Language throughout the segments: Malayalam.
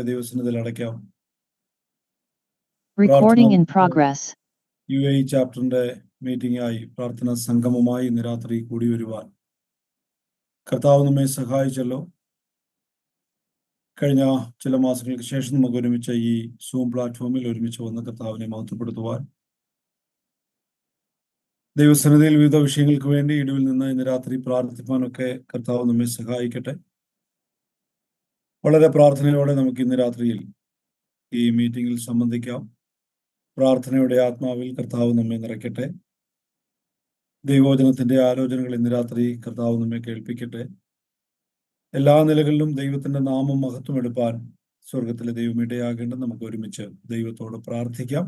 ദൈവസന്നിധിയിൽ അടയ്ക്കാം. Recording in progress. UAE ചാപ്റ്ററിന്റെ മീറ്റിംഗായി പ്രാർത്ഥനാ സംഗമമായി ഇന്ന് രാത്രി കൂടി വരുവാൻ കർത്താവ് നമ്മെ സഹായിച്ചല്ലോ. കഴിഞ്ഞ ചില മാസങ്ങൾക്ക് ശേഷം നമുക്ക് ഒരുമിച്ച് ഈ സൂം പ്ലാറ്റ്ഫോമിൽ ഒരുമിച്ച് വന്ന് കർത്താവിനെ മഹത്വപ്പെടുത്തുവാൻ, ദൈവസന്നിധിയിൽ വിവിധ വിഷയങ്ങൾക്ക് വേണ്ടി ഇടിവിൽ നിന്ന് ഇന്ന് രാത്രി പ്രാർത്ഥിപ്പാനൊക്കെ കർത്താവ് നമ്മെ സഹായിക്കട്ടെ. വളരെ പ്രാർത്ഥനയോടെ നമുക്ക് ഇന്ന് രാത്രിയിൽ ഈ മീറ്റിംഗിൽ സംബന്ധിക്കാം. പ്രാർത്ഥനയുടെ ആത്മാവിൽ കർത്താവ് നമ്മെ നിറയ്ക്കട്ടെ. ദൈവവചനത്തിന്റെ ആലോചനകൾ ഇന്ന് രാത്രി കർത്താവ് നമ്മെ കേൾപ്പിക്കട്ടെ. എല്ലാ നിലകളിലും ദൈവത്തിന്റെ നാമം മഹത്വമെടുപ്പാൻ സ്വർഗത്തിലെ ദൈവം ഇടയാകേണ്ടത് നമുക്ക് ഒരുമിച്ച് ദൈവത്തോട് പ്രാർത്ഥിക്കാം.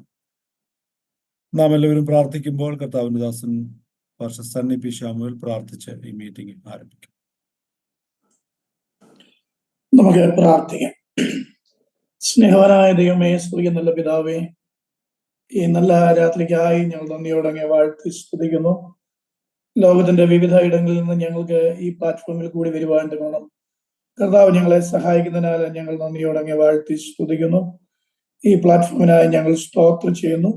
നാം എല്ലാവരും പ്രാർത്ഥിക്കുമ്പോൾ കർത്താവിന്റെ ദാസൻ പാസ്റ്റർ സണ്ണി പി ശാമുവേൽ പ്രാർത്ഥിച്ച് ഈ മീറ്റിംഗ് ആരംഭിക്കും. നമുക്ക് പ്രാർത്ഥിക്കാം. സ്നേഹവാനായ ദൈവമേ, സ്വർഗീയ നല്ല പിതാവേ, ഈ നല്ല രാത്രിക്കായി ഞങ്ങൾ നന്ദിയോടെ അങ്ങേ വാഴ്ത്തി സ്തുതിക്കുന്നു. ലോകത്തിന്റെ വിവിധ ഇടങ്ങളിൽ നിന്ന് ഞങ്ങൾക്ക് ഈ പ്ലാറ്റ്ഫോമിൽ കൂടി വരുവാൻ വേണം കർത്താവ് ഞങ്ങളെ സഹായിക്കുന്നതിനാൽ ഞങ്ങൾ നന്ദിയോടെ അങ്ങേ വാഴ്ത്തി സ്തുതിക്കുന്നു. ഈ പ്ലാറ്റ്ഫോമിനായി ഞങ്ങൾ സ്തോത്രം ചെയ്യുന്നു.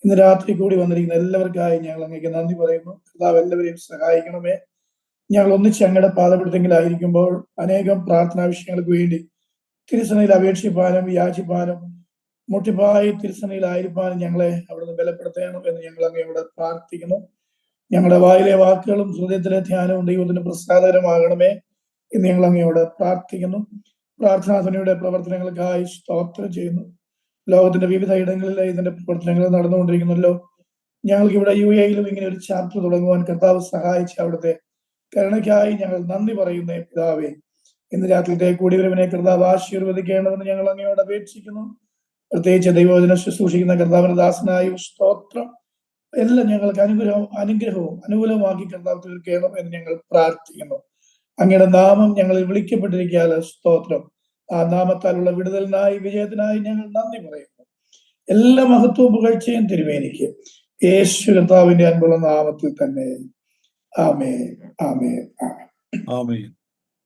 ഇന്ന് രാത്രി കൂടി വന്നിരിക്കുന്ന എല്ലാവർക്കായി ഞങ്ങൾ അങ്ങേക്ക് നന്ദി പറയുന്നു. കർത്താവ് എല്ലാവരെയും സഹായിക്കണമേ. ഞങ്ങൾ ഒന്നിച്ച് അങ്ങയുടെ പാദപ്പെടുത്തെങ്കിലായിരിക്കുമ്പോൾ അനേകം പ്രാർത്ഥനാ വിഷയങ്ങൾക്ക് വേണ്ടി തിരുസനയിൽ അപേക്ഷിപ്പാനും യാചിപ്പാനും മുട്ടിപ്പായി തിരുസനയിലായിരിക്കാനും ഞങ്ങളെ അവിടുന്ന് ബലപ്പെടുത്തണം എന്ന് ഞങ്ങൾ അങ്ങയോട് പ്രാർത്ഥിക്കുന്നു. ഞങ്ങളുടെ വായിലെ വാക്കുകളും ഹൃദയത്തിലെ ധ്യാനവും ദൈവത്തിന് പ്രസാദകരമാകണമേ എന്ന് ഞങ്ങൾ അങ്ങയോട് പ്രാർത്ഥിക്കുന്നു. പ്രാർത്ഥനാധനയുടെ പ്രവർത്തനങ്ങൾക്കായി സ്തോത്രം ചെയ്യുന്നു. ലോകത്തിന്റെ വിവിധ ഇടങ്ങളിൽ ഇതിന്റെ പ്രവർത്തനങ്ങൾ നടന്നുകൊണ്ടിരിക്കുന്നല്ലോ. ഞങ്ങൾക്ക് ഇവിടെ UAEയിലും ഇങ്ങനെ ഒരു ചാപ്റ്റർ തുടങ്ങുവാൻ കർത്താവ് സഹായിച്ച അവിടുത്തെ കരുണയ്ക്കായി ഞങ്ങൾ നന്ദി പറയുന്നേ പിതാവേ. ഇന്ന് രാത്രിയിലെ കൂടിവരവിനെ കർത്താവ് ആശീർവദിക്കേണ്ടതെന്ന് ഞങ്ങൾ അങ്ങയോട് അപേക്ഷിക്കുന്നു. പ്രത്യേകിച്ച് ദൈവവചനം ശുശ്രൂഷിക്കുന്ന കർത്താവിന്റെ ദാസനായ സ്തോത്രം എല്ലാം ഞങ്ങൾക്ക് അനുഗ്രഹവും അനുകൂലമാക്കി കർത്താവ് തീർക്കണം എന്ന് ഞങ്ങൾ പ്രാർത്ഥിക്കുന്നു. അങ്ങയുടെ നാമം ഞങ്ങളിൽ വിളിക്കപ്പെട്ടിരിക്കാൽ സ്തോത്രം. ആ നാമത്താലുള്ള വിടുതലിനായി വിജയത്തിനായി ഞങ്ങൾ നന്ദി പറയുന്നു. എല്ലാ മഹത്വവും പുകഴ്ചയും തിരുമേനിക്ക് യേശു കർത്താവിന്റെ അൻപുള്ള നാമത്തിൽ തന്നെ. ആമേൻ, ആമേൻ, ആമേൻ, ആമേൻ.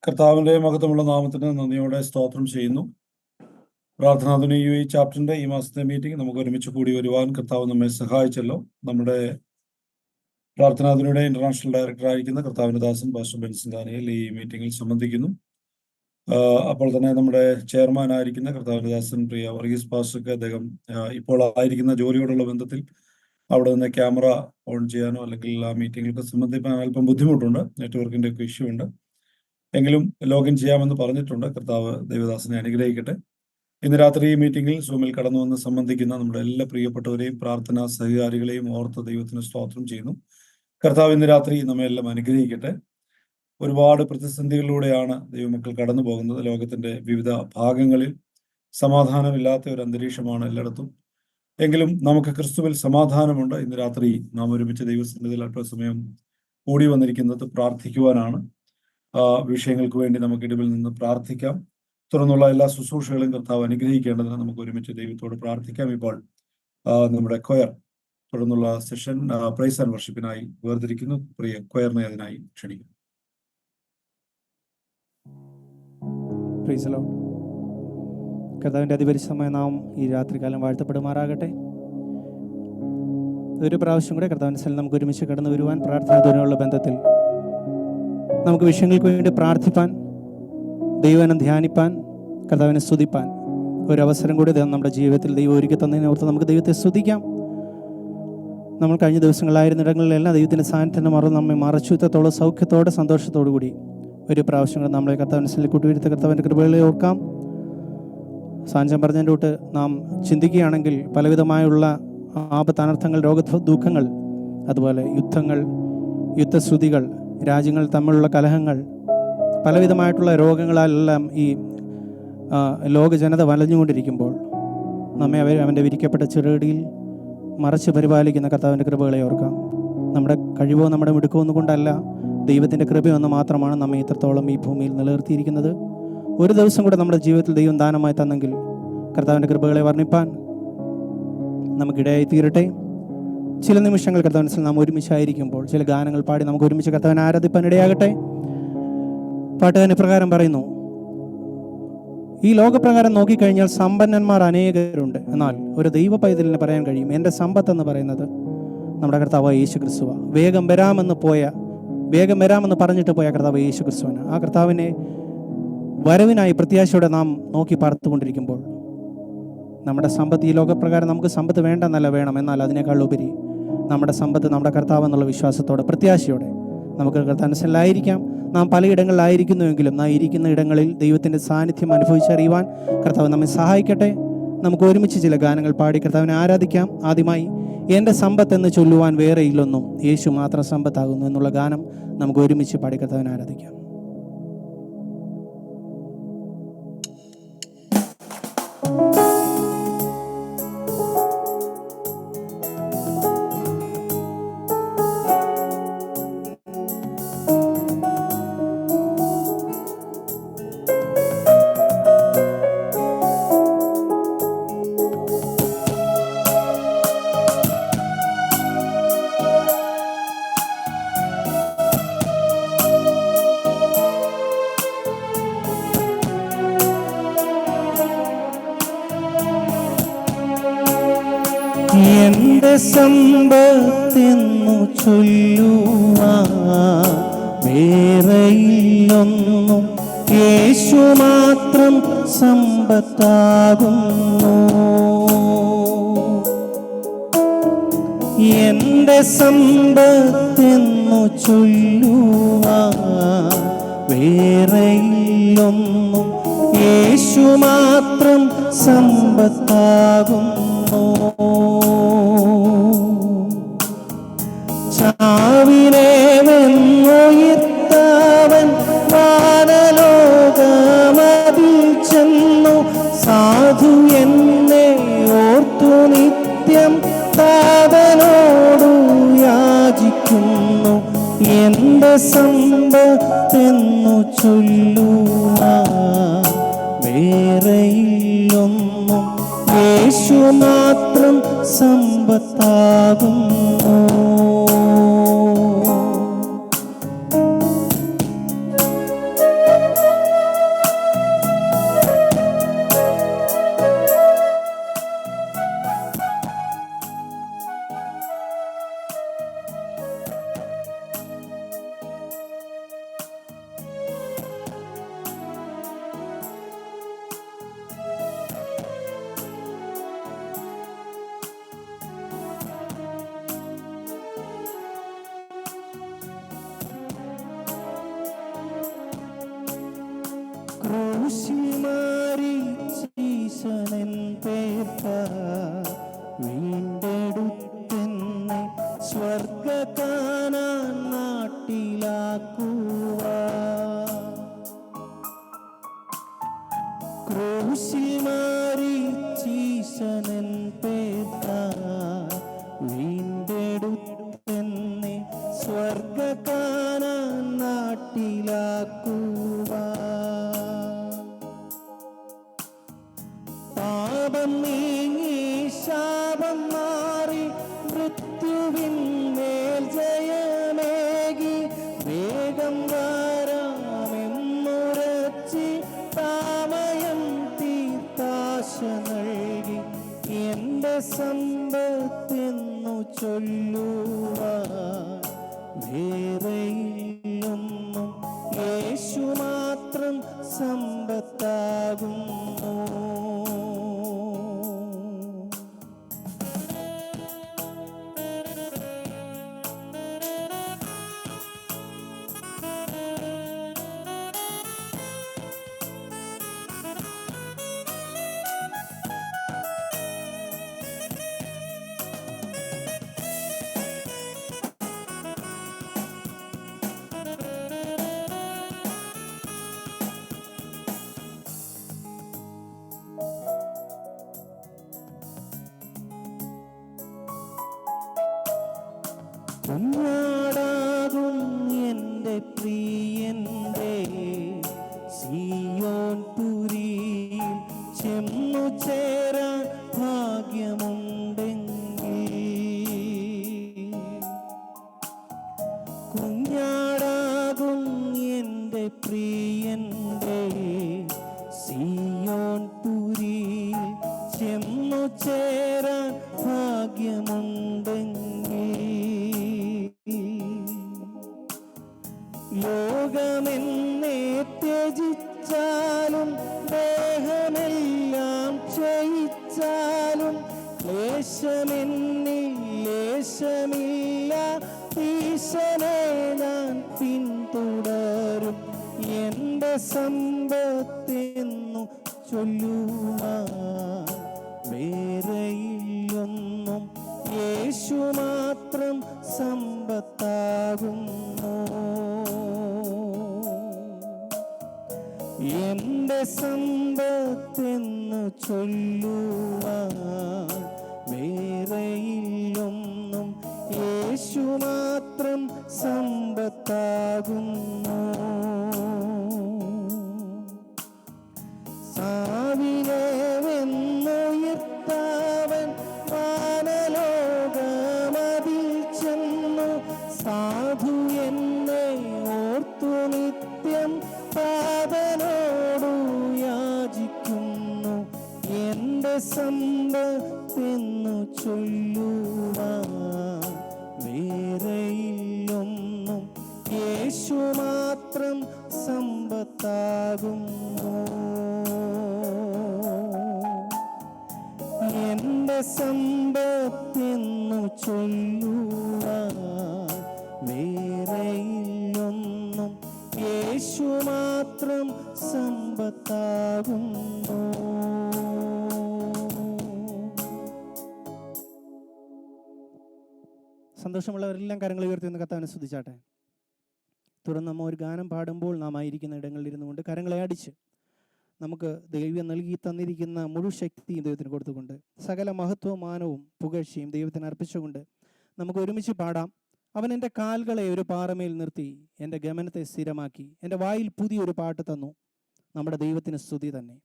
കർത്താവിന്റെ മഹത്വമുള്ള നാമത്തിന് നന്ദിയോടെ സ്തോത്രം ചെയ്യുന്നു. പ്രാർത്ഥനാധുന UAE ചാപ്റ്ററിന്റെ ഈ മാസത്തെ മീറ്റിംഗ് നമുക്ക് ഒരുമിച്ച് കൂടി വരുവാൻ കർത്താവ് നമ്മെ സഹായിച്ചല്ലോ. നമ്മുടെ പ്രാർത്ഥനാധുനയുടെ ഇന്റർനാഷണൽ ഡയറക്ടർ ആയിരിക്കുന്ന കർത്താവിന്റെ ദാസൻ പാസ്റ്റർ ബെൻസൺ ദാനിയേൽ ഈ മീറ്റിംഗിൽ സംബന്ധിക്കുന്നു. അപ്പോൾ തന്നെ നമ്മുടെ ചെയർമാൻ ആയിരിക്കുന്ന കർത്താവിന്റെ ദാസൻ പ്രിയ വർഗീസ് പാസ്റ്റർക്ക് അദ്ദേഹം ഇപ്പോൾ ആയിരിക്കുന്ന ജോലിയോടുള്ള ബന്ധത്തിൽ അവിടെ നിന്ന് ക്യാമറ ഓൺ ചെയ്യാനോ അല്ലെങ്കിൽ ആ മീറ്റിംഗിലൊക്കെ സംബന്ധിക്കാൻ അല്പം ബുദ്ധിമുട്ടുണ്ട്, നെറ്റ്വർക്കിന്റെ ഒക്കെ ഇഷ്യൂ ഉണ്ട്. എങ്കിലും ലോഗിൻ ചെയ്യാമെന്ന് പറഞ്ഞിട്ടുണ്ട്. കർത്താവ് ദേവദാസനെ അനുഗ്രഹിക്കട്ടെ. ഇന്ന് രാത്രി ഈ മീറ്റിംഗിൽ സൂമിൽ കടന്നു വന്ന് സംബന്ധിക്കുന്ന നമ്മുടെ എല്ലാ പ്രിയപ്പെട്ടവരെയും പ്രാർത്ഥനാ സഹകാരികളെയും ഓർത്ത് ദൈവത്തിന് സ്തോത്രം ചെയ്യുന്നു. കർത്താവ് ഇന്ന് രാത്രി നമ്മയെല്ലാം അനുഗ്രഹിക്കട്ടെ. ഒരുപാട് പ്രതിസന്ധികളിലൂടെയാണ് ദൈവമക്കൾ കടന്നു പോകുന്നത്. ലോകത്തിന്റെ വിവിധ ഭാഗങ്ങളിൽ സമാധാനമില്ലാത്ത ഒരു അന്തരീക്ഷമാണ് എല്ലായിടത്തും. എങ്കിലും നമുക്ക് ക്രിസ്തുവിൽ സമാധാനമുണ്ട്. ഇന്ന് രാത്രി നാം ഒരുമിച്ച് ദൈവസന്നിധിയിൽ അല്പസമയം കൂടി വന്നിരിക്കുന്നത് പ്രാർത്ഥിക്കുവാനാണ്. വിഷയങ്ങൾക്ക് വേണ്ടി നമുക്ക് ഇടിവിൽ നിന്ന് പ്രാർത്ഥിക്കാം. തുടർന്നുള്ള എല്ലാ ശുശ്രൂഷകളും കർത്താവ് അനുഗ്രഹിക്കേണ്ടതിന് നമുക്ക് ഒരുമിച്ച് ദൈവത്തോട് പ്രാർത്ഥിക്കാം. ഇപ്പോൾ നമ്മുടെ കൊയർ തുടർന്നുള്ള സെഷൻ പ്രൈസ് ആൻഡ് വർഷിപ്പിനായി വേർതിരിക്കുന്നു. പ്രിയ കൊയറിനെ അതിനായി ക്ഷണിക്കുന്നു. കർത്താവിൻ്റെ അതിപരിശുദ്ധമായ നാം ഈ രാത്രികാലം വാഴ്ത്തപ്പെടുമാറാകട്ടെ. ഒരു പ്രാവശ്യം കൂടെ കർത്താവിൻ്റെ സ്ഥലം നമുക്ക് ഒരുമിച്ച് കടന്നു വരുവാൻ, പ്രാർത്ഥനയോടുള്ള ബന്ധത്തിൽ നമുക്ക് വിഷയങ്ങൾക്ക് വേണ്ടി പ്രാർത്ഥിപ്പാൻ, ദൈവനെ ധ്യാനിപ്പാൻ, കർത്താവിനെ സ്തുതിപ്പാൻ ഒരവസരം കൂടി നമ്മുടെ ജീവിതത്തിൽ ദൈവം ഒരുക്കി തന്നതിനെ ഓർത്ത് നമുക്ക് ദൈവത്തെ സ്തുതിക്കാം. നമ്മൾ കഴിഞ്ഞ ദിവസങ്ങളായിരുന്ന ഇടങ്ങളിലെല്ലാം ദൈവത്തിൻ്റെ സാന്നിധ്യത്തിൻ്റെ നമ്മെ മറച്ചുത്തത്തോടെ സൗഖ്യത്തോടെ സന്തോഷത്തോടു കൂടി ഒരു പ്രാവശ്യം കൂടെ നമ്മളെ കർത്താവിൻ്റെ സ്ഥലം കൂട്ടുവരുത്ത കർത്താവിൻ്റെ കൃപകളെ ഓർക്കാം. സാഞ്ചം പറഞ്ഞതിൻ്റെ തൊട്ട് നാം ചിന്തിക്കുകയാണെങ്കിൽ പലവിധമായുള്ള ആപത്ത്, അനർത്ഥങ്ങൾ, രോഗദുഃഖങ്ങൾ, അതുപോലെ യുദ്ധങ്ങൾ, യുദ്ധശ്രുതികൾ, രാജ്യങ്ങൾ തമ്മിലുള്ള കലഹങ്ങൾ, പലവിധമായിട്ടുള്ള രോഗങ്ങളാലെല്ലാം ഈ ലോക ജനത വലഞ്ഞുകൊണ്ടിരിക്കുമ്പോൾ നമ്മെ അവൻ്റെ വിരിക്കപ്പെട്ട ചെറുകടിയിൽ മറച്ച് പരിപാലിക്കുന്ന കർത്താവിൻ്റെ കൃപകളെ ഓർക്കാം. നമ്മുടെ കഴിവോ നമ്മുടെ മിടുക്കോ ഒന്നും കൊണ്ടല്ല, ദൈവത്തിൻ്റെ കൃപയൊന്ന് മാത്രമാണ് നമ്മെ ഇത്രത്തോളം ഈ ഭൂമിയിൽ നിലനിർത്തിയിരിക്കുന്നത്. ഒരു ദിവസം കൂടെ നമ്മുടെ ജീവിതത്തിൽ ദൈവം ദാനമായി തന്നെങ്കിൽ കർത്താവിൻ്റെ കൃപകളെ വർണ്ണിപ്പാൻ നമുക്കിടയായി തീരട്ടെ. ചില നിമിഷങ്ങൾ കർത്താവിന് നാം ഒരുമിച്ചായിരിക്കുമ്പോൾ ചില ഗാനങ്ങൾ പാടി നമുക്ക് ഒരുമിച്ച് കർത്താവിനെ ആരാധിപ്പാൻ ഇടയാകട്ടെ. പാട്ടുകാരൻ ഇപ്രകാരം പറയുന്നു: ഈ ലോകപ്രകാരം നോക്കിക്കഴിഞ്ഞാൽ സമ്പന്നന്മാർ അനേകരുണ്ട്. എന്നാൽ ഒരു ദൈവ പൈതലിന് പറയാൻ കഴിയും, എൻ്റെ സമ്പത്തെന്ന് പറയുന്നത് നമ്മുടെ കർത്താവ് യേശു ക്രിസ്തുവാണ്. വേഗം വരാമെന്ന് പറഞ്ഞിട്ട് പോയ കർത്താവ് യേശു ക്രിസ്തുവാണ്. ആ കർത്താവിനെ വരവിനായി പ്രത്യാശയോടെ നാം നോക്കി പാർത്തുകൊണ്ടിരിക്കുമ്പോൾ നമ്മുടെ സമ്പത്ത്, ഈ ലോകപ്രകാരം നമുക്ക് സമ്പത്ത് വേണ്ടെന്നല്ല, വേണം. എന്നാൽ അതിനേക്കാൾ ഉപരി നമ്മുടെ സമ്പത്ത് നമ്മുടെ കർത്താവ് എന്നുള്ള വിശ്വാസത്തോടെ, പ്രത്യാശയോടെ നമുക്ക് കർത്താവിനായിരിക്കാം. നാം പലയിടങ്ങളിലായിരിക്കുന്നുവെങ്കിലും നാം ഇരിക്കുന്ന ഇടങ്ങളിൽ ദൈവത്തിൻ്റെ സാന്നിധ്യം അനുഭവിച്ചറിയുവാൻ കർത്താവ് നമ്മെ സഹായിക്കട്ടെ. നമുക്ക് ഒരുമിച്ച് ചില ഗാനങ്ങൾ പാടി കർത്താവിനെ ആരാധിക്കാം. ആദ്യമായി എൻ്റെ സമ്പത്ത് എന്ന് ചൊല്ലുവാൻ വേറെ ഇല്ലൊന്നും, യേശു മാത്രം സമ്പത്താകുന്നു എന്നുള്ള ഗാനം നമുക്ക് ഒരുമിച്ച് പാടി കർത്താവിനെ ആരാധിക്കാം. എന്റെ സമ്പത്തെന്നു ചൊല്ലുവാൻ വേറെയില്ലൊന്നും, യേശു മാത്രം സമ്പത്താകുന്നു. എന്റെ സമ്പത്തെന്നു ചൊല്ലുവാൻ വേറെയില്ലൊന്നും, യേശു മാത്രം സമ്പത്താകുന്നു. ചാവിനെ വെന്നുയിർത്തവൻ വാനലോകമതിൽ ചെന്നു, സാധു എന്നെ ഓർത്തു നിത്യം താതനോടു യാചിക്കുന്നു. എന്റെ സമ്പത്തെന്നു ചൊല്ലുവാൻ വേറെയില്ലൊന്നും, യേശു മാത്രം സമ്പത്താകുന്നു. ക്രൂശിമരിച്ചീശനൻ പേർക്ക വീണ്ടെടുത്തെന്നെ സ്വർഗ്ഗകാനാൻ നാട്ടിലാക്കുവാൻ. ക്രൂശിമരിച്ചീശനൻ പേർക്ക വീണ്ടെടുത്തെന്നെ സ്വർഗ്ഗകാനാൻ നാട്ടിലാക്കുവാൻ. പാപം നീങ്ങി ശാപം മാറി മൃത്യുവിന്മേൽ ജയമേകി, വേഗം വരാമെന്നുരച്ചി താമയം തീർത്താശ നൽകി. എന്റെ സമ്പത്തെന്നു ചൊല്ലുവാൻ വേറെയില്ലൊന്നും, യേശു മാത്രം സമ്പത്താകുന്നു. കുഞ്ഞാടാകും എൻ്റെ പ്രിയൻ്റെ സിയോൻ പുരിയിൽ ചെന്നു ചേരാൻ ഭാഗ്യമുണ്ടെങ്കിൽ. കുഞ്ഞാടാകും എൻ്റെ പ്രിയൻ്റെ സിയോൻ സമ്പത്തെന്നു ചൊല്ലുവാൻ വേറെയില്ലൊന്നും, യേശു മാത്രം സമ്പത്താകുന്നു. എന്റെ സമ്പത്തെന്നു ചൊല്ലുവാൻ വേറെയില്ലൊന്നും, യേശു മാത്രം സമ്പത്താകുന്നു. സാവിനെ വെന്നുയർത്താവൻ വാനലോകമതിൽ ചെന്നു, സാധു എന്നെ ഓർത്തു നിത്യം പാദനോടു യാചിക്കുന്നു. എന്റെ സമ്പത്തെന്നു ചൊല്ലുവാൻ വേറെയില്ലൊന്നും, യേശു മാത്രം സമ്പത്താകുന്നു. എന്റെ സമ്പത്തെന്നു ചൊല്ലുവാൻ വേറെയില്ലൊന്നും, യേശു മാത്രം സമ്പത്താകുന്നു. സന്തോഷമുള്ളവരെല്ലാം കരങ്ങൾ ഉയർത്തി നിന്ന് കർത്താവിനെ സ്തുതിച്ചാട്ടെ. തുടർന്ന് നമ്മൾ ഒരു ഗാനം പാടുമ്പോൾ നാം ആയിരിക്കുന്ന ഇടങ്ങളിൽ ഇരുന്നു കൊണ്ട് കരങ്ങളെ അടിച്ച് നമുക്ക് ദൈവം നൽകി തന്നിരിക്കുന്ന മുഴു ശക്തിയും ദൈവത്തിന് കൊടുത്തുകൊണ്ട് സകല മഹത്വവും മാനവും പുകഴ്ചയും ദൈവത്തിന് അർപ്പിച്ചുകൊണ്ട് നമുക്ക് ഒരുമിച്ച് പാടാം. അവൻ എൻ്റെ കാൽകളെ ഒരു പാറമേൽ നിർത്തി എൻ്റെ ഗമനത്തെ സ്ഥിരമാക്കി, എൻ്റെ വായിൽ പുതിയൊരു പാട്ട് തന്നു. നമ്മുടെ ദൈവത്തിന് സ്തുതി തന്നെ.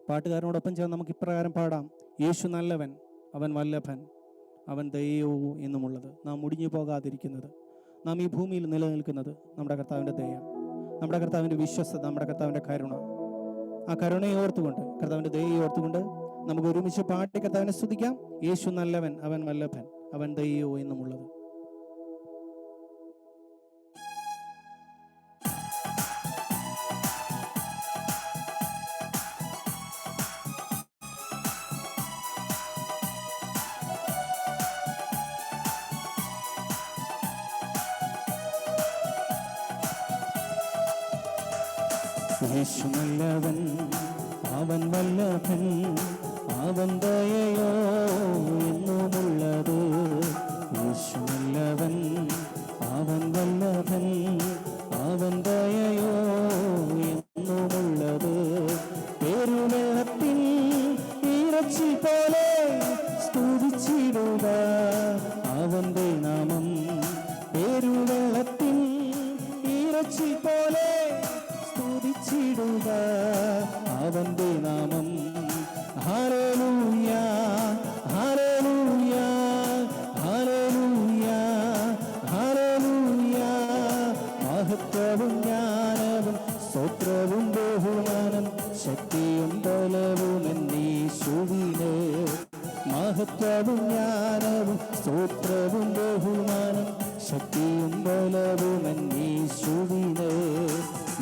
പാട്ടുകാരനോടൊപ്പം ചേർന്ന് നമുക്ക് ഇപ്രകാരം പാടാം. യേശു നല്ലവൻ, അവൻ വല്ലഭൻ, അവൻ ദയോ എന്നുമുള്ളത്. നാം മുടിഞ്ഞു പോകാതിരിക്കുന്നത്, നാം ഈ ഭൂമിയിൽ നിലനിൽക്കുന്നത് നമ്മുടെ കർത്താവിൻ്റെ ദയ, നമ്മുടെ കർത്താവിൻ്റെ വിശ്വസ്തത, നമ്മുടെ കർത്താവിൻ്റെ കരുണ. ആ കരുണയെ ഓർത്തുകൊണ്ട്, കർത്താവിൻ്റെ ദയയെ ഓർത്തുകൊണ്ട് നമുക്ക് ഒരുമിച്ച് പാടി കർത്താവിനെ സ്തുതിക്കാം. യേശു നല്ലവൻ, അവൻ വല്ലഭൻ, അവൻ ദയോ എന്നുമുള്ളത്. യേശു നല്ലവൻ, അവൻ വല്ലഭൻ, അവൻ ദയയോ എന്നുമുള്ളത്. യേശു നല്ലവൻ, അവൻ വല്ലഭൻ, അവൻ ദയയോ എന്നുമുള്ളത്. പെരുവെള്ളത്തിൻ ഇറച്ചി പോലെ സ്തുതിച്ചിടുക അവന്റെ നാമം. പെരുവെള്ളത്തിൻ ഇറച്ചി പോലെ സ്തുതിച്ചിടുക അവന്റെ നാമം. ഹല്ലേലൂയ, ഹല്ലേലൂയ, ഹല്ലേലൂയ, ഹല്ലേലൂയ. മഹത്വവും ജ്ഞാനവും സ്തോത്രവും ബഹുമാനം ശക്തിയും ബലവും എന്നീശുവിന്. മഹത്വവും ജ്ഞാനവും സ്തോത്രവും ബഹുമാനം ശക്തിയും ബലവും എന്നീശുവിന്.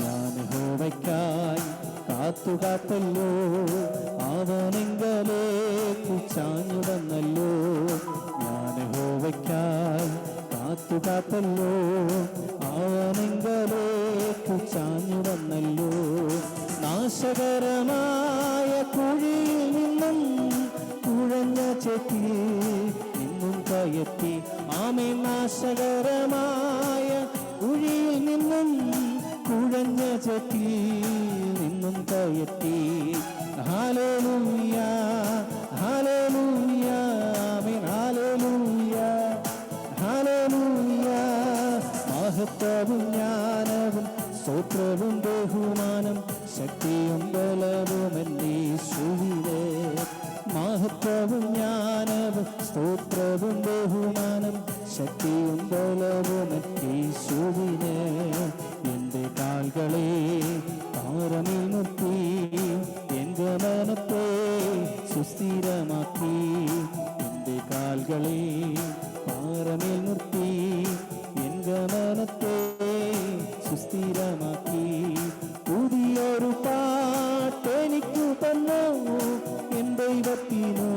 ഞാൻ യഹോവയ്ക്കായി കാത്തുകാത്തല്ലോ, അവനെങ്കലേക്കു ചാഞ്ഞുവന്നല്ലോ. ഞാൻ യഹോവയ്ക്കായി കാത്തുകാത്തല്ലോ, അവനെങ്കലേക്കു ചാഞ്ഞുവന്നല്ലോ. നാശകരമായ കുഴിയിൽ നിന്നും കുഴഞ്ഞ ചെത്തി നിന്നും കയറ്റി. ആമേൻ. നാശകരമായ കുഴിയിൽ നിന്നും കുഴഞ്ഞ ചെത്തി നിന്നും കയറ്റി. ഹല്ലേലൂയ, ഹല്ലേലൂയ, ആമേൻ. ഹല്ലേലൂയ, ഹല്ലേലൂയ. മഹത്വവും ജ്ഞാനവും സ്തോത്രവും ബഹുമാനം ശക്തിയും ബലവും എന്നീശുവിന്. മഹത്വവും ജ്ഞാനവും സ്തോത്രവും ബഹുമാനം ശക്തിയും ബലവും എന്നീശുവിന്. എന്റെ കാൽകളെ പാറമേൽ നിർത്തി എന്റെ മനത്തെ സുസ്ഥിരമാക്കി. എന്റെ കാൽകളെ പാറമേൽ നിർത്തി എന്റെ മനത്തെ സുസ്ഥിരമാക്കി. പുതിയൊരു പാട്ടെനിക്കു തന്നു എൻ ദൈവത്തിനു.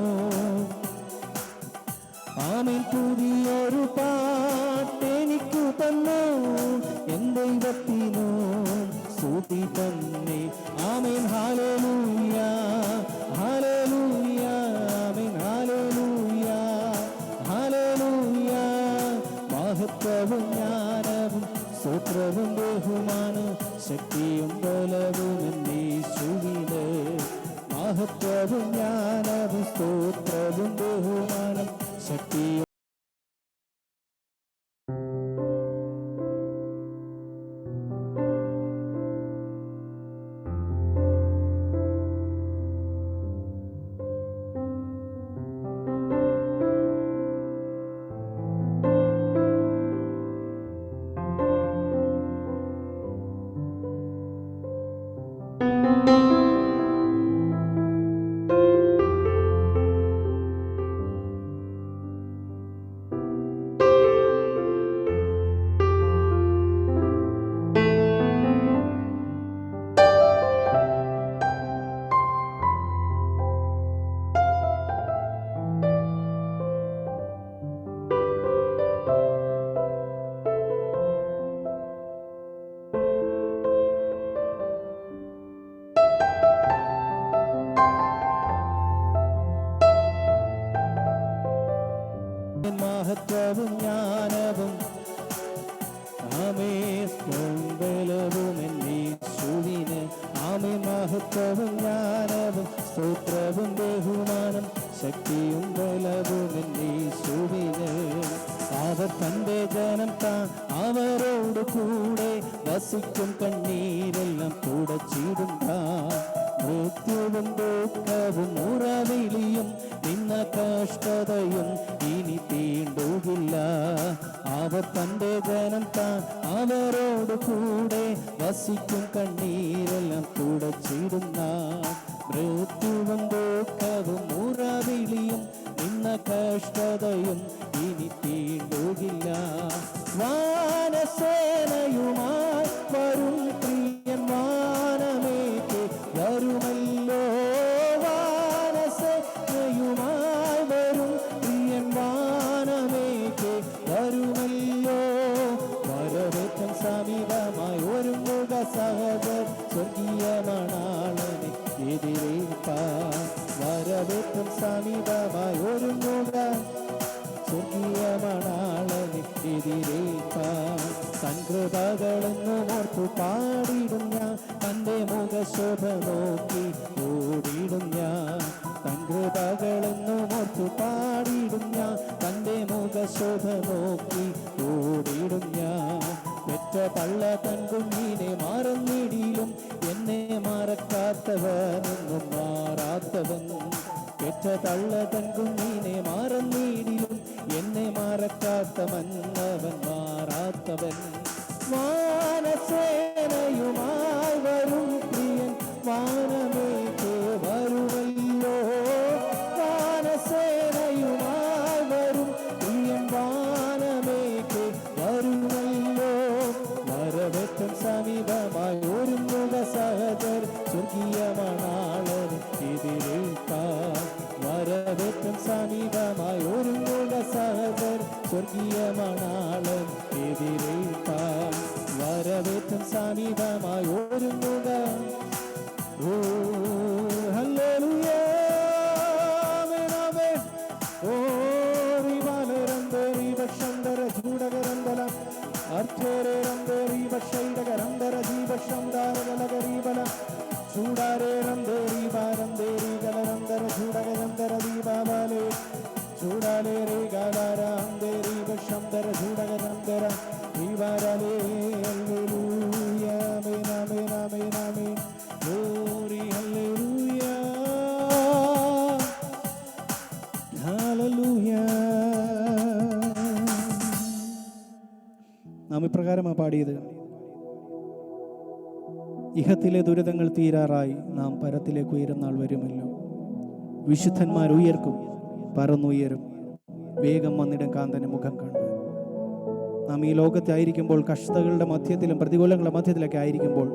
ആമേൻ. പുതിയൊരു പാട്ടെനിക്കു തന്നു എൻ ദൈവത്തിനു. സ്തുതി മഹത്വവും ജ്ഞാനവും സ്തോത്രവും ബഹുമാനം ശക്തിയും മഹത്വവും ജ്ഞാനവും ആമേ ബലവും എന്നീശുവിന് ആമേ മഹത്വവും ജ്ഞാനവും സ്തോത്രവും ബഹുമാനം ശക്തിയും ബലവും എന്നീശുവിന് അവർ തൻ്റെ ജനം താൻ അവരോട് കൂടെ വസിക്കും കണ്ണീരെല്ലാം തുടച്ചിടുക മൃത്യുവും ദുഃഖവും ഉറവിളിയും നിന്ന കഷ്ടതയും ഇനി തീണ്ടുകില്ല അവർ തൻ്റെ ജനം താൻ അവരോട് കൂടെ വസിക്കും കണ്ണീരെല്ലാം തുടച്ചിടുന്ന മൃത്യുവും ദുഃഖവും ഉറവിളിയും നിന്ന കഷ്ടതയും ഇനി തീണ്ടുകില്ല വാനസേനയുമായി വരും പ്രിയൻ വാനമേക്ക് വരുമല്ലോ വാനസേനയുമായി വരും പ്രിയൻ വാനമേക്ക് വരുമല്ലോ വരവേറ്റം സമീപമായി ഒരുങ്ങുക സഹജർ സ്വർഗീയ മണാളനെ എതിരേൽപ്പാൻ വരവേറ്റം സമീപമായി ഒരുങ്ങുക സ്വർഗീയ മണാളനെ എതിരേൽപ്പാൻ തൻകൃപകളെന്നും ഓർത്തു പാടിടും ഞാൻ തൻ്റെ മുഖശോഭ നോക്കി ഓടിടും ഞാൻ തൻകൃപകളെന്നും ഓർത്തു പാടിടും ഞാൻ തൻ്റെ മുഖശോഭ നോക്കി ഓടിടും ഞാൻ പെറ്റ പള്ള തൻ കുഞ്ഞിനെ മറന്നിടിലും എന്നെ മറക്കാത്തവനെന്നും മാറാത്തവൻ പെറ്റ തള്ള തൻ കുഞ്ഞിനെ മറന്നിടിലും എന്നെ മറക്കാത്ത മന്നവൻ മാറാത്തവൻ വാനസേനയുമായി വരും പ്രിയൻ വാനമേക്ക് വരുമല്ലോ വാനസേനയുമായി വരും പ്രിയൻ വാനമേക്ക് വരുമല്ലോ വരവേറ്റം സമീപമായി ഒരുങ്ങുക സഹജർ സ്വർഗീയ മണാളന് എതിരേൽപ്പാൻ വരവേറ്റം സമീപമായി ഒരുങ്ങുക സഹജർ സ്വർഗീയ മണാളൻ എതിരേൽപ്പാൻ വരവേറ്റം സമീപമായി ഒരുങ്ങുക ഓ ഹല്ലേലൂയ ആമേൻ ഓ റിവാലരന്തരി വക്ഷന്തര ജൂഡകരന്തല അർത്ഥേരെ രന്തരി വക്ഷൈഡകരന്തര ജീവക്ഷന്താരകലകരീബല ചൂടാരേ രന്തേരി വാരന്തേരി ഗലരന്തര ചൂടകരന്തര ദീപാബാലേ ചൂടാലേ രേ ഗാലാര അന്തേരി വക്ഷന്തര ചൂടകരന്തര ദീപാരാലേ ഹല്ലേലൂയ ആമേൻ ആമേൻ ആമേൻ ആമേൻ ഗ്ലോറി ഹല്ലേലൂയ ഹല്ലേലൂയ. നാം ഇപ്രകാരമാണ് പാടിയത്. ഇഹത്തിലെ ദുരിതങ്ങൾ തീരാറായി നാം പരത്തിലേക്ക് ഉയരും നാൾ വരുമല്ലോ. വിശുദ്ധന്മാർ ഉയർക്കും, പറന്നുയരും, വേഗം വന്നിടും കാന്തന്റെ മുഖം കണ്ട്. നാം ഈ ലോകത്തായിരിക്കുമ്പോൾ കഷ്ടതകളുടെ മധ്യത്തിലും പ്രതികൂലങ്ങളുടെ മധ്യത്തിലൊക്കെ ആയിരിക്കുമ്പോൾ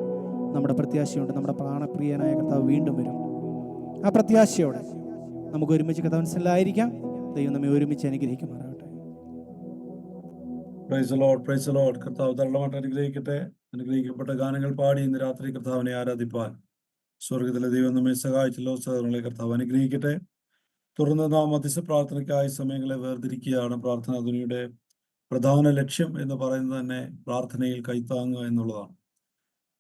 നമ്മുടെ പ്രത്യാശയുണ്ട്. നമ്മുടെ പ്രാണപ്രിയനായ കർത്താവ് വീണ്ടും വരും. ആ പ്രത്യാശയോടെ നമുക്ക് ഒരുമിച്ച് കഥാനുസരിച്ചായിരിക്കാം. ദൈവം നമ്മെ ഒരുമിച്ച് അനുഗ്രഹിക്കുമാറാകട്ടെ. Price the lord, praise the Lord. കർത്താവ് ധാരാളമായിട്ട് അനുഗ്രഹിക്കട്ടെ. അനുഗ്രഹിക്കപ്പെട്ട ഗാനങ്ങൾ പാടി ഇന്ന് രാത്രി കർത്താവിനെ ആരാധിപ്പാൻ സ്വർഗത്തിലെ ദൈവം നമ്മെ സഹായിച്ചല്ലോ. സഹോദരങ്ങളെ കർത്താവ് അനുഗ്രഹിക്കട്ടെ. തുടർന്ന് നാം മധ്യസ്ഥ പ്രാർത്ഥനയ്ക്കായി സമയങ്ങളെ വേർതിരിക്കുകയാണ്. പ്രാർത്ഥനാ ധ്വനിയുടെ പ്രധാന ലക്ഷ്യം എന്ന് പറയുന്നത് തന്നെ പ്രാർത്ഥനയിൽ കൈത്താങ്ങുക എന്നുള്ളതാണ്.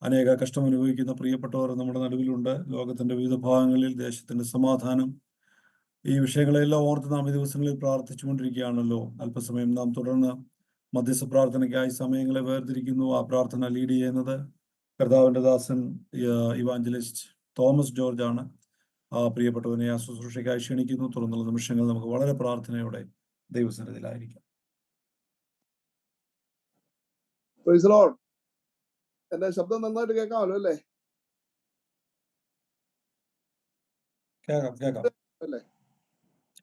അനേക കഷ്ടം അനുഭവിക്കുന്ന പ്രിയപ്പെട്ടവർ നമ്മുടെ നടുവിലുണ്ട്. ലോകത്തിന്റെ വിവിധ ഭാഗങ്ങളിൽ ദേശത്തിന്റെ സമാധാനം, ഈ വിഷയങ്ങളെല്ലാം ഓർത്ത് നാം ഈ ദിവസങ്ങളിൽ പ്രാർത്ഥിച്ചുകൊണ്ടിരിക്കുകയാണല്ലോ. അല്പസമയം നാം തുടർന്ന് മധ്യസ്ഥ പ്രാർത്ഥനയ്ക്കായി സമയങ്ങളെ വേർതിരിക്കുന്നു. ആ പ്രാർത്ഥന ലീഡ് ചെയ്യുന്നത് കർത്താവിന്റെ ദാസൻ ഇവാഞ്ചലിസ്റ്റ് തോമസ് ജോർജ് ആണ്. ആ പ്രിയപ്പെട്ടവനെ ആ ശുശ്രൂഷയ്ക്കായി ക്ഷണിക്കുന്നു. തുടർന്നുള്ള നിമിഷങ്ങൾ നമുക്ക് വളരെ പ്രാർത്ഥനയോടെ ദൈവസന്നിധിയിലായിരിക്കാം. Price the Lord. എന്റെ ശബ്ദം നന്നായിട്ട് കേൾക്കാമല്ലോ അല്ലേ? കേൾക്കാം കേൾക്കാം അല്ലേ?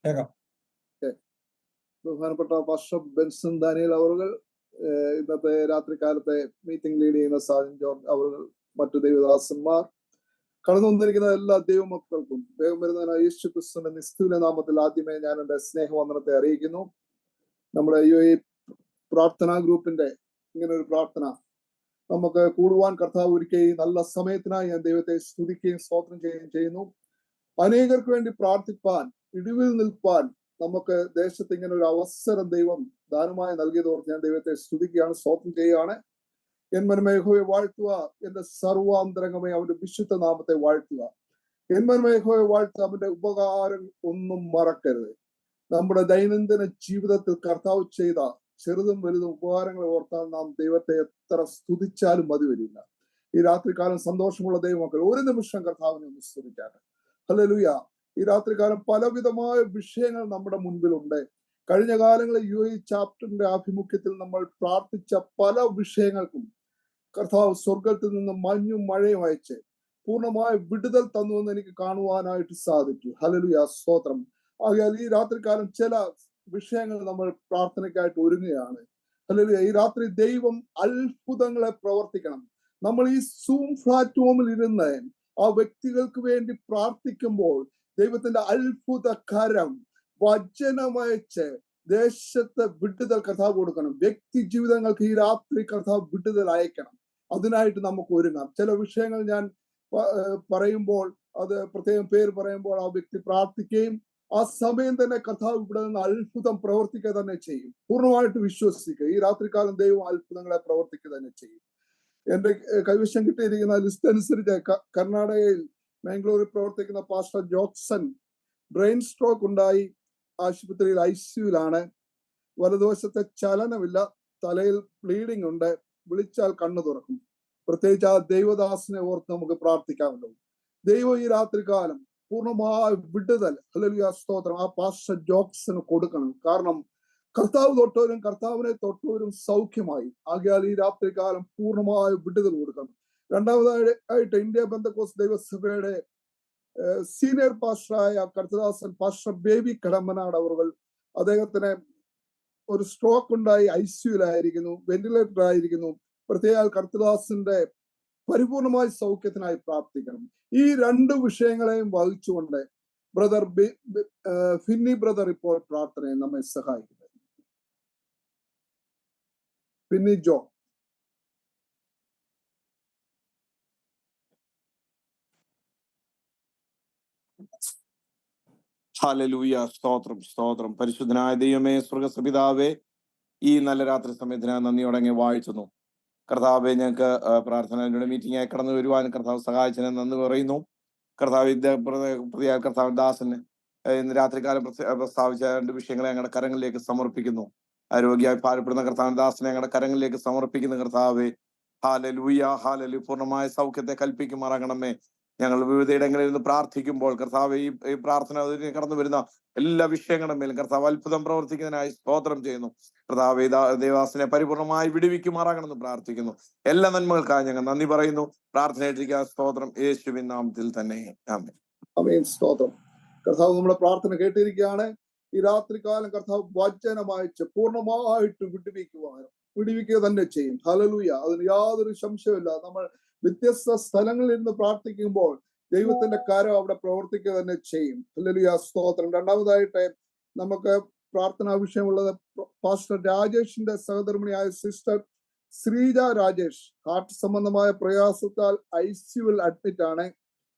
കേൾക്കാം. ബഹുമാനപ്പെട്ട പാസ്റ്റർ ബെൻസൺ ദാനിയേൽ അവറുകൾ, ഇന്നത്തെ രാത്രികാലത്തെ മീറ്റിംഗ് ലീഡ് ചെയ്യുന്ന സാജൻ ജോർജ് അവറുകൾ, മറ്റു ദൈവദാസന്മാർ, കടന്നു വന്നിരിക്കുന്ന എല്ലാ ദൈവമക്കൾക്കും വേഗം വരുന്ന യേശു ക്രിസ്തുവിന്റെ നിസ്തുല നാമത്തിൽ ആദ്യമേ ഞാൻ എന്റെ സ്നേഹവന്ദനത്തെ അറിയിക്കുന്നു. നമ്മുടെ ഈ പ്രാർത്ഥനാ ഗ്രൂപ്പിന്റെ ഇങ്ങനെ ഒരു പ്രാർത്ഥന നമുക്ക് കൂടുവാൻ കർത്താവ് ഒരുക്കുകയും നല്ല സമയത്തിനായി ഞാൻ ദൈവത്തെ സ്തുതിക്കുകയും സ്തോത്രം ചെയ്യുകയും ചെയ്യുന്നു. അനേകർക്ക് വേണ്ടി പ്രാർത്ഥിപ്പാൻ, ഇടിവിൽ നിൽപ്പാൻ നമുക്ക് ദേശത്ത് ഇങ്ങനെ ഒരു അവസരം ദൈവം ദാനമായി നൽകിയതോർത്ത് ഞാൻ ദൈവത്തെ സ്തുതിക്കുകയാണ്, സ്തോത്രം ചെയ്യുകയാണ്. എൻ മനമേ യഹോവയെ വാഴ്ത്തുക, എന്റെ സർവാന്തരംഗമേ അവന്റെ വിശുദ്ധ നാമത്തെ വാഴ്ത്തുക. എൻ മനമേ യഹോവയെ വാഴ്ത്തുക, അവന്റെ ഉപകാരം ഒന്നും മറക്കരുത്. നമ്മുടെ ദൈനംദിന ജീവിതത്തിൽ കർത്താവ് ചെയ്ത ചെറുതും വലുതും ഉപകാരങ്ങളെ ഓർത്താൽ നാം ദൈവത്തെ എത്ര സ്തുതിച്ചാലും മതി വരില്ല. ഈ രാത്രികാലം സന്തോഷമുള്ള ദൈവമക്കൾ ഒരു നിമിഷം കർത്താവിനെ ഒന്ന് സ്തുതിക്കാട്ടെ. ഹല്ലേലൂയ. ഈ രാത്രികാലം പലവിധമായ വിഷയങ്ങൾ നമ്മുടെ മുൻപിലുണ്ട്. കഴിഞ്ഞ കാലങ്ങളിൽ ഈ ചാപ്റ്ററിന്റെ ആഭിമുഖ്യത്തിൽ നമ്മൾ പ്രാർത്ഥിച്ച പല വിഷയങ്ങൾക്കും കർത്താവ് സ്വർഗത്തിൽ നിന്ന് മഞ്ഞും മഴയും അയച്ച് പൂർണ്ണമായ വിടുതൽ തന്നുവെന്ന് എനിക്ക് കാണുവാനായിട്ട് സാധിച്ചു. ഹല്ലേലൂയ, സ്തോത്രം. ആകയാൽ ഈ രാത്രികാലം ചില വിഷയങ്ങൾ നമ്മൾ പ്രാർത്ഥനയ്ക്കായിട്ട് ഒരുങ്ങുകയാണ്. ഹല്ലേലൂയ. ഈ രാത്രി ദൈവം അത്ഭുതങ്ങളെ പ്രവർത്തിക്കണം. നമ്മൾ ഈ സൂം പ്ലാറ്റ്ഫോമിൽ ഇരുന്ന് ആ വ്യക്തികൾക്ക് വേണ്ടി പ്രാർത്ഥിക്കുമ്പോൾ ദൈവത്തിന്റെ അത്ഭുത കരം വചനമയച്ച് ദേശത്തെ വിടുതൽ കർത്താവ് കൊടുക്കണം. വ്യക്തി ജീവിതങ്ങൾക്ക് ഈ രാത്രി കർത്താവ് വിടുതൽ അയക്കണം. അതിനായിട്ട് നമുക്ക് ഒരുങ്ങാം. ചില വിഷയങ്ങൾ ഞാൻ പറയുമ്പോൾ, അത് പ്രത്യേകം പേര് പറയുമ്പോൾ ആ വ്യക്തി പ്രാർത്ഥിക്കുകയും ആ സമയം തന്നെ കർത്താവ് ഇവിടെ നിന്ന് അത്ഭുതം പ്രവർത്തിക്കുക തന്നെ ചെയ്യും. പൂർണ്ണമായിട്ട് വിശ്വസിക്കുക. ഈ രാത്രികാലം ദൈവം അത്ഭുതങ്ങളെ പ്രവർത്തിക്കുക തന്നെ ചെയ്യും. എന്റെ കൈവശം കിട്ടിയിരിക്കുന്ന ലിസ്റ്റ് അനുസരിച്ച് കർണാടകയിൽ മാംഗ്ലൂരിൽ പ്രവർത്തിക്കുന്ന പാസ്റ്റർ ജോക്സൺ ബ്രെയിൻ സ്ട്രോക്ക് ഉണ്ടായി ആശുപത്രിയിൽ ICUലാണ്. വലതുവശത്തെ ചലനമില്ല, തലയിൽ ബ്ലീഡിംഗ് ഉണ്ട്, വിളിച്ചാൽ കണ്ണു തുറക്കും. പ്രത്യേകിച്ച് ആ ദൈവദാസനെ ഓർത്ത് നമുക്ക് പ്രാർത്ഥിക്കാമല്ലോ. ദൈവം ഈ രാത്രികാലം പൂർണ്ണമായ വിടുതൽ, ഹല്ലേലൂയ, സ്തോത്രം, ആ പാസ്റ്റർ ജോക്സന് കൊടുക്കണം. കാരണം കർത്താവ് തൊട്ടവരും കർത്താവിനെ തൊട്ടവരും സൗഖ്യമായി. ആകയാൽ ഈ രാത്രികാലം പൂർണ്ണമായ വിടുതൽ കൊടുക്കണം. രണ്ടാമതായിട്ട് ഇന്ത്യ പെന്തക്കോസ്ത് ദൈവസഭയുടെ സീനിയർ പാസ്റ്ററായ കർത്തദാസൻ പാസ്റ്റർ ബേബി കടമ്പനാട് അവറുകൾ, അദ്ദേഹത്തിന് ഒരു സ്ട്രോക്ക് ഉണ്ടായി ICUലായിരിക്കുന്നു, വെന്റിലേറ്റർ ആയിരിക്കുന്നു. പ്രത്യേക കർത്തദാസന്റെ പരിപൂർണമായ സൗഖ്യത്തിനായി പ്രാർത്ഥിക്കണം. ഈ രണ്ട് വിഷയങ്ങളെയും വഹിച്ചുകൊണ്ട് ബ്രദർ ഫിന്നി ബ്രദർ ഇപ്പോൾ പ്രാർത്ഥനയെ നമ്മെ സഹായിക്കുന്നത്. ഫിന്നി ജോ. ഹല്ലേലൂയ, സ്തോത്രം സ്തോത്രം. പരിശുദ്ധനായ ദൈവമേ, സ്വർഗ്ഗപിതാവേ, ഈ നല്ല രാത്രി സമയത്തിന് നന്ദിയോടെ വാഴ്ത്തുന്നു. കർത്താവെ, ഞങ്ങൾക്ക് പ്രാർത്ഥനയുടെ മീറ്റിംഗായി കടന്നു വരുവാൻ കർത്താവ് സഹായിച്ചതിന് നന്ദി പറയുന്നു. കർത്താവ് കർത്താവ് ദാസന് ഇന്ന് രാത്രികാലം പ്രസ്താവിച്ച രണ്ട് വിഷയങ്ങളെ ഞങ്ങളുടെ കരങ്ങളിലേക്ക് സമർപ്പിക്കുന്നു. ആരോഗ്യമായി ഭാരപ്പെടുന്ന കർത്താവ് ദാസനെ ഞങ്ങളുടെ കരങ്ങളിലേക്ക് സമർപ്പിക്കുന്ന കർത്താവെ, ഹല്ലേലൂയ ഹല്ലേലൂയ, പൂർണ്ണമായ സൗഖ്യത്തെ കൽപ്പിക്കുമാറാകണമേ. ഞങ്ങൾ വിവിധ ഇടങ്ങളിൽ നിന്ന് പ്രാർത്ഥിക്കുമ്പോൾ കർത്താവ് ഈ പ്രാർത്ഥന കടന്നു വരുന്ന എല്ലാ വിഷയങ്ങളുടെ മേലും കർത്താവ് അത്ഭുതം പ്രവർത്തിക്കുന്നതിനായി സ്തോത്രം ചെയ്യുന്നു. കർത്താവ് ദേവാസിനെ പരിപൂർണമായി വിടുവിക്കുമാറാകണമെന്ന് പ്രാർത്ഥിക്കുന്നു. എല്ലാ നന്മകൾക്കായി ഞങ്ങൾ നന്ദി പറയുന്നു. പ്രാർത്ഥനയിട്ടിരിക്കുക. സ്തോത്രം യേശുവിൻ നാമത്തിൽ തന്നെ, ആമേൻ. ആമേൻ, സ്തോത്രം. കർത്താവ് നമ്മുടെ പ്രാർത്ഥന കേട്ടിരിക്കുകയാണ്. ഈ രാത്രികാലം കർത്താവ് വചനമയച്ച് പൂർണ്ണമായിട്ട് വിടുവിക്കുക തന്നെ ചെയ്യും. ഹല്ലേലൂയ, അതിന് യാതൊരു സംശയമില്ല. നമ്മൾ വ്യത്യസ്ത സ്ഥലങ്ങളിൽ ഇരുന്ന് പ്രാർത്ഥിക്കുമ്പോൾ ദൈവത്തിന്റെ കാര്യം അവിടെ പ്രവർത്തിക്കുക തന്നെ ചെയ്യും. ഹല്ലേലൂയ, സ്തോത്രം. രണ്ടാമതായിട്ട് നമുക്ക് പ്രാർത്ഥനാ വിഷയമുള്ളത് പാസ്റ്റർ രാജേഷിന്റെ സഹധർമ്മിണിയായ സിസ്റ്റർ ശ്രീജ രാജേഷ് ഹാർട്ട് സംബന്ധമായ പ്രയാസത്താൽ ICUവിൽ അഡ്മിറ്റ് ആണ്.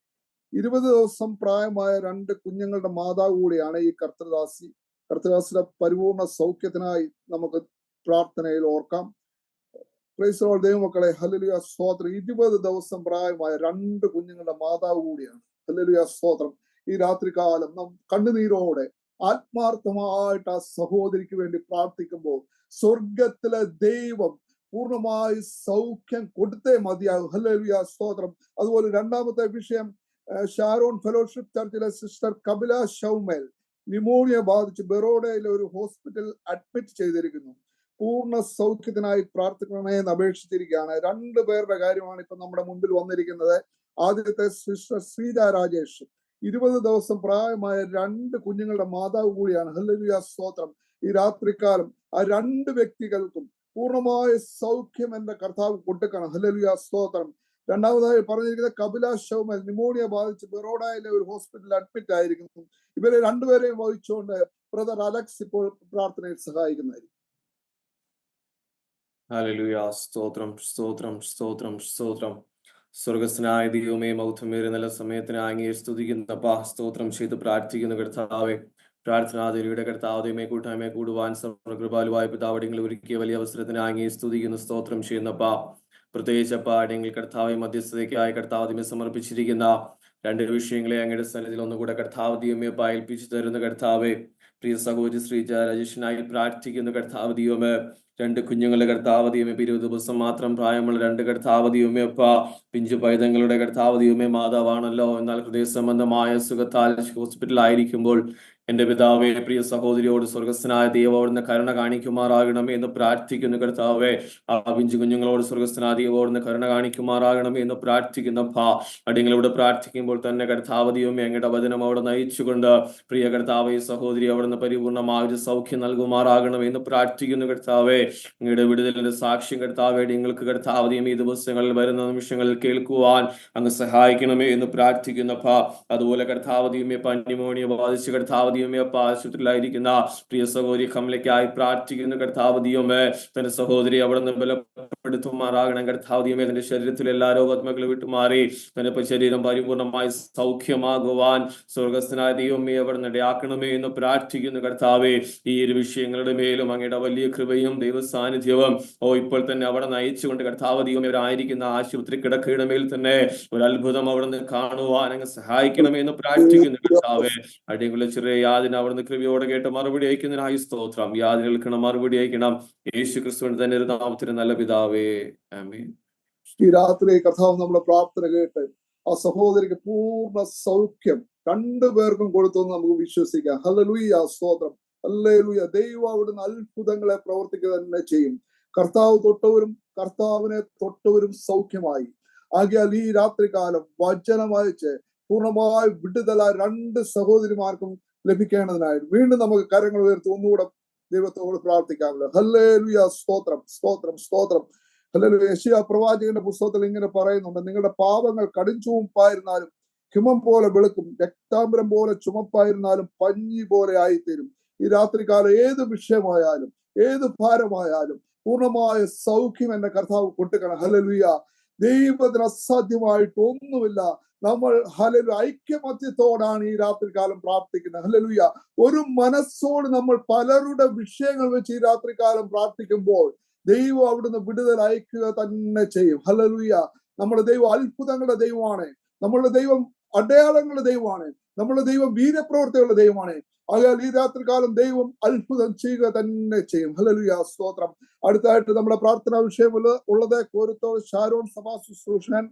20 ദിവസം പ്രായമായ 2 കുഞ്ഞുങ്ങളുടെ മാതാവ് കൂടിയാണ് ഈ കർത്തദാസിയുടെ പരിപൂർണ സൗഖ്യത്തിനായി നമുക്ക് പ്രാർത്ഥനയിൽ ഓർക്കാം. പ്രൈസ് ലോർഡ് ദൈവമക്കളെ. ഹല്ലേലൂയ സ്തോത്രം. 20 ദിവസം പ്രായമായ 2 കുഞ്ഞുങ്ങളുടെ മാതാവ് കൂടിയാണ്. ഹല്ലേലൂയ സ്തോത്രം. ഈ രാത്രികാലം നാം കണ്ണുനീരോടെ ആത്മാർത്ഥമായിട്ട് ആ സഹോദരിക്ക് വേണ്ടി പ്രാർത്ഥിക്കുമ്പോൾ സ്വർഗത്തിലെ ദൈവം പൂർണ്ണമായി സൗഖ്യം കൊടുത്തേ മതിയാകും. ഹല്ലേലൂയ സ്തോത്രം. അതുപോലെ രണ്ടാമത്തെ വിഷയം, ഷാരോൺ ഫെലോഷിപ്പ് ചർച്ചിലെ സിസ്റ്റർ കപില ഷൗമേൽ ന്യൂമോണിയ ബാധിച്ച് ബറോഡയിലെ ഒരു ഹോസ്പിറ്റലിൽ അഡ്മിറ്റ് ചെയ്തിരിക്കുന്നു. പൂർണ്ണ സൗഖ്യത്തിനായി പ്രാർത്ഥിക്കണമേ എന്ന് അപേക്ഷിച്ചിരിക്കുകയാണ്. 2 പേരുടെ കാര്യമാണ് ഇപ്പൊ നമ്മുടെ മുമ്പിൽ വന്നിരിക്കുന്നത്. ആദ്യത്തെ സിസ്റ്റർ ശ്രീജ രാജേഷ്, 20 ദിവസം പ്രായമായ 2 കുഞ്ഞുങ്ങളുടെ മാതാവ് കൂടിയാണ്. ഹല്ലേലൂയ സ്തോത്രം. ഈ രാത്രികാലം ആ 2 വ്യക്തികൾക്കും പൂർണ്ണമായ സൗഖ്യം എന്റെ കർത്താവ് കൊടുക്കണം. ഹല്ലേലൂയ സ്തോത്രം. രണ്ടാമതായി പറഞ്ഞിരിക്കുന്നത് കപില ഷൗമൽ ന്യൂമോണിയ ബാധിച്ച് ബറോഡയിലെ ഒരു ഹോസ്പിറ്റലിൽ അഡ്മിറ്റ് ആയിരിക്കുന്നു. ഇവരെ 2 പേരെയും വഹിച്ചുകൊണ്ട് ബ്രദർ അലക്സ് ഇപ്പോൾ പ്രാർത്ഥനയിൽ സഹായിക്കുന്നതായിരിക്കും. ഹല്ലേലൂയ സ്തോത്രം സ്തോത്രം സ്തോത്രം സ്തോത്രം. സ്വർഗസ്നായ ദൈവമേ, മൗത്വമേറിയ നല്ല സമയത്തിന് അങ്ങയെ സ്തുതിക്കുന്നപ്പാ, സ്തോത്രം ചെയ്ത് പ്രാർത്ഥിക്കുന്ന കർത്താവേ, പ്രാർത്ഥനാതിരിയുടെ കർത്താവതയമേ കൂട്ടായ്മ കൂടുവാൻ സർവകൃപാലുവായ പിതാവടിങ്ങൾ ഒരുക്കിയ വലിയ അവസരത്തിന് അങ്ങയെ സ്തുതിക്കുന്ന സ്തോത്രം ചെയ്യുന്നപ്പാ. പ്രത്യേകിച്ച് അപ്പാടിങ്ങൾ കർത്താവെ മധ്യസ്ഥതയ്ക്കായി കർത്താവതിമെ സമർപ്പിച്ചിരിക്കുന്ന 2 വിഷയങ്ങളെ അങ്ങയുടെ സന്നിധിയിൽ ഒന്നുകൂടെ കർത്താവതിയമ്മയെ ഏൽപ്പിച്ചു തരുന്ന കർത്താവെ, പ്രിയ സഹോദരി ശ്രീജ രാജേഷിനായി പ്രാർത്ഥിക്കുന്ന കർത്താവതിയമ്മ, 2 കുഞ്ഞുങ്ങളുടെ കർത്താവതിയമ്മ, 20 ദിവസം മാത്രം പ്രായമുള്ള 2 കർത്താവതിയമ്മ അപ്പ, പിഞ്ചു പൈതങ്ങളുടെ കർത്താവതിയമ്മ മാതാവാണല്ലോ. എന്നാൽ ഹൃദയ സംബന്ധമായ സുഖത്താൽ ഹോസ്പിറ്റലിൽ ആയിരിക്കുമ്പോൾ എന്റെ പിതാവേ, പ്രിയ സഹോദരിയോട് സ്വർഗസ്ഥനായ ദൈവം അവിടുന്ന് കരുണ കാണിക്കുമാറാകണമേ എന്ന് പ്രാർത്ഥിക്കുന്നു കർത്താവേ. ആ പിഞ്ചു കുഞ്ഞുങ്ങളോട് സ്വർഗസ്ഥനായ ദൈവം അവിടുന്ന് കരുണ കാണിക്കുമാറാകണമേ എന്ന് പ്രാർത്ഥിക്കുന്ന അടിങ്ങളിവിടെ പ്രാർത്ഥിക്കുമ്പോൾ തന്നെ കർത്താവതിയമ്മ അങ്ങയുടെ വചനം അവിടെ നയിച്ചുകൊണ്ട് പ്രിയ കർത്താവേ, സഹോദരി അവിടുന്ന് പരിപൂർണമായ ഒരു സൗഖ്യം നൽകുമാറാകണമേ എന്ന് പ്രാർത്ഥിക്കുന്നു കർത്താവേ. അങ്ങയുടെ വിടുതലിന്റെ സാക്ഷ്യം കർത്താവേ നിങ്ങൾക്ക് കർത്താവതിയും ഈ ദിവസങ്ങളിൽ വരുന്ന നിമിഷങ്ങളിൽ കേൾക്കുവാൻ അങ്ങ് സഹായിക്കണമേ എന്ന് പ്രാർത്ഥിക്കുന്ന അതുപോലെ കർത്താവതിയുമേ ന്യൂമോണിയ ബാധിച്ച് കർത്താവതിയുമേ ആശുപത്രിയിലായിരിക്കുന്ന പ്രിയ സഹോദരി കമലയ്ക്കായി പ്രാർത്ഥിക്കുന്ന കർത്താവതിയുമേ, തന്റെ സഹോദരി അവിടെ നിന്ന് ബലപ്പെടുത്തുമാറാകണം കർത്താവതിയുമേ. തന്റെ ശരീരത്തിലെ എല്ലാ രോഗാത്മകളും വിട്ടുമാറി തന്റെ ശരീരം പരിപൂർണമായി സൗഖ്യമാകുവാൻ സ്വർഗസ്ഥനായ ദൈവമേ അവിടെ ഇടയാക്കണമേ എന്ന് പ്രാർത്ഥിക്കുന്നു കർത്താവേ. ഈ 2 വിഷയങ്ങളുടെ മേലും അങ്ങയുടെ വലിയ കൃപയും ദൈവ സാന്നിധ്യവും ഇപ്പോൾ തന്നെ അവിടെ നയിച്ചുകൊണ്ട് കർത്താവതിയും ഇവരായിരിക്കുന്ന ആശുപത്രി കിടക്കയുടെ മേൽ തന്നെ ഒരു അത്ഭുതം അവിടെ നിന്ന് കാണുവാൻ അങ്ങ് സഹായിക്കണമേ എന്ന് പ്രാർത്ഥിക്കുന്നു കർത്താവേ. അടിയുള്ള ചെറിയ യാതിന് അവിടുന്ന് കൃപയോടെ കേട്ട് മറുപടി അയക്കുന്നതിനായി സ്തോത്രം. യാതികൾക്ക് മറുപടി അയക്കണം യേശു ക്രിസ്തുവിന്റെ തന്നെ ഒരു നാമത്തിന് നല്ല പിതാവേ, ആമേൻ. ഈ രാത്രി കർത്താവ് നമ്മുടെ പ്രാർത്ഥന കേട്ട് ആ സഹോദരിക്ക് പൂർണ്ണ സൗഖ്യം 2 പേർക്കും കൊടുത്തു നമുക്ക് വിശ്വസിക്കാം. ഹല്ലേലൂയ സ്തോത്രം. ഹല്ലേലൂയ. ദൈവം അവിടുന്ന് അത്ഭുതങ്ങളെ പ്രവർത്തിക്കുക തന്നെ ചെയ്യും. കർത്താവ് തൊട്ടവരും കർത്താവിനെ തൊട്ടവരും സൗഖ്യമായി. ആകയാൽ ഈ രാത്രികാലം വചനം അയച്ച് പൂർണ്ണമായ വിടുതല 2 സഹോദരിമാർക്കും ലഭിക്കേണ്ടതിനായി വീണ്ടും നമുക്ക് കരങ്ങൾ ഉയർത്തി ഒന്നുകൂടെ ദൈവത്തോട് പ്രാർത്ഥിക്കാമല്ലോ. ഹല്ലേലൂയ സ്തോത്രം സ്തോത്രം സ്തോത്രം. ഹല്ലേലൂയ. യെശയ്യാ പ്രവാചകന്റെ പുസ്തകത്തിൽ ഇങ്ങനെ പറയുന്നുണ്ട്, നിങ്ങളുടെ പാപങ്ങൾ കടുംചുവപ്പായിരുന്നാലും ഹിമം പോലെ വെളുക്കും, രക്താംബരം പോലെ ചുമപ്പായിരുന്നാലും പഞ്ഞി പോലെ ആയിത്തീരും. ഈ രാത്രികാലം ഏത് വിഷയമായാലും ഏത് ഭാരമായാലും പൂർണ്ണമായ സൗഖ്യം എന്റെ കർത്താവ് കൊടുക്കണം. ഹല്ലേലൂയ. ദൈവത്തിന് അസാധ്യമായിട്ട് ഒന്നുമില്ല. നമ്മൾ ഹല്ലേലൂയ ഐക്യമത്യത്തോടാണ് ഈ രാത്രികാലം പ്രാർത്ഥിക്കുന്നത്. ഹല്ലേലൂയ. ഒരു മനസ്സോട് നമ്മൾ പലരുടെ വിഷയങ്ങൾ വെച്ച് ഈ രാത്രികാലം പ്രാർത്ഥിക്കുമ്പോൾ ദൈവം അവിടുന്ന് വിടുതൽ അയക്കുക തന്നെ ചെയ്യും. ഹല്ലേലൂയ. നമ്മുടെ ദൈവം അത്ഭുതങ്ങളുടെ ദൈവമാണ്. നമ്മളുടെ ദൈവം അടയാളങ്ങളുടെ ദൈവമാണ്. നമ്മുടെ ദൈവം വീര്യപ്രവർത്തികളുടെ ദൈവമാണ്. ആകയാൽ ഈ രാത്രികാലം ദൈവം അത്ഭുതം ചെയ്യുക തന്നെ ചെയ്യും. ഹല്ലേലൂയ സ്തോത്രം. അടുത്തായിട്ട് നമ്മുടെ പ്രാർത്ഥനാ വിഷയം ഉള്ളത് കോരത്തോട് ഷാരോൺ സഭാ ശുശ്രൂഷൻ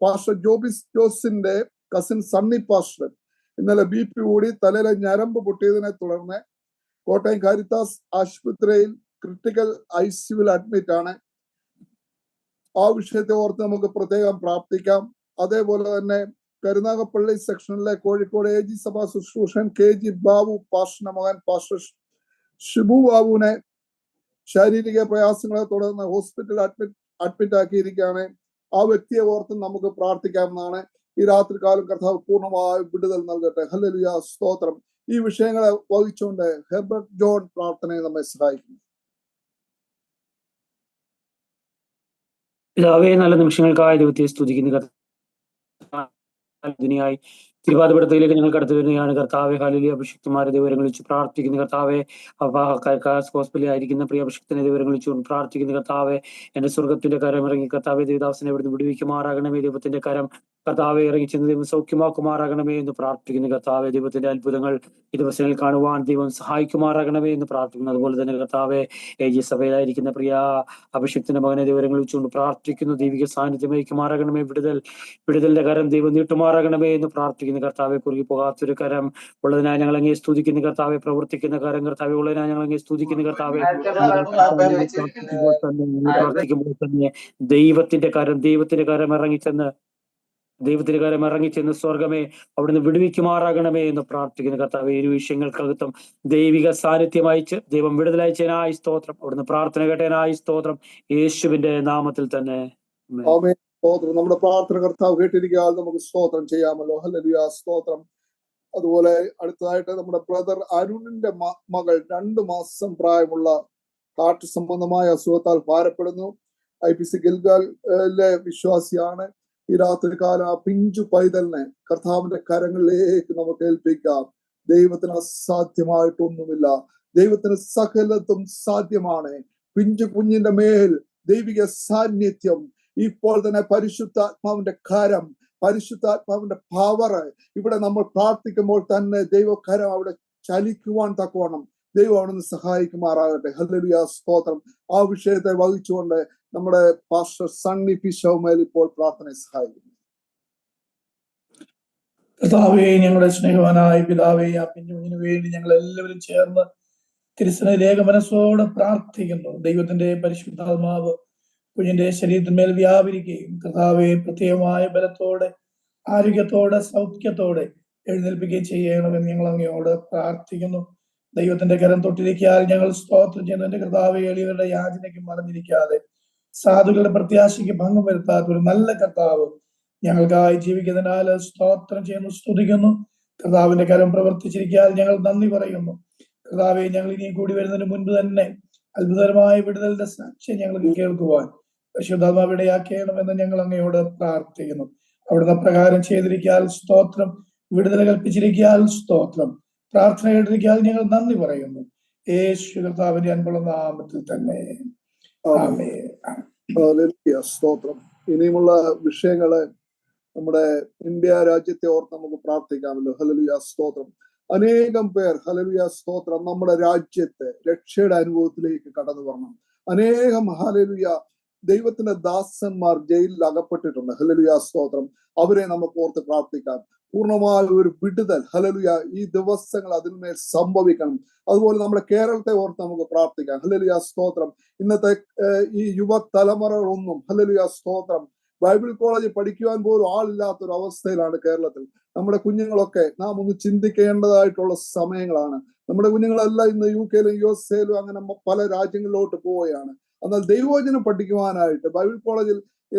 പാസ്റ്റർ ജോബിസ് ജോസിന്റെ കസിൻ സണ്ണി പാസ്റ്റർ ഇന്നലെ BP കൂടി തലയിലെ ഞരമ്പ് പൊട്ടിയതിനെ തുടർന്ന് കോട്ടയം കാരിത്താസ് ആശുപത്രിയിൽ ക്രിട്ടിക്കൽ ICUവിൽ അഡ്മിറ്റ് ആണ്. ആ വിഷയത്തെ ഓർത്ത് നമുക്ക് പ്രത്യേകം പ്രാർത്ഥിക്കാം. അതേപോലെ തന്നെ കരുനാഗപ്പള്ളി സെക്ഷനിലെ കോഴിക്കോട് AG സഭാ ശുശ്രൂഷൻ KG ബാബു പാസ്റ്ററിന്റെ മകൻ പാസ്റ്റർ ഷിബു ബാബുവിനെ ശാരീരിക പ്രയാസങ്ങളെ തുടർന്ന് ഹോസ്പിറ്റലിൽ അഡ്മിറ്റ് ആക്കിയിരിക്കുകയാണ്. ആ വ്യക്തിയെ ഓർത്ത് നമുക്ക് പ്രാർത്ഥിക്കാമെന്നാണ്. ഈ രാത്രികാലം കർത്താവ് പൂർണ്ണമായ വിടുതൽ നൽകട്ടെ. ഹല്ലേലൂയ സ്തോത്രം. ഈ വിഷയങ്ങളെ വഹിച്ചുകൊണ്ട് ഹെർബർട്ട് ജോൺ പ്രാർത്ഥനയെ നമ്മെ സഹായിക്കുന്നു. പിതാവേ, നല്ല നിമിഷങ്ങൾക്കായി ദൈവത്തെ സ്തുതിക്കുന്ന ഇതിനായി തിരുവാതിപടത്തിലേക്ക് ഞങ്ങൾ കടന്നു വരുന്നതാണ് കർത്താവെ. ഹല്ലേലൂയ. അഭിഷിക്തന്മാരെ ദൈവങ്ങൾ വെച്ച് പ്രാർത്ഥിക്കുന്ന കർത്താവെ. ഹോസ്പിറ്റലിൽ ആയിരിക്കുന്ന പ്രിയ അഭിഷിക്തനെ ദൈവങ്ങൾ വെച്ച് പ്രാർത്ഥിക്കുന്ന കർത്താവെ. എന്റെ സ്വർഗത്തിന്റെ കരം ഇറങ്ങി കർത്താവെ ദേവദാസനെ ഇവിടുന്ന് വിടുവിക്കുമാറാകണമേ. ദൈവത്തിന്റെ കരം കർത്താവെ ഇറങ്ങി ചെന്ന് ദൈവം സൗഖ്യമാക്കുമാറാകണമേ എന്ന് പ്രാർത്ഥിക്കുന്ന കർത്താവെ. ദൈവത്തിന്റെ അത്ഭുതങ്ങൾ ഈ ദിവസങ്ങളിൽ കാണുവാൻ ദൈവം സഹായിക്കുമാറാകണമേ എന്ന് പ്രാർത്ഥിക്കുന്നു. അതുപോലെ തന്നെ കർത്താവെ AG സഭയിലായിരിക്കുന്ന പ്രിയ അഭിഷിക്തന്റെ മകനെ ദൈവങ്ങൾ വെച്ചുകൊണ്ട് പ്രാർത്ഥിക്കുന്നു. ദൈവിക സാന്നിധ്യം വഹിക്കുമാറാകണമേ. വിടുതലിന്റെ കരം ദൈവം നീട്ടുമാറാകണമേ എന്ന് പ്രാർത്ഥിക്കുന്നു കർത്താവെ. കുറുകി പോകാത്തൊരു കരം ഉള്ളതിനായി ഞങ്ങൾ അങ്ങേ സ്തുതിക്കുന്ന കർത്താവെ. പ്രവർത്തിക്കുന്ന കരം കർത്താവെ ഉള്ളതിനായി ഞങ്ങൾ അങ്ങേ സ്തുതിക്കുന്ന കർത്താവെ. പ്രാർത്ഥിക്കുമ്പോൾ തന്നെ ദൈവത്തിന്റെ കരം ഇറങ്ങിച്ചെന്ന് സ്വർഗമേ അവിടുന്ന് വിടുവിക്കുമാറാകണമേ എന്ന് പ്രാർത്ഥിക്കുന്ന കർത്താവെ. ഇരു വിഷയങ്ങൾക്കകത്തും ദൈവിക സാന്നിധ്യം അയച്ച് ദൈവം വിടുതലയച്ചതിനായി സ്തോത്രം. അവിടുന്ന് പ്രാർത്ഥന കേട്ടതിനായി സ്തോത്രം. യേശുവിന്റെ നാമത്തിൽ തന്നെ ആമേൻ. സ്തോത്രം. നമ്മുടെ പ്രാർത്ഥന കർത്താവ് കേട്ടിരിക്കാൻ നമുക്ക് സ്തോത്രം ചെയ്യാമല്ലോ. ഹല്ലേലൂയ. സ്തോത്രം. അതുപോലെ അടുത്തതായിട്ട് നമ്മുടെ ബ്രദർ അരുണിന്റെ മകൾ 2 മാസം പ്രായമുള്ള ഹാർട്ട് സംബന്ധമായ അസുഖത്താൽ ഭാരപ്പെടുന്നു. IPC ഗിൽഗാലിലെ വിശ്വാസിയാണ്. ഈ രാത്രികാലം ആ പിഞ്ചു പൈതലിനെ കർത്താവിന്റെ കരങ്ങളിലേക്ക് നമുക്ക് ഏൽപ്പിക്കാം. ദൈവത്തിന് അസാധ്യമായിട്ടൊന്നുമില്ല. ദൈവത്തിന് സകലതും സാധ്യമാണ്. പിഞ്ചു കുഞ്ഞിന്റെ മേൽ ദൈവിക സാന്നിധ്യം ഇപ്പോൾ തന്നെ പരിശുദ്ധാത്മാവിന്റെ കരം, പരിശുദ്ധാത്മാവിന്റെ പവർ ഇവിടെ നമ്മൾ പ്രാർത്ഥിക്കുമ്പോൾ തന്നെ ദൈവകരം അവിടെ ചലിക്കുവാൻ തക്കവണ്ണം ദൈവം അവിടെ നിന്ന് സഹായിക്കുമാറാകട്ടെ. ഹല്ലേലൂയ. സ്തോത്രം. ആ വിഷയത്തെ വഹിച്ചുകൊണ്ട് നമ്മുടെ പാസ്റ്റർ സണ്ണി പി ശൗമേൽ ഇപ്പോൾ പ്രാർത്ഥനയെ സഹായിക്കുന്നു. കർത്താവേ, ഞങ്ങളുടെ സ്നേഹവാനായ പിതാവേ, ആ പിഞ്ചുകുഞ്ഞിന് വേണ്ടി ഞങ്ങൾ എല്ലാവരും ചേർന്ന് തിരുസന്നിധിയിലേക്ക് മനസ്സോടെ പ്രാർത്ഥിക്കുന്നു. ദൈവത്തിന്റെ പരിശുദ്ധാത്മാവ് കുഞ്ഞിന്റെ ശരീരത്തിന്മേൽ വ്യാപരിക്കുകയും കർത്താവെ പ്രത്യേകമായ ബലത്തോടെ, ആരോഗ്യത്തോടെ, സൗഖ്യത്തോടെ എഴുന്നേൽപ്പിക്കുകയും ചെയ്യണമെന്ന് ഞങ്ങൾ അങ്ങയോട് പ്രാർത്ഥിക്കുന്നു. ദൈവത്തിന്റെ കരം തൊട്ടിരിക്കാൽ ഞങ്ങൾ സ്തോത്രം ചെയ്യുന്നതിന്റെ കർത്താവെ. എളിയവരുടെ യാചനയ്ക്ക് മറഞ്ഞിരിക്കാതെ, സാധുക്കളുടെ പ്രത്യാശയ്ക്ക് ഭംഗം വരുത്താത്ത ഒരു നല്ല കർത്താവ് ഞങ്ങൾക്കായി ജീവിക്കുന്നതിനാൽ സ്തോത്രം ചെയ്യുന്നു, സ്തുതിക്കുന്നു. കർത്താവിന്റെ കരം പ്രവർത്തിച്ചിരിക്കാൻ ഞങ്ങൾ നന്ദി പറയുന്നു. കർത്താവെ, ഞങ്ങൾ ഇനിയും കൂടി വരുന്നതിന് മുൻപ് തന്നെ അത്ഭുതകരമായ വിടുതലിന്റെ സാക്ഷ്യം ഞങ്ങൾക്ക് കേൾക്കുവാൻ പരിശുദ്ധാത്മാവ് ഇടയാക്കണമെന്ന് ഞങ്ങൾ അങ്ങയോട് പ്രാർത്ഥിക്കുന്നു. അവിടുന്ന് പ്രകാരം ചെയ്തിരിക്കാൻ സ്തോത്രം. വിടുതൽ കൽപ്പിച്ചിരിക്കാൻ സ്തോത്രം. പ്രാർത്ഥന കേട്ടിരിക്കാൻ ഞങ്ങൾ നന്ദി പറയുന്നു. യേശു കർത്താവിന്റെ അൻപുള്ള നാമത്തിൽ തന്നെ ആമേൻ. ഹല്ലേലൂയ. സ്തോത്രം. ഇനിയുമുള്ള വിഷയങ്ങള് നമ്മുടെ ഇന്ത്യ രാജ്യത്തെ ഓർത്ത് നമുക്ക് പ്രാർത്ഥിക്കാമല്ലോ. ഹല്ലേലൂയ. സ്തോത്രം. അനേകം പേർ ഹല്ലേലൂയ സ്തോത്രം നമ്മുടെ രാജ്യത്തെ രക്ഷയുടെ അനുഭവത്തിലേക്ക് കടന്നു വരണം. അനേകം ഹല്ലേലൂയ ദൈവത്തിന്റെ ദാസന്മാർ ജയിലിൽ അകപ്പെട്ടിട്ടുണ്ട്. ഹല്ലേലൂയ സ്തോത്രം. അവരെ നമുക്ക് ഓർത്ത് പ്രാർത്ഥിക്കാം. പൂർണ്ണമായ ഒരു വിടുതൽ ഹല്ലേലൂയ ഈ ദിവസങ്ങൾ അതിന്മേൽ സംഭവിക്കണം. അതുപോലെ നമ്മുടെ കേരളത്തെ ഓർത്ത് നമുക്ക് പ്രാർത്ഥിക്കാം. ഹല്ലേലൂയ സ്തോത്രം. ഇന്നത്തെ ഈ യുവതലമുറകളൊന്നും ഹല്ലേലൂയ സ്തോത്രം ബൈബിൾ കോളേജിൽ പഠിക്കുവാൻ പോലും ആളില്ലാത്തൊരു അവസ്ഥയിലാണ് കേരളത്തിൽ. നമ്മുടെ കുഞ്ഞുങ്ങളൊക്കെ നാം ഒന്ന് ചിന്തിക്കേണ്ടതായിട്ടുള്ള സമയങ്ങളാണ്. നമ്മുടെ കുഞ്ഞുങ്ങളെല്ലാം ഇന്ന് UK യിലും USA യിലും അങ്ങനെ പല രാജ്യങ്ങളിലോട്ട് പോവുകയാണ്. എന്നാൽ ദൈവവചനം പഠിക്കുവാനായിട്ട് ബൈബിൾ കോളേജിൽ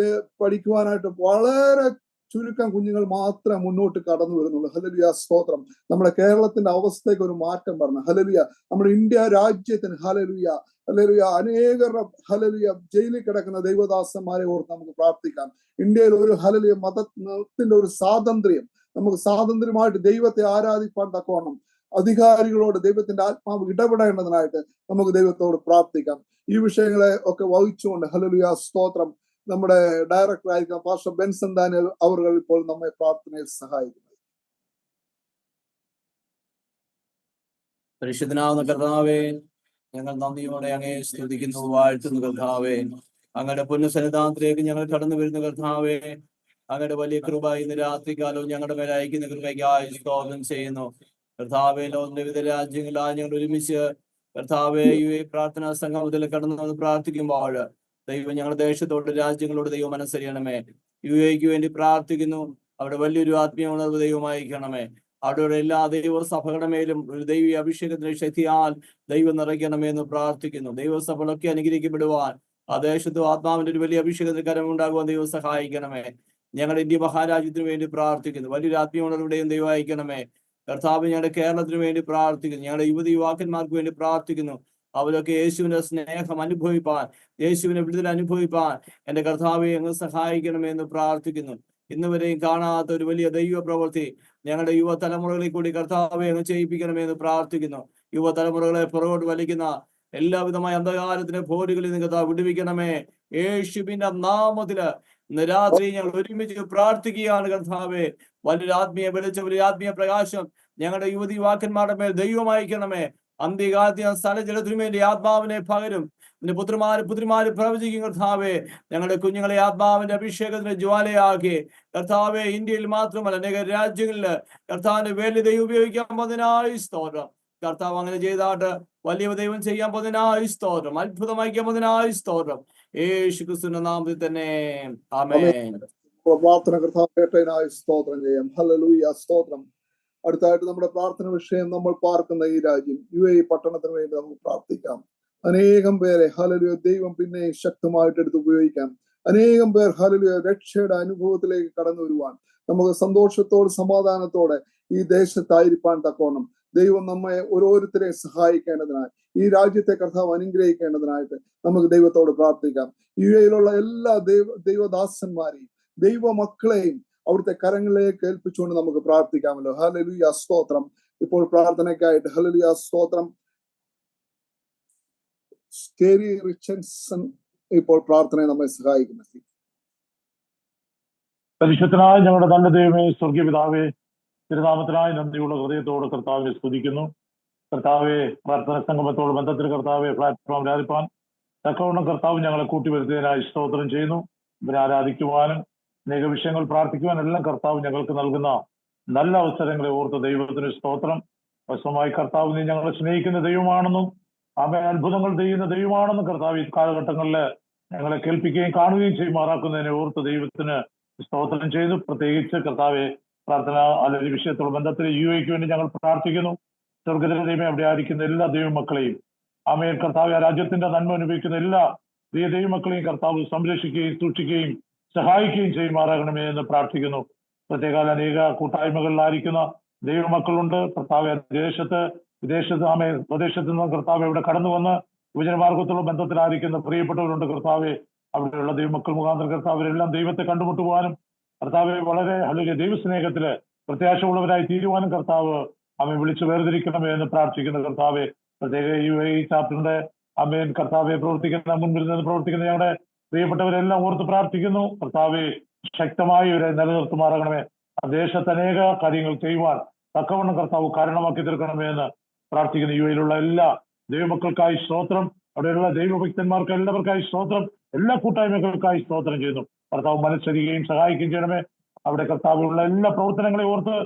പഠിക്കുവാനായിട്ട് വളരെ ചുരുക്കം കുഞ്ഞുങ്ങൾ മാത്രമേ മുന്നോട്ട് കടന്നു വരുന്നുള്ളൂ. ഹല്ലേലൂയ സ്തോത്രം. നമ്മുടെ കേരളത്തിന്റെ അവസ്ഥയ്ക്ക് ഒരു മാറ്റം പറഞ്ഞു. ഹല്ലേലൂയ. നമ്മുടെ ഇന്ത്യ രാജ്യത്തിന് ഹല്ലേലൂയ ഹല്ലേലൂയ അനേകരുടെ ഹല്ലേലൂയ ജയിലിൽ കിടക്കുന്ന ദൈവദാസന്മാരെ ഓർത്ത് നമുക്ക് പ്രാർത്ഥിക്കാം. ഇന്ത്യയിൽ ഒരു ഹല്ലേലൂയ മതത്തിന്റെ ഒരു സ്വാതന്ത്ര്യം, നമുക്ക് സ്വാതന്ത്ര്യമായിട്ട് ദൈവത്തെ ആരാധിപ്പാൻ തക്കവണ്ണം അധികാരികളോട് ദൈവത്തിന്റെ ആത്മാവ് ഇടപെടേണ്ടതിനായിട്ട് നമുക്ക് ദൈവത്തോട് പ്രാർത്ഥിക്കാം. ഈ വിഷയങ്ങളെ ഒക്കെ വഹിച്ചുകൊണ്ട് ഹല്ലേലൂയ സ്തോത്രം നമ്മുടെ ഡയറക്ടർ ആയിരിക്കുന്ന പാസ്റ്റർ ബെൻസൺ ഡാനിയൽ അവർ ഇപ്പോൾ നമ്മെ പ്രാർത്ഥനയിൽ സഹായിക്കുന്നു. പരിശുദ്ധനാവുന്ന കർത്താവേ, ഞങ്ങൾ നന്ദിയോടെ അങ്ങേ സ്തുതിക്കുന്നു, വാഴ്ത്തുന്നു കർത്താവേ. അങ്ങയുടെ പുണ്യസന്നിധാനത്തിലേക്ക് ഞങ്ങൾ കടന്നു വരുന്ന കർത്താവേ, അങ്ങയുടെ വലിയ കൃപ ഇന്ന് രാത്രികാലവും ഞങ്ങളുടെ മേലെ അയക്കുന്ന കൃപയ്ക്കായി സ്തോത്രം ചെയ്യുന്നു കർത്താവേ. ലോകത്തിന്റെ വിവിധ രാജ്യങ്ങളിലായി ഞങ്ങൾ ഒരുമിച്ച് കർത്താവേ ഈ പ്രാർത്ഥനാ സംഗമത്തിൽ കടന്നു വന്ന് പ്രാർത്ഥിക്കുമ്പോൾ ദൈവം ഞങ്ങളുടെ ദേശത്തോട് രാജ്യങ്ങളോട് ദൈവം മനസ്സറിയണമേ. UAE വേണ്ടി പ്രാർത്ഥിക്കുന്നു. അവിടെ വലിയൊരു ആത്മീയ ദൈവമായിരിക്കണമേ. അവിടെ എല്ലാ ദൈവ സഭകളുടെ മേലും ഒരു ദൈവീയ അഭിഷേകത്തിന്റെ ശക്തിയാൽ ദൈവം നിറയ്ക്കണമേ എന്ന് പ്രാർത്ഥിക്കുന്നു. ദൈവസഭകളൊക്കെ അനുഗ്രഹിക്കപ്പെടുവാൻ ആ ദേശത്തും ആത്മാവിന്റെ ഒരു വലിയ അഭിഷേകത്തിന് കരമുണ്ടാകുവാൻ ദൈവം സഹായിക്കണമേ. ഞങ്ങളുടെ ഇന്ത്യ മഹാരാജ്യത്തിന് വേണ്ടി പ്രാർത്ഥിക്കുന്നു. വലിയൊരു ആത്മീയതയുടെയും ദൈവം അയക്കണമേ. കർത്താവ് ഞങ്ങളുടെ കേരളത്തിന് വേണ്ടി പ്രാർത്ഥിക്കുന്നു. ഞങ്ങളുടെ യുവതി യുവാക്കന്മാർക്ക് വേണ്ടി പ്രാർത്ഥിക്കുന്നു. അവരൊക്കെ യേശുവിന്റെ സ്നേഹം അനുഭവിപ്പാൻ, യേശുവിനെ വിടുതൽ അനുഭവിപ്പാൻ എന്റെ കർത്താവെ അങ്ങ് സഹായിക്കണമേ എന്ന് പ്രാർത്ഥിക്കുന്നു. ഇന്നുവരെയും കാണാത്ത ഒരു വലിയ ദൈവ പ്രവൃത്തി ഞങ്ങളുടെ യുവതലമുറകളിൽ കൂടി കർത്താവെ അങ്ങ് ചെയ്യിപ്പിക്കണമെന്ന് പ്രാർത്ഥിക്കുന്നു. യുവതലമുറകളെ പുറകോട്ട് വലിക്കുന്ന എല്ലാവിധമായ അന്ധകാരത്തിന്റെ പോരുകളിൽ നിന്ന് കർത്താവ് വിടുവിക്കണമേ. യേശുവിന്റെ നാമത്തില് ഇന്ന് രാത്രി ഞങ്ങൾ ഒരുമിച്ച് പ്രാർത്ഥിക്കുകയാണ് കർത്താവെ. വലിയൊരു ആത്മീയ വെളിച്ചം, വലിയ ആത്മീയ പ്രകാശം ഞങ്ങളുടെ യുവതി യുവാക്കന്മാരുടെ മേൽ ദൈവം അയക്കണമേ. അന്ത്യകാലത്ത് സ്ഥലജലത്തിനു വേണ്ടി ആത്മാവിനെ പകരും. നിന്റെ പുത്രിമാര് പ്രവചിക്കും കർത്താവെ. ഞങ്ങളുടെ കുഞ്ഞുങ്ങളെ ആത്മാവിന്റെ അഭിഷേകത്തിന് ജ്വാലയാക്കി കർത്താവെ. ഇന്ത്യയിൽ മാത്രമല്ല അനേക രാജ്യങ്ങളില് കർത്താവിന്റെ വേലി ദൈവം ഉപയോഗിക്കാൻ പോകുന്നതിനായി സ്തോത്രം. കർത്താവ് അങ്ങനെ ചെയ്താട്ട് വലിയ ദൈവം ചെയ്യാൻ പോകുന്നതിനായി സ്തോത്രം. അത്ഭുതമാക്കാൻ പോകുന്നതിനായി സ്തോത്രം. യേശു ക്രിസ്തുവിന്റെ നാമത്തിൽ തന്നെ ആമേൻ. പ്രാർത്ഥന കർത്താവ് കേട്ടതിനായി സ്തോത്രം ചെയ്യാം. ഹല്ലേലൂയ, സ്തോത്രം. അടുത്തായിട്ട് നമ്മുടെ പ്രാർത്ഥന വിഷയം നമ്മൾ പാർക്കുന്ന ഈ രാജ്യം UAE പട്ടണത്തിന് വേണ്ടി നമുക്ക് പ്രാർത്ഥിക്കാം. അനേകം പേരെ ഹല്ലേലൂയ ദൈവം പിന്നെ ശക്തമായിട്ട് എടുത്ത് ഉപയോഗിക്കാം. അനേകം പേർ ഹല്ലേലൂയ രക്ഷയുടെ അനുഭവത്തിലേക്ക് കടന്നു വരുവാൻ നമുക്ക് സന്തോഷത്തോടെ സമാധാനത്തോടെ ഈ ദേശത്തായിരിക്കാൻ തക്കോണം ദൈവം നമ്മെ ഓരോരുത്തരെയും സഹായിക്കേണ്ടതിനായി, ഈ രാജ്യത്തെ കർത്താവ് അനുഗ്രഹിക്കേണ്ടതിനായിട്ട് നമുക്ക് ദൈവത്തോട് പ്രാർത്ഥിക്കാം. UAEയിലുള്ള എല്ലാ ദൈവദാസന്മാരെയും ദൈവമക്കളെയും അവിടുത്തെ കരങ്ങളിലേക്ക് ഏൽപ്പിച്ചുകൊണ്ട് നമുക്ക് പ്രാർത്ഥിക്കാമല്ലോ. ഹല്ലേലൂയ, സ്തോത്രം. ഇപ്പോൾ പ്രാർത്ഥനയ്ക്കായിട്ട് ഹല്ലേലൂയ സ്തോത്രം. സ്കേരി റിച്ചൻസൺ ഇപ്പോൾ പ്രാർത്ഥനയെ നമ്മെ സഹായിക്കുന്നു. പരിശുദ്ധനായ ഞങ്ങളുടെ നല്ല ദൈവമേ, സ്വർഗീയ പിതാവേ, തിരുനാമത്തിനായി നന്ദിയുള്ള ഹൃദയത്തോട് കർത്താവിനെ സ്തുതിക്കുന്നു. കർത്താവെ, പ്രാർത്ഥന സംഗമത്തോട് ബന്ധത്തിൽ കർത്താവെ പ്ലാറ്റ്ഫോം ആരാധിപ്പാൻ തക്കവണ്ണം കർത്താവ് ഞങ്ങളെ കൂട്ടിവരുത്തിയതിനായി സ്തോത്രം ചെയ്യുന്നു. ഇവരെ ആരാധിക്കുവാനും അനേക വിഷയങ്ങൾ പ്രാർത്ഥിക്കുവാനും എല്ലാം കർത്താവ് ഞങ്ങൾക്ക് നൽകുന്ന നല്ല അവസരങ്ങളെ ഓർത്ത് ദൈവത്തിന് സ്തോത്രം. വശമായി കർത്താവ് നീ ഞങ്ങളെ സ്നേഹിക്കുന്ന ദൈവമാണെന്നും ആമേൻ അത്ഭുതങ്ങൾ ചെയ്യുന്ന ദൈവമാണെന്നും കർത്താവ് ഈ കാലഘട്ടങ്ങളിൽ ഞങ്ങളെ കേൾപ്പിക്കുകയും കാണുകയും ചെയ്യുമാറാക്കുന്നതിനെ ഓർത്ത് ദൈവത്തിന് സ്തോത്രം ചെയ്തു. പ്രത്യേകിച്ച് കർത്താവെ, പ്രാർത്ഥന അല്ലെങ്കിൽ വിഷയത്തോട് ബന്ധത്തിൽ UAEക്ക് വേണ്ടി ഞങ്ങൾ പ്രാർത്ഥിക്കുന്നു. സ്വർഗ്ഗത്തിലെ ദൈവമേ, അവിടെ ആയിരിക്കുന്ന എല്ലാ ദൈവമക്കളെയും ആമേൻ കർത്താവ് ആ രാജ്യത്തിന്റെ നന്മ അനുഭവിക്കുന്ന എല്ലാ പ്രിയ ദൈവമക്കളെയും കർത്താവ് സംരക്ഷിക്കുകയും സൂക്ഷിക്കുകയും സഹായിക്കുകയും ചെയ്യുമാറാകണമേ എന്ന് പ്രാർത്ഥിക്കുന്നു. പ്രത്യേക അനേക കൂട്ടായ്മകളിലായിരിക്കുന്ന ദൈവമക്കളുണ്ട് കർത്താവ്. വിദേശത്ത് ആമേ പ്രദേശത്ത് നിന്ന് കർത്താവ് ഇവിടെ കടന്നു വന്ന് വിഭജനമാർഗത്തുള്ള ബന്ധത്തിലായിരിക്കുന്ന പ്രിയപ്പെട്ടവരുണ്ട് കർത്താവെ. അവിടെയുള്ള ദൈവമക്കൾ മുഖാന്തരം കർത്താവരെല്ലാം ദൈവത്തെ കണ്ടുമുട്ടുവാനും കർത്താവെ വളരെ അല്ലെങ്കിൽ ദൈവസ്നേഹത്തില് പ്രത്യാശയുള്ളവരായി തീരുവാനും കർത്താവ് അമ്മ വിളിച്ചു വേർതിരിക്കണമേ എന്ന് പ്രാർത്ഥിക്കുന്നു കർത്താവെ. പ്രത്യേക UAE ചാപ്റ്ററിന്റെ അമ്മയൻ കർത്താവെ മുൻപിൽ നിന്ന് പ്രവർത്തിക്കുന്ന ഞങ്ങളുടെ പ്രിയപ്പെട്ടവരെല്ലാം ഓർത്ത് പ്രാർത്ഥിക്കുന്നു കർത്താവെ. ശക്തമായി ഇവരെ നിലനിർത്തുമാറാകണമേ. ആ ദേശത്ത് അനേക കാര്യങ്ങൾ ചെയ്യുവാൻ തക്കവണ്ണം കർത്താവ് കാരണമാക്കി തീർക്കണമേ എന്ന് പ്രാർത്ഥിക്കുന്നു. UAEയിലുള്ള എല്ലാ ദൈവമക്കൾക്കായി സ്തോത്രം. അവിടെയുള്ള ദൈവഭക്തന്മാർക്ക് എല്ലാവർക്കായി സ്തോത്രം. എല്ലാ കൂട്ടായ്മകൾക്കായി സ്തോത്രം ചെയ്യുന്നു. കർത്താവ് മനസ്സരികയും സഹായിക്കുകയും ചെയ്യണമേ. അവിടെ കർത്താവിലുള്ള എല്ലാ പ്രവർത്തനങ്ങളെ ഓർത്ത്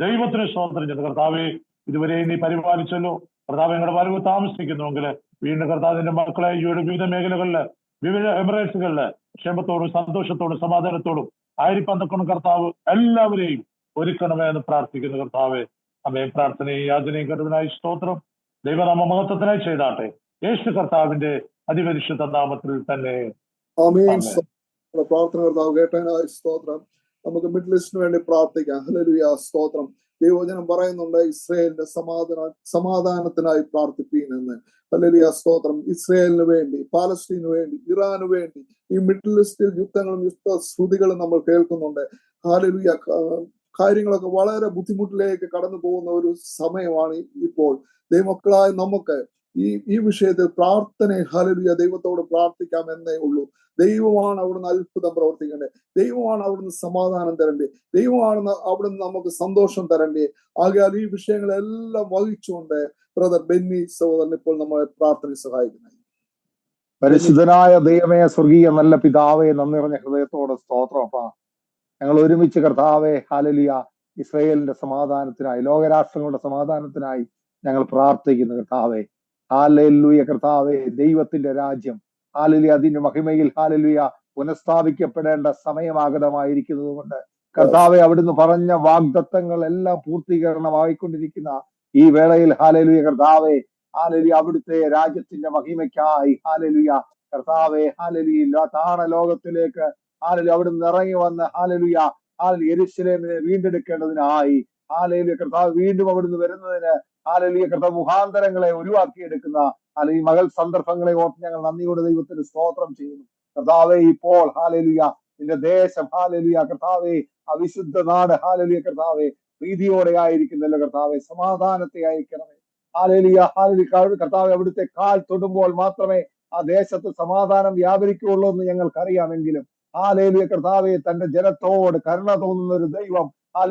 ദൈവത്തിന് സ്തോത്രം ചെയ്യുന്നു. കർത്താവെ, ഇതുവരെ നീ പരിപാലിച്ചല്ലോ കർത്താവ്. ഞങ്ങളുടെ വരവ് താമസിക്കുന്നുവെങ്കിൽ വീണ്ടും കർത്താവിന്റെ മക്കളെ വിവിധ മേഖലകളില് വിവിധ എമിറേറ്റ്സുകളില് ക്ഷേമത്തോടും സന്തോഷത്തോടും സമാധാനത്തോടും ആയിരിക്കാൻ തക്കണം കർത്താവ് എല്ലാവരെയും ഒരുക്കണമേ എന്ന് പ്രാർത്ഥിക്കുന്നു കർത്താവെ. അമ്മയും പ്രാർത്ഥനയും യാചനയും കരുതനായി സ്തോത്രം. ദൈവനാമ മഹത്വത്തിനായി ചെയ്താട്ടെ, യേശു കർത്താവിന്റെ അതിപരിശുദ്ധ നാമത്തിൽ തന്നെ ആമേൻ. പ്രാർത്ഥന കർത്താവ് കേട്ടതിനായി സ്തോത്രം. നമുക്ക് മിഡിൽ ഈസ്റ്റിന് വേണ്ടി പ്രാർത്ഥിക്കാം. ഹല്ലേലൂയ, സ്തോത്രം. ദൈവവചനം പറയുന്നുണ്ട് ഇസ്രായേലിന്റെ സമാധാനത്തിനായി പ്രാർത്ഥിപ്പീൻ എന്ന്. ഹല്ലേലൂയ, സ്തോത്രം. ഇസ്രായേലിന് വേണ്ടി, പാലസ്തീനു വേണ്ടി, ഇറാന് വേണ്ടി, ഈ മിഡിൽ ഈസ്റ്റിൽ യുദ്ധങ്ങളും യുദ്ധശ്രുതികളും നമ്മൾ കേൾക്കുന്നുണ്ട്. ഹല്ലേലൂയ, കാര്യങ്ങളൊക്കെ വളരെ ബുദ്ധിമുട്ടിലേക്ക് കടന്നു പോകുന്ന ഒരു സമയമാണ് ഇപ്പോൾ. ദൈവമക്കളായ നമുക്ക് ഈ വിഷയത്തിൽ പ്രാർത്ഥനയിൽ ഹല്ലേലൂയ ദൈവത്തോട് പ്രാർത്ഥിക്കാം എന്നേ ഉള്ളൂ. ദൈവമാണ് അവിടുന്ന് അത്ഭുതം പ്രവർത്തിക്കേണ്ടത്. ദൈവമാണ് അവിടുന്ന് സമാധാനം തരേണ്ടത്. ദൈവമാണ് അവിടുന്ന് നമുക്ക് സന്തോഷം തരേണ്ടത്. ആകയാൽ ഈ വിഷയങ്ങളെല്ലാം വഹിച്ചുകൊണ്ട് ബ്രദർ ബെന്നി സഹോദരൻ ഇപ്പോൾ നമ്മളെ പ്രാർത്ഥനയിൽ സഹായിക്കുന്നത്. പരിശുദ്ധനായ ദൈവമേ, സ്വർഗീയ നല്ല പിതാവേ, നന്ദി നിറഞ്ഞ ഹൃദയത്തോടെ സ്തോത്രം. അപ്പാ, ഞങ്ങൾ ഒരുമിച്ച് കർത്താവേ ഹല്ലേലൂയ ഇസ്രായേലിന്റെ സമാധാനത്തിനായി, ലോകരാഷ്ട്രങ്ങളുടെ സമാധാനത്തിനായി ഞങ്ങൾ പ്രാർത്ഥിക്കുന്നു കർത്താവേ. ഹല്ലേലൂയ കർത്താവേ, ദൈവത്തിന്റെ രാജ്യം ഹല്ലേലൂയ അതിന്റെ മഹിമയിൽ ഹല്ലേലൂയ പുനഃസ്ഥാപിക്കപ്പെടേണ്ട സമയമാഗതമായിരിക്കുന്നത് കൊണ്ട് കർത്താവെ, അവിടുന്ന് പറഞ്ഞ വാഗ്ദത്തങ്ങൾ എല്ലാം പൂർത്തീകരണമായിക്കൊണ്ടിരിക്കുന്ന ഈ വേളയിൽ ഹല്ലേലൂയ കർത്താവെ, ഹല്ലേലൂയ അവിടുത്തെ രാജ്യത്തിന്റെ മഹിമയ്ക്കായി ഹല്ലേലൂയ കർത്താവെ, ഹല്ലേലൂയ താണ ലോകത്തിലേക്ക് ഹല്ലേലൂയ അവിടുന്ന് ഇറങ്ങി വന്ന് ഹല്ലേലൂയ യെരൂശലേമിനെ വീണ്ടെടുക്കേണ്ടതിനായി ഹല്ലേലൂയ കർത്താവ് വീണ്ടും അവിടുന്ന് വരുന്നതിന് ഹല്ലേലൂയ കർത്താവ് മുഖാന്തരങ്ങളെ ഒഴിവാക്കിയെടുക്കുന്ന അല്ലെങ്കിൽ മകൾ സന്ദർഭങ്ങളെ ഓർത്ത് ഞങ്ങൾ നന്ദിയോടെ ദൈവത്തിന് സ്തോത്രം ചെയ്യുന്നു കർത്താവെ. ഇപ്പോൾ ഹല്ലേലൂയ നിന്റെ ദേശം ഹല്ലേലൂയ കർത്താവെ, അവിശുദ്ധ നാട് ഹല്ലേലൂയ കർത്താവെ, പ്രീതിയോടെ ആയിരിക്കുന്നല്ലോ കർത്താവെ, സമാധാനത്തെ അയക്കണമേ. ഹാലേലിയ ഹാലേലിയ കർത്താവെ, അവിടുത്തെ കാൽ തൊടുമ്പോൾ മാത്രമേ ആ ദേശത്ത് സമാധാനം വ്യാപരിക്കുകയുള്ളൂ എന്ന് ഞങ്ങൾക്കറിയാമെങ്കിലും ഹാലേലിയ കർത്താവെ, തന്റെ ജനത്തോട് കരുണ തോന്നുന്ന ഒരു ദൈവം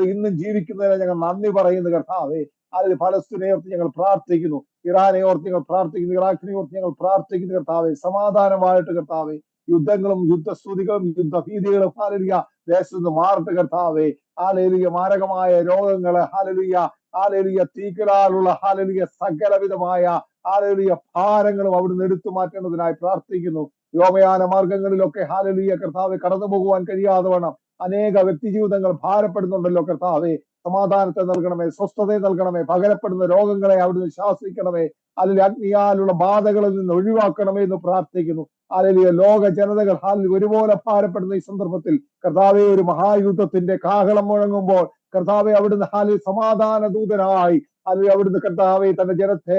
ഇന്നും ജീവിക്കുന്നതിന് ഞങ്ങൾ നന്ദി പറയുന്നു കർത്താവെ. അതിൽ ഫലസ്തീനെ ഓർത്ത് ഞങ്ങൾ പ്രാർത്ഥിക്കുന്നു, ഇറാനെ ഓർത്ത് ഞങ്ങൾ പ്രാർത്ഥിക്കുന്നു, ഇറാഖിനെ ഓർത്ത് ഞങ്ങൾ പ്രാർത്ഥിക്കുന്നു കർത്താവെ. സമാധാനമായിട്ട് കർത്താവെ, യുദ്ധങ്ങളും യുദ്ധസ്തുതികളും യുദ്ധഭീതികളും ഹാലേലിയ ദേശത്ത് നിന്ന് മാറട്ടെ കർത്താവെ. ഹാലേലിയ മാരകമായ രോഗങ്ങള് ഹാലേലിയ തീക്കലാലുള്ള ഹാലേലിയ സകലവിധമായ ഹാലേലിയ ഭാരങ്ങളും അവിടുന്ന് എടുത്തു മാറ്റേണ്ടതിനായി പ്രാർത്ഥിക്കുന്നു. വ്യോമയാന മാർഗങ്ങളിലൊക്കെ ഹാലേലിയ കർത്താവെ കടന്നു പോകുവാൻ കഴിയാതെ വേണം അനേക വ്യക്തി ജീവിതങ്ങൾ ഭാരപ്പെടുന്നുണ്ടല്ലോ കർത്താവെ. സമാധാനത്തെ നൽകണമേ, സ്വസ്ഥതയെ നൽകണമേ, പകരപ്പെടുന്ന രോഗങ്ങളെ അവിടുന്ന് ശാസിക്കണമേ. അല്ലെങ്കിൽ അഗ്നിയാലുള്ള ബാധകളിൽ നിന്ന് ഒഴിവാക്കണമേ എന്ന് പ്രാർത്ഥിക്കുന്നു. അല്ലെങ്കിൽ ലോക ജനതകൾ ഒരുപോലെ ഭാരപ്പെടുന്ന ഈ സന്ദർഭത്തിൽ കർത്താവെ, ഒരു മഹായുദ്ധത്തിന്റെ കാഹളം മുഴങ്ങുമ്പോൾ കർത്താവെ അവിടുന്ന് സമാധാന ദൂതനായി അവിടുന്ന് കർത്താവെ തന്റെ ജനത്തെ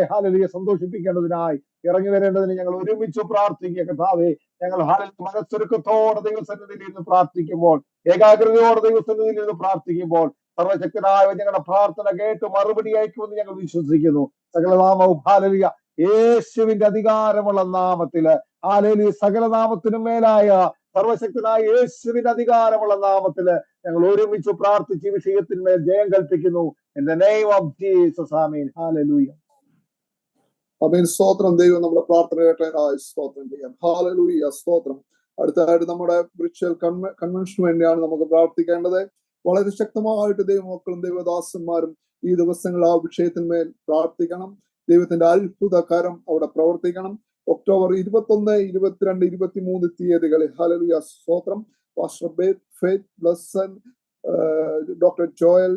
സന്തോഷിപ്പിക്കേണ്ടതിനായി ഇറങ്ങി വരേണ്ടതിന് ഞങ്ങൾ ഒരുമിച്ച് പ്രാർത്ഥിക്കുക കർത്താവെ. ഞങ്ങൾ മനസ്സൊരുക്കത്തോടെ ദൈവസന്നിധിയിൽ നിന്ന് പ്രാർത്ഥിക്കുമ്പോൾ, ഏകാഗ്രതയോടെ ദൈവസന്നിധിയിൽ നിന്ന് പ്രാർത്ഥിക്കുമ്പോൾ സർവശക്തനായ ഞങ്ങളുടെ പ്രാർത്ഥന കേട്ട് മറുപടി അയക്കുമെന്ന് ഞങ്ങൾ വിശ്വസിക്കുന്നു. സകലനാമവും ഹാലേലിയ യേശുവിന്റെ അധികാരമുള്ള നാമത്തില് ഹാലേലിയ സകലനാമത്തിനും മേലായ സർവശക്തനായ യേശുവിന്റെ അധികാരമുള്ള നാമത്തില് ഞങ്ങൾ ഒരുമിച്ച് പ്രാർത്ഥിച്ച് വിഷയത്തിന്മേൽ ജയം കൽപ്പിക്കുന്നു. In the name of Jesus, ആമേൻ. ഹല്ലേലൂയ. ആമേൻ. സ്തോത്രം. ദൈവം നമ്മുടെ പ്രാർത്ഥന കേട്ടതിനായി സ്തോത്രം ചെയ്യാം. ഹല്ലേലൂയ. സ്തോത്രം. അടുത്തതായിട്ട് നമ്മുടെ വിർച്വൽ കൺവെൻഷന് വേണ്ടിയാണ് നമുക്ക് പ്രാർത്ഥിക്കേണ്ടത്. വളരെ ശക്തമായിട്ട് ദൈവമക്കളും ദൈവദാസന്മാരും ഈ ദിവസങ്ങൾ ആ വിഷയത്തിന്മേൽ പ്രാർത്ഥിക്കണം. ദൈവത്തിന്റെ അത്ഭുത കരം അവിടെ പ്രവർത്തിക്കണം. ഒക്ടോബർ 21, 22, 23 തീയതികളിൽ ഹല്ലേലൂയ സ്തോത്രം pastor Faith Blessen, doctor Joel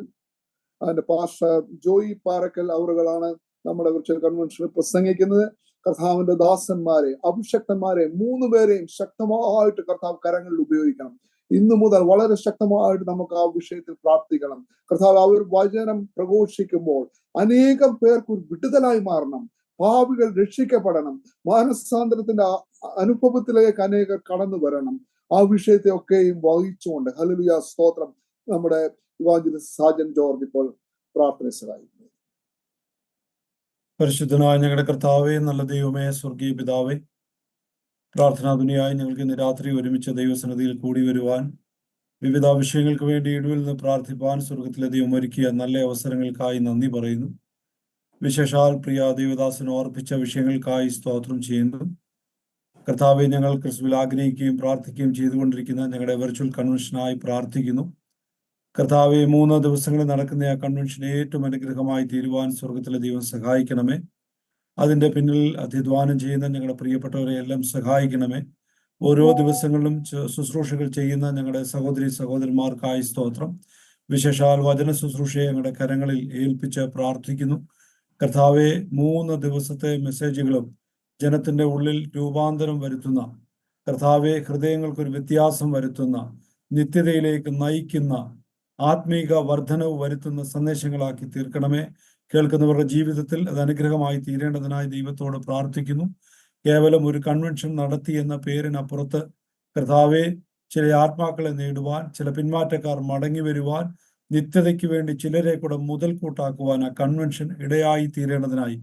and pastor Joy Parackal അവരുകളാണ് നമ്മുടെ വിർച്വൽ കൺവെൻഷനിൽ പ്രസംഗിക്കുന്നത്. കർത്താവിന്റെ ദാസന്മാരെ, അഭിഷക്തന്മാരെ 3 പേരെയും ശക്തമായിട്ട് കർത്താവ് കരങ്ങളിൽ ഉപയോഗിക്കണം. ഇന്നു മുതൽ വളരെ ശക്തമായിട്ട് നമുക്ക് ആ വിഷയത്തിൽ പ്രാർത്ഥിക്കണം. കർത്താവ് അവർ വചനം പ്രഘോഷിക്കുമ്പോൾ അനേകം പേർക്ക് ഒരു വിടുതലായി മാറണം, പാപികൾ രക്ഷിക്കപ്പെടണം, മാനസാന്തരത്തിന്റെ അനുഭവത്തിലേക്ക് അനേകർ കടന്നു വരണം. ആ വിഷയത്തെ ഒക്കെയും വഹിച്ചുകൊണ്ട് ഹല്ലേലൂയ സ്തോത്രം നമ്മുടെ ഇവാഞ്ചലിസ്റ്റ് സാജൻ ജോർജ് ഇപ്പോൾ പ്രാർത്ഥന സഹായിക്കുന്നു. പരിശുദ്ധനായ ഞങ്ങളുടെ കർത്താവേ, നല്ല ദൈവമേ, സ്വർഗീയ പിതാവേ, പ്രാർത്ഥനാധുനിയായി ഞങ്ങൾക്ക് ഇന്ന് രാത്രി ഒരുമിച്ച് ദൈവസന്നിധിയിൽ കൂടി വരുവാൻ, വിവിധ വിഷയങ്ങൾക്ക് വേണ്ടി ഇടവിൽ നിന്ന് പ്രാർത്ഥിപ്പാൻ സ്വർഗത്തിലെ ദൈവം ഒരുക്കിയ നല്ല അവസരങ്ങൾക്കായി നന്ദി പറയുന്നു. വിശേഷാൽ പ്രിയ ദൈവദാസന് ഓർപ്പിച്ച വിഷയങ്ങൾക്കായി സ്തോത്രം ചെയ്യുന്നു. കർത്താവെ, ഞങ്ങൾ ക്രിസ്തുവിൽ ആഗ്രഹിക്കുകയും പ്രാർത്ഥിക്കുകയും ചെയ്തുകൊണ്ടിരിക്കുന്ന ഞങ്ങളുടെ വെർച്വൽ കൺവെൻഷനായി പ്രാർത്ഥിക്കുന്നു. കർത്താവെ, 3 ദിവസങ്ങളിൽ നടക്കുന്ന ആ കൺവെൻഷൻ ഏറ്റവും അനുഗ്രഹമായി തീരുവാൻ സ്വർഗത്തിലെ ദൈവം സഹായിക്കണമേ. അതിൻ്റെ പിന്നിൽ അധ്വാനം ചെയ്യുന്ന ഞങ്ങളുടെ പ്രിയപ്പെട്ടവരെ എല്ലാം സഹായിക്കണമേ. ഓരോ ദിവസങ്ങളിലും ശുശ്രൂഷകൾ ചെയ്യുന്ന ഞങ്ങളുടെ സഹോദരി സഹോദരന്മാർക്കായി സ്തോത്രം. വിശേഷാൽ വചന ശുശ്രൂഷയെ ഞങ്ങളുടെ കരങ്ങളിൽ ഏൽപ്പിച്ച് പ്രാർത്ഥിക്കുന്നു. കർത്താവെ, 3 ദിവസത്തെ മെസ്സേജുകളും ജനത്തിന്റെ ഉള്ളിൽ രൂപാന്തരം വരുത്തുന്ന, കർത്താവെ ഹൃദയങ്ങൾക്കൊരു വ്യത്യാസം വരുത്തുന്ന, നിത്യതയിലേക്ക് നയിക്കുന്ന, ആത്മീക വർധനവ് വരുത്തുന്ന സന്ദേശങ്ങളാക്കി തീർക്കണമേ. കേൾക്കുന്നവരുടെ ജീവിതത്തിൽ അത് അനുഗ്രഹമായി തീരേണ്ടതിനായി ദൈവത്തോട് പ്രാർത്ഥിക്കുന്നു. കേവലം ഒരു കൺവെൻഷൻ നടത്തി എന്ന പേരിനപ്പുറത്ത് കർത്താവെ, ചില ആത്മാക്കളെ നേടുവാൻ, ചില പിന്മാറ്റക്കാർ മടങ്ങി വരുവാൻ, നിത്യതയ്ക്ക് വേണ്ടി ചിലരെ കൂടെ മുതൽക്കൂട്ടാക്കുവാൻ ആ കൺവെൻഷൻ ഇടയായി തീരേണ്ടതിനായി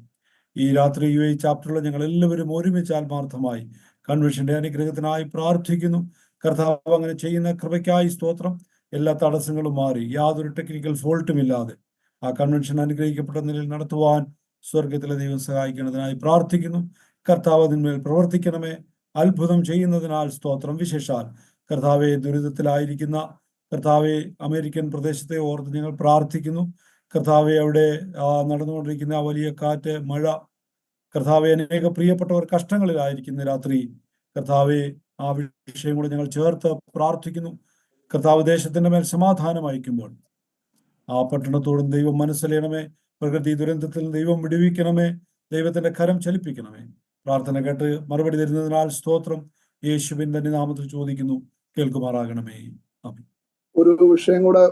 ഈ രാത്രി UAE ചാപ്റ്ററിൽ ഞങ്ങൾ എല്ലാവരും ഒരുമിച്ച് ആത്മാർത്ഥമായി കൺവെൻഷന്റെ അനുഗ്രഹത്തിനായി പ്രാർത്ഥിക്കുന്നു. കർത്താവ് അങ്ങനെ ചെയ്യുന്ന കൃപയ്ക്കായി സ്തോത്രം. എല്ലാ തടസ്സങ്ങളും മാറി യാതൊരു ടെക്നിക്കൽ ഫോൾട്ടും ഇല്ലാതെ ആ കൺവെൻഷൻ അനുഗ്രഹിക്കപ്പെട്ട നിലയിൽ നടത്തുവാൻ സ്വർഗത്തിലെ ദൈവം സഹായിക്കുന്നതിനായി പ്രാർത്ഥിക്കുന്നു. കർത്താവ് അതിന്മേൽ പ്രവർത്തിക്കണമേ. അത്ഭുതം ചെയ്യുന്നതിനാൽ സ്തോത്രം. വിശേഷാൽ കർത്താവെ, ദുരിതത്തിലായിരിക്കുന്ന കർത്താവെ അമേരിക്കൻ പ്രദേശത്തെ ഓർത്ത് ഞങ്ങൾ പ്രാർത്ഥിക്കുന്നു. കർത്താവെ, അവിടെ നടന്നുകൊണ്ടിരിക്കുന്ന ആ വലിയ കാറ്റ്, മഴ, കർത്താവെ അനേക പ്രിയപ്പെട്ടവർ കഷ്ടങ്ങളിലായിരിക്കുന്ന രാത്രി കർത്താവെ ആ വിഷയം കൂടെ ഞങ്ങൾ ചേർത്ത് പ്രാർത്ഥിക്കുന്നു. കർത്താവ് ദേശത്തിന്റെ മേൽ സമാധാനം അയക്കുമ്പോൾ ആ പട്ടണത്തോടും ദൈവം മനസ്സലിയണമേ. പ്രകൃതി ദുരന്തത്തിൽ ദൈവം വിടുവിക്കണമേ. ദൈവത്തിന്റെ കരം ചലിപ്പിക്കണമേ. പ്രാർത്ഥന കേട്ട് മറുപടി തരുന്നതിനാൽ സ്തോത്രം. യേശുവിന്റെ നാമത്തിൽ ചോദിക്കുന്നു, കേൾക്കുമാറാകണമേ. ആമേൻ. ഒരു വിഷയം കൂടെ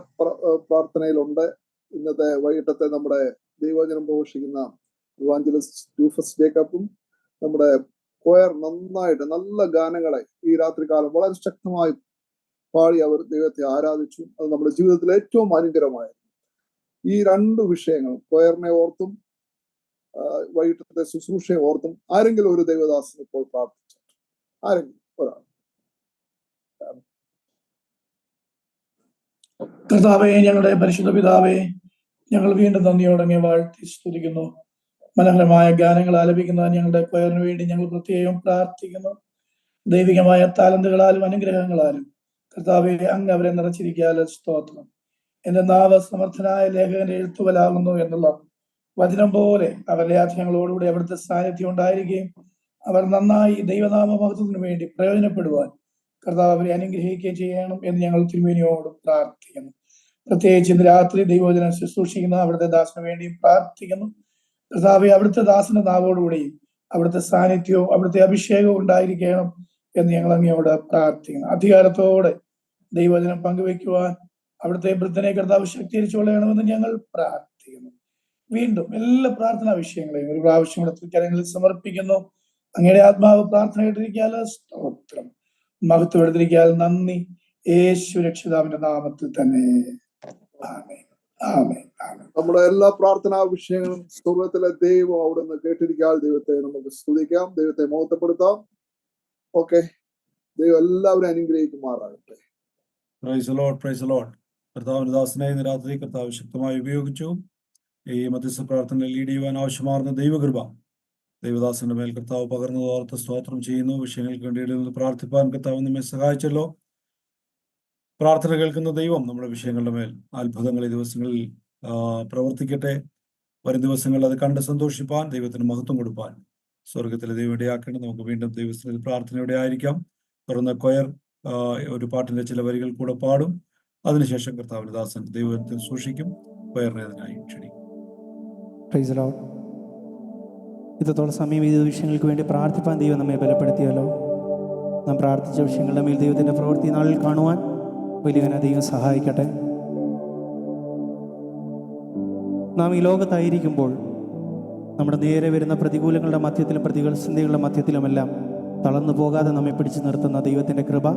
പ്രാർത്ഥനയിലുണ്ട്. ഇന്നത്തെ വൈകിട്ടത്തെ നമ്മുടെ ദൈവവചനം പ്രഘോഷിക്കുന്ന ഇവാഞ്ചലിസ്റ്റ് റൂഫസ് ജേക്കബും നമ്മുടെ കൊയർ നന്നായിട്ട് നല്ല ഗാനങ്ങളെ ഈ രാത്രികാലം വളരെ ശക്തമായി പാടി അവർ ദൈവത്തെ ആരാധിച്ചു. അത് നമ്മുടെ ജീവിതത്തിൽ ഏറ്റവും അനുഗ്രഹമായിരുന്നു. ഈ രണ്ട് വിഷയങ്ങൾ, കൊയറിനെ ഓർത്തും വൈകിട്ടത്തെ ശുശ്രൂഷയെ ഓർത്തും ആരെങ്കിലും ഒരു ദൈവദാസൻ ഇപ്പോൾ പ്രാർത്ഥിച്ചു? ആരെങ്കിലും ഒരാൾ? കർത്താവേ, ഞങ്ങളുടെ പരിശുദ്ധ പിതാവേ, ഞങ്ങൾ വീണ്ടും നന്ദിയോടങ്ങി വാഴ്ത്തി സ്തുതിക്കുന്നു. മനോഹരമായ ഗാനങ്ങൾ ആലപിക്കുന്ന ഞങ്ങളുടെ കൊയറിന് വേണ്ടി ഞങ്ങൾ പ്രത്യേകം പ്രാർത്ഥിക്കുന്നു. ദൈവികമായ താലന്തുകളാലും അനുഗ്രഹങ്ങളാലും കർത്താവെ അങ്ങ് അവരെ നിറച്ചിരിക്കാൽ സ്തോത്രം. എന്റെ നാവ് സമർത്ഥനായ ലേഖകന്റെ എഴുത്തുവലാകുന്നു എന്നുള്ള വചനം പോലെ അവരുടെ ആഗ്രഹങ്ങളോടുകൂടി അവിടുത്തെ സാന്നിധ്യം ഉണ്ടായിരിക്കുകയും അവർ നന്നായി ദൈവനാമ മഹത്വത്തിന് വേണ്ടി പ്രയോജനപ്പെടുവാൻ കർത്താവ് അവരെ അനുഗ്രഹിക്കുകയും ചെയ്യണം എന്ന് ഞങ്ങൾ തിരുമേനിയോട് പ്രാർത്ഥിക്കുന്നു. പ്രത്യേകിച്ച് ഇന്ന് രാത്രി ദൈവവചനം ശുശ്രൂഷിക്കുന്ന അവിടുത്തെ ദാസന് വേണ്ടിയും പ്രാർത്ഥിക്കുന്നു. കർത്താവെ, അവിടുത്തെ ദാസന്റെ നാവോടുകൂടിയും അവിടുത്തെ സാന്നിധ്യവും അവിടുത്തെ അഭിഷേകവും ഉണ്ടായിരിക്കണം എന്ന് ഞങ്ങൾ അങ്ങയോട് പ്രാർത്ഥിക്കുന്നു. അധികാരത്തോടെ ദൈവവചനം പങ്കുവെക്കുവാൻ അവിടുത്തെ വൃദ്ധനെ കർത്താവ് ശക്തീകരിച്ചുകൊള്ളണമെന്ന് ഞങ്ങൾ പ്രാർത്ഥിക്കുന്നു. വീണ്ടും എല്ലാ പ്രാർത്ഥനാ വിഷയങ്ങളെയും ഒരു പ്രാവശ്യം കൂടെ തൃക്കരങ്ങളിൽ സമർപ്പിക്കുന്നു. അങ്ങയുടെ ആത്മാവ് പ്രാർത്ഥന കേട്ടിരിക്കാൽ സ്തോത്രം, മഹത്വം എടുത്തിരിക്കാൽ നന്ദി. യേശു രക്ഷിതാവിന്റെ നാമത്തിൽ തന്നെ ആമേൻ, ആമേൻ, ആമേൻ. നമ്മുടെ എല്ലാ പ്രാർത്ഥനാ വിഷയങ്ങളും സ്വർഗത്തിലെ ദൈവം അവിടുന്ന് കേട്ടിരിക്കാൻ ദൈവത്തെ നമുക്ക് സ്തുതിക്കാം, ദൈവത്തെ മഹത്വപ്പെടുത്താം. ഓക്കെ, ദൈവം എല്ലാവരും അനുഗ്രഹിക്കുമാറാകട്ടെ. Price the lord, praise the Lord. കർത്താവിന്റെ ദാസനെ ഇന്ന് രാത്രി കർത്താവ് ശക്തമായി ഉപയോഗിച്ചു. ഈ മധ്യസ്ഥ പ്രാർത്ഥന ലീഡ് ചെയ്യുവാൻ ആവശ്യമാർന്ന ദൈവകൃപ ദൈവദാസന്റെ മേൽ കർത്താവ് പകർന്നു ഓർത്ത് സ്തോത്രം ചെയ്യുന്നു. വിഷയങ്ങൾക്ക് വേണ്ടി നിന്ന് പ്രാർത്ഥിപ്പാൻ കർത്താവ് നമ്മെ സഹായിച്ചല്ലോ. പ്രാർത്ഥന കേൾക്കുന്ന ദൈവം നമ്മുടെ വിഷയങ്ങളുടെ മേൽ അത്ഭുതങ്ങൾ ഈ ദിവസങ്ങളിൽ പ്രവർത്തിക്കട്ടെ. വരും ദിവസങ്ങളിൽ അത് കണ്ട് സന്തോഷിപ്പാൻ, ദൈവത്തിന് മഹത്വം കൊടുപ്പാൻ സ്വർഗത്തിലെ ദൈവം ഇടയാക്കണം. നമുക്ക് വീണ്ടും ദൈവത്തിൽ പ്രാർത്ഥനയോടെ ആയിരിക്കാം. തുറന്ന കൊയർ ഒരു പാട്ടിന്റെ ചില വരികൾ കൂടെ പാടും. അതിനുശേഷം കർത്താവിന്റെ ദാസൻ ദൈവത്തിൽ സൂക്ഷിക്കും. കൊയറിനെ അതിനായി ക്ഷണിക്കും. Price the Lord. ഇത്രത്തോളം സമയം ഈ വിഷയങ്ങൾക്ക് വേണ്ടി പ്രാർത്ഥിപ്പാൻ ദൈവം നമ്മെ ബലപ്പെടുത്തിയല്ലോ. നാം പ്രാർത്ഥിച്ച വിഷയങ്ങളുടെ മേൽ ദൈവത്തിൻ്റെ പ്രവൃത്തി നാളിൽ കാണുവാൻ വലിയവനെ ദൈവം സഹായിക്കട്ടെ. നാം ഈ ലോകത്തായിരിക്കുമ്പോൾ നമ്മുടെ നേരെ വരുന്ന പ്രതികൂലങ്ങളുടെ മധ്യത്തിലും പ്രതിസന്ധികളുടെ മധ്യത്തിലുമെല്ലാം തളർന്നു പോകാതെ നമ്മെ പിടിച്ചു നിർത്തുന്ന ദൈവത്തിൻ്റെ കൃപ,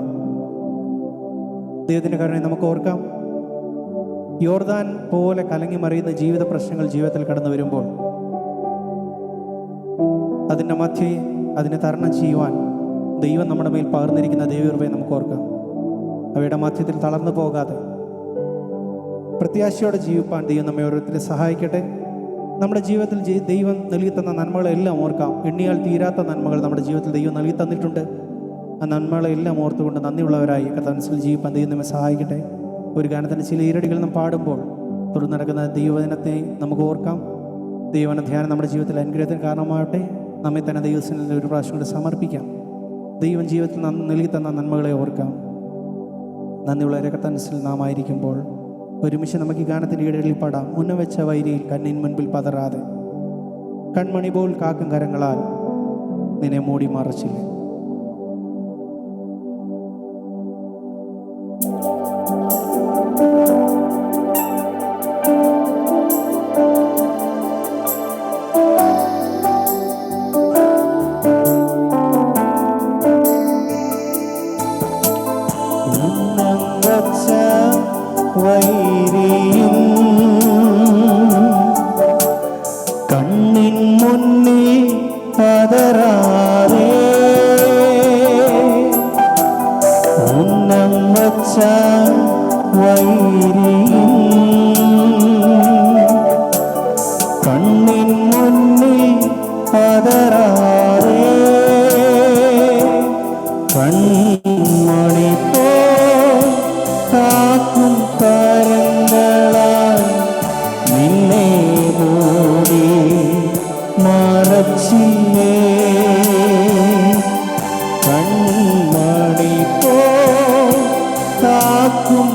ദൈവത്തിൻ്റെ കരുണയെ നമുക്ക് ഓർക്കാം. യോർദാൻ പോലെ കലങ്ങി മറിയുന്ന ജീവിത പ്രശ്നങ്ങൾ ജീവിതത്തിൽ കടന്നു വരുമ്പോൾ അതിൻ്റെ മധ്യേ അതിനെ തരണം ചെയ്യുവാൻ ദൈവം നമ്മുടെ മേൽ പകർന്നിരിക്കുന്ന ദൈവകൃപയെ നമുക്ക് ഓർക്കാം. അവയുടെ മധ്യത്തിൽ തളർന്നു പോകാതെ പ്രത്യാശയോടെ ജീവിപ്പാൻ ദൈവം നമ്മെ ഓരോരുത്തരെ സഹായിക്കട്ടെ. നമ്മുടെ ജീവിതത്തിൽ ദൈവം നൽകി തന്ന നന്മകളെല്ലാം ഓർക്കാം. എണ്ണിയാൽ തീരാത്ത നന്മകൾ നമ്മുടെ ജീവിതത്തിൽ ദൈവം നൽകി തന്നിട്ടുണ്ട്. ആ നന്മകളെല്ലാം ഓർത്തുകൊണ്ട് നന്ദിയുള്ളവരായി കർത്താവിൽ ജീവിപ്പാൻ ദൈവം നമ്മെ സഹായിക്കട്ടെ. ഒരു ഗാനത്തിൻ്റെ ചില ഈരടികൾ നാം പാടുമ്പോൾ തുടർന്ന് നടക്കുന്ന ദൈവവചനത്തെ നമുക്ക് ഓർക്കാം. ദൈവവചന ധ്യാനം നമ്മുടെ ജീവിതത്തിൽ അനുഗ്രഹത്തിന് കാരണമാകട്ടെ. നമ്മെ തന്നെ ദൈവത്തിന് ഒരു പ്രാവശ്യം കൊണ്ട് സമർപ്പിക്കാം. ദൈവം ജീവിതത്തിൽ നൽകി തന്ന നന്മകളെ ഓർക്കാം. നന്ദിയുള്ളവരെ കർത്താവിൽ നാം ആയിരിക്കുമ്പോൾ ഒരുമിച്ച് നമുക്ക് ഈ ഗാനത്തിൻ്റെ ഇടകളിൽ പാടാം. മുന്നം വെച്ച വൈരിയിൽ കണ്ണിൻ മുൻപിൽ പതറാതെ, കൺമണി പോൽ കാക്കും കരങ്ങളാൽ നിന്നെ മൂടി മറച്ചില്ലേ. കണ്ണിൻ മുന്നിൽ പതറാതെ, ഉന്നം വച്ച വൈരിയും കണ്ണിൻ മുന്നിൽ പതറാതെ, കൺമണി പോ കാക്കും കരങ്ങളാൽ നിന്നെ മൂടി മറച്ചില്ലേ. കൺമണി പോ കാക്കും